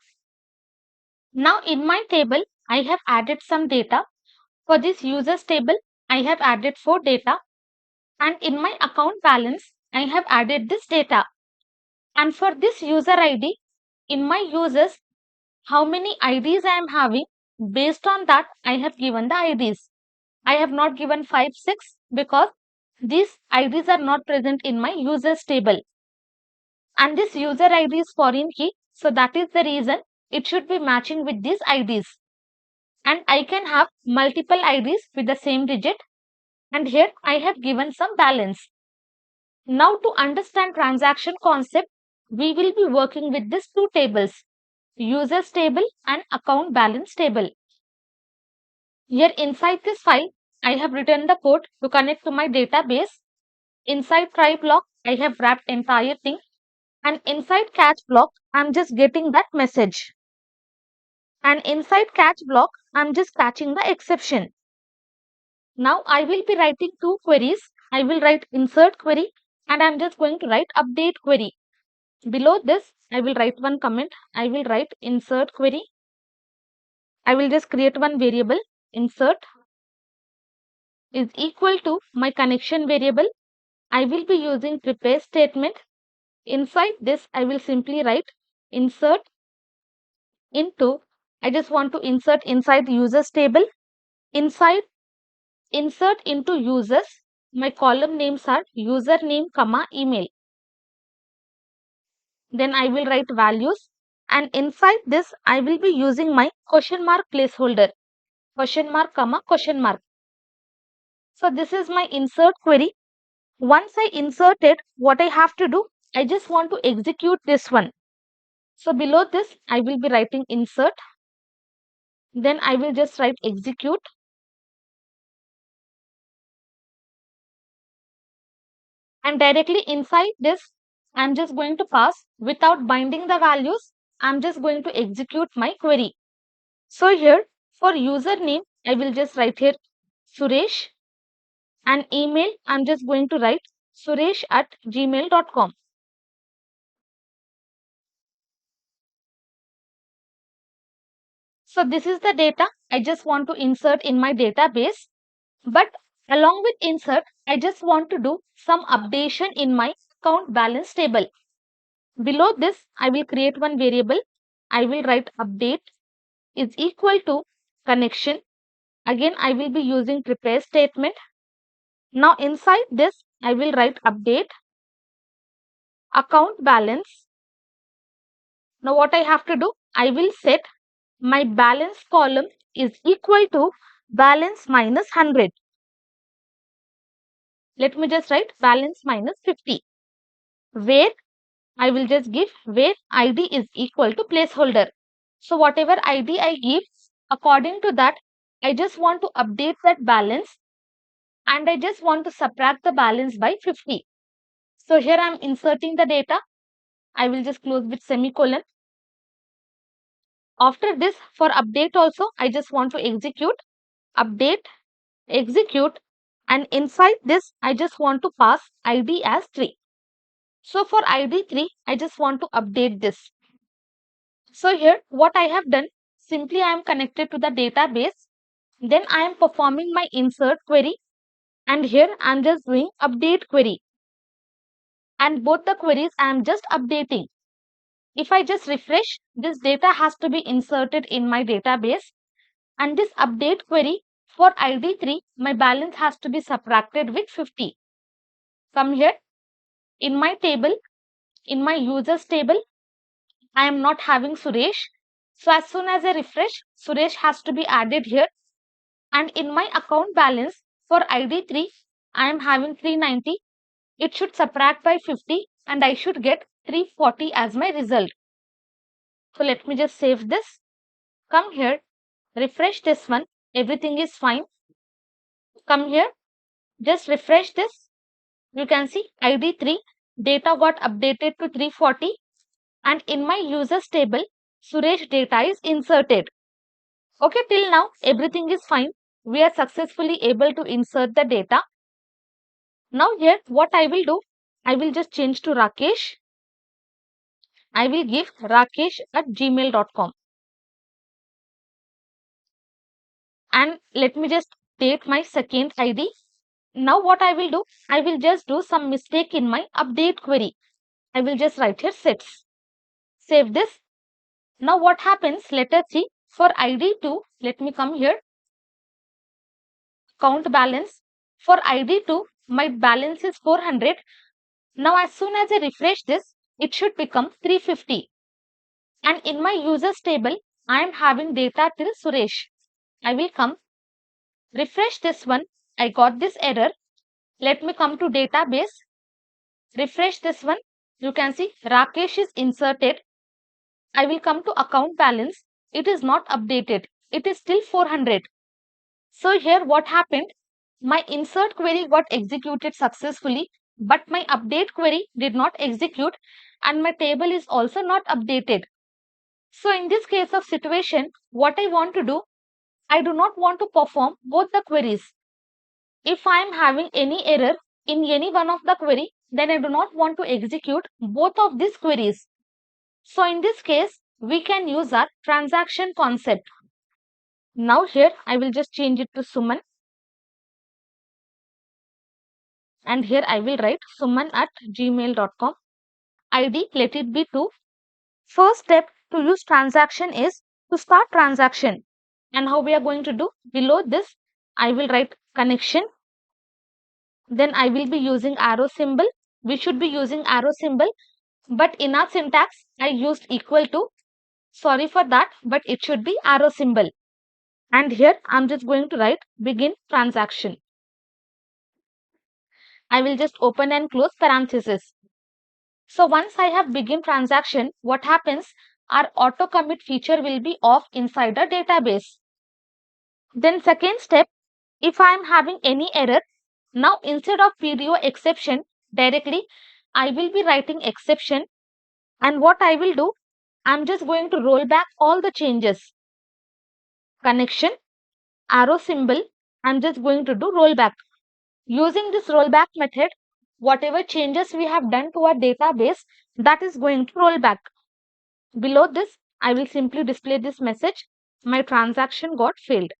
A: Now in my table, I have added some data. For this users table, I have added 4 data. And in my account balance, I have added this data. And for this user ID, in my users, how many IDs I am having, based on that, I have given the IDs. I have not given 5, 6 because these IDs are not present in my users table. And this user ID is foreign key. So that is the reason it should be matching with these IDs. And I can have multiple IDs with the same digit. And here I have given some balance. Now to understand transaction concept, we will be working with these 2 tables, users table and account balance table. Here inside this file, I have written the code to connect to my database. Inside try block, I have wrapped entire thing. And inside catch block, I'm just getting that message. And inside catch block, I'm just catching the exception. Now I will be writing 2 queries. I will write insert query and I'm just going to write update query. Below this, I will write one comment. I will write insert query. I will just create one variable, insert is equal to my connection variable. I will be using prepare statement. Inside this, I will simply write insert into, I just want to insert inside users table. Inside insert into users, my column names are username, email. Then I will write values. And inside this, I will be using my question mark placeholder. Question mark, question mark. So this is my insert query. Once I insert it, what I have to do, I just want to execute this one. So below this, I will be writing insert. Then I will just write execute. And directly inside this, I'm just going to pass without binding the values. I'm just going to execute my query. So here for username, I will just write here Suresh. And email, I'm just going to write suresh@gmail.com. So this is the data I just want to insert in my database. But along with insert, I just want to do some updation in my account balance table. Below this, I will create one variable. I will write update is equal to connection. Again, I will be using prepare statement. Now inside this, I will write update account balance. Now what I have to do, I will set my balance column is equal to balance minus 100. Let me just write balance minus 50. Where I will just give where ID is equal to placeholder. So whatever ID I give, according to that, I just want to update that balance and I just want to subtract the balance by 50. So here I am inserting the data. I will just close with semicolon. After this, for update also, I just want to execute, update, execute, and inside this, I just want to pass ID as 3. So for ID 3, I just want to update this. So here, what I have done, simply I am connected to the database. Then I am performing my insert query. And here I am just doing update query. And both the queries I am just updating. If I just refresh, this data has to be inserted in my database. And this update query for ID 3, my balance has to be subtracted with 50. Come here, in my table, in my users table, I am not having Suresh. So as soon as I refresh, Suresh has to be added here. And in my account balance for ID 3, I am having 390. It should subtract by 50 and I should get 340 as my result. So let me just save this. Come here, refresh this one. Everything is fine. Come here, just refresh this. You can see ID 3, data got updated to 340, and in my users table, Suresh data is inserted. Okay, till now everything is fine. We are successfully able to insert the data. Now here what I will do, I will just change to Rakesh. I will give rakesh@gmail.com. And let me just take my second ID. Now what I will do, I will just do some mistake in my update query. I will just write here sets. Save this. Now what happens, let us see. For ID 2, let me come here. Count balance. For ID 2, my balance is 400. Now as soon as I refresh this, it should become 350. And in my users table, I am having data till Suresh. I will come, refresh this one. I got this error. Let me come to database. Refresh this one. You can see Rakesh is inserted. I will come to account balance. It is not updated. It is still 400. So here what happened? My insert query got executed successfully, but my update query did not execute, and my table is also not updated. So in this case of situation, what I want to do, I do not want to perform both the queries. If I am having any error in any one of the query, then I do not want to execute both of these queries. So in this case, we can use our transaction concept. Now here I will just change it to Suman, and here I will write suman@gmail.com. ID, let it be 2. First step to use transaction is to start transaction. And how we are going to do? Below this, I will write connection. Then I will be using arrow symbol. We should be using arrow symbol, but in our syntax, I used equal to. Sorry for that, but it should be arrow symbol. And here I'm just going to write begin transaction. I will just open and close parenthesis. So once I have begin transaction, what happens? Our auto commit feature will be off inside the database. Then second step, if I am having any error, now instead of PDO exception directly, I will be writing exception. And what I will do, I'm just going to roll back all the changes. Connection, arrow symbol, I'm just going to do rollback. Using this rollback method, whatever changes we have done to our database, that is going to roll back. Below this, I will simply display this message. My transaction got failed.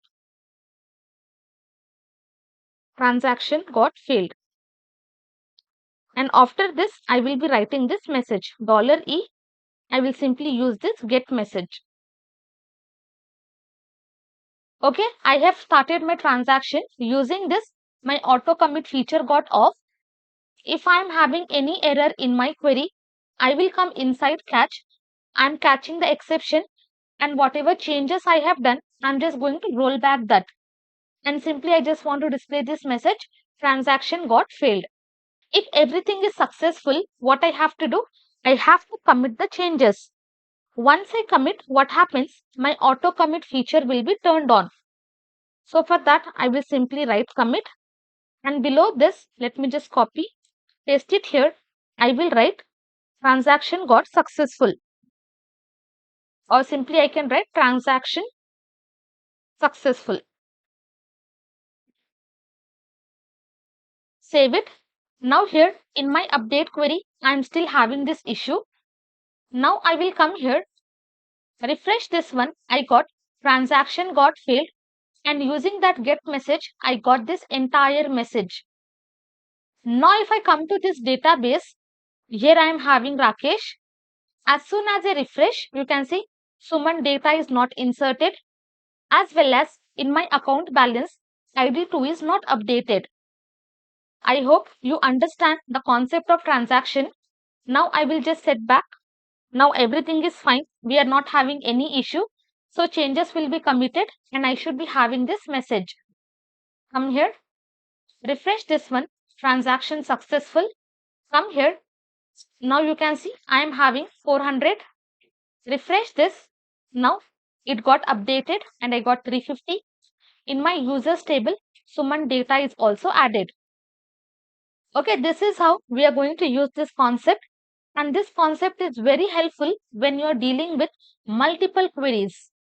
A: Transaction got failed. And after this, I will be writing this message, $E. I will simply use this get message. Okay, I have started my transaction. Using this, my auto commit feature got off. If I am having any error in my query, I will come inside catch. I am catching the exception, and whatever changes I have done, I am just going to roll back that. And simply I just want to display this message, transaction got failed. If everything is successful, what I have to do? I have to commit the changes. Once I commit, what happens? My auto commit feature will be turned on. So for that, I will simply write commit, and below this, let me just copy, paste it here. I will write transaction got successful, or simply I can write transaction successful. Save it. Now here in my update query, I am still having this issue. Now I will come here, refresh this one. I got transaction got failed, and using that get message, I got this entire message. Now if I come to this database, here I am having Rakesh. As soon as I refresh, you can see Suman data is not inserted, as well as in my account balance, ID2 is not updated. I hope you understand the concept of transaction. Now I will just set back. Now everything is fine. We are not having any issue. So changes will be committed, and I should be having this message. Come here, refresh this one, transaction successful. Come here. Now you can see I am having 400. Refresh this. Now it got updated and I got 350. In my users table, Suman data is also added. Okay, this is how we are going to use this concept, and this concept is very helpful when you are dealing with multiple queries.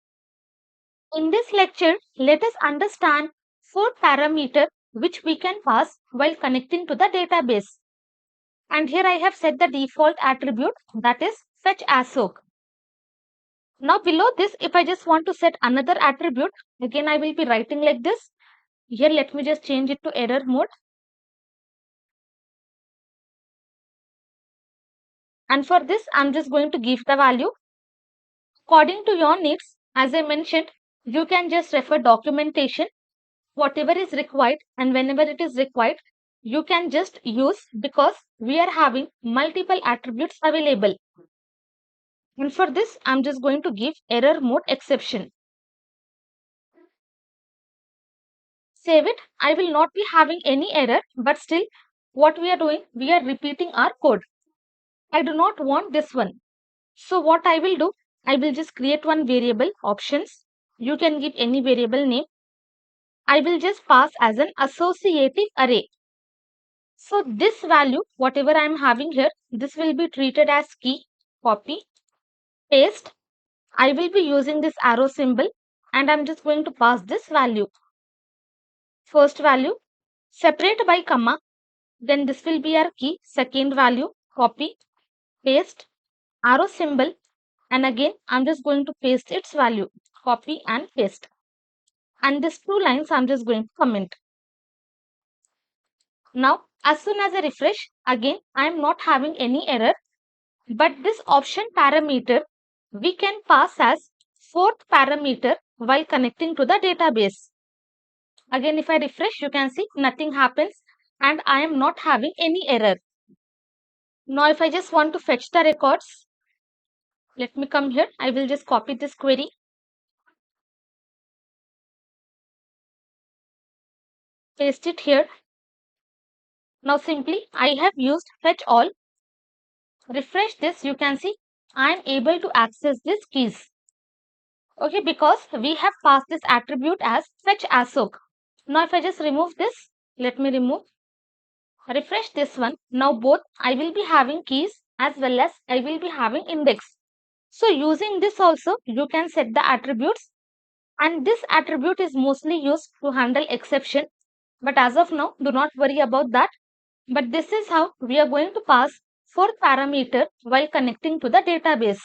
A: In this lecture, let us understand four parameters which we can pass while connecting to the database. And here I have set the default attribute, that is fetchAll. Now below this, if I just want to set another attribute, again I will be writing like this. Here let me just change it to error mode. And for this, I'm just going to give the value according to your needs. As I mentioned, you can just refer documentation, whatever is required, and whenever it is required, you can just use, because we are having multiple attributes available. And for this, I'm just going to give error mode exception. Save it. I will not be having any error, but still what we are doing, we are repeating our code. I do not want this one. So what I will do, I will just create one variable options. You can give any variable name. I will just pass as an associative array. So this value, whatever I am having here, this will be treated as key, copy, paste. I will be using this arrow symbol, and I'm just going to pass this value. First value, separate by comma, then this will be our key, second value, copy, paste, arrow symbol, and again I'm just going to paste its value, copy and paste. And these two lines I'm just going to comment. Now, as soon as I refresh, again I am not having any error, but this option parameter we can pass as fourth parameter while connecting to the database. Again, if I refresh, you can see nothing happens and I am not having any error. Now, if I just want to fetch the records, let me come here. I will just copy this query, paste it here. Now, simply I have used fetch all. Refresh this, you can see I am able to access these keys. Okay, because we have passed this attribute as fetchAll. Now, if I just remove this, let me remove. Refresh this one. Now, both I will be having keys as well as I will be having index. So, using this also, you can set the attributes, and this attribute is mostly used to handle exception. But as of now, do not worry about that. But this is how we are going to pass fourth parameter while connecting to the database.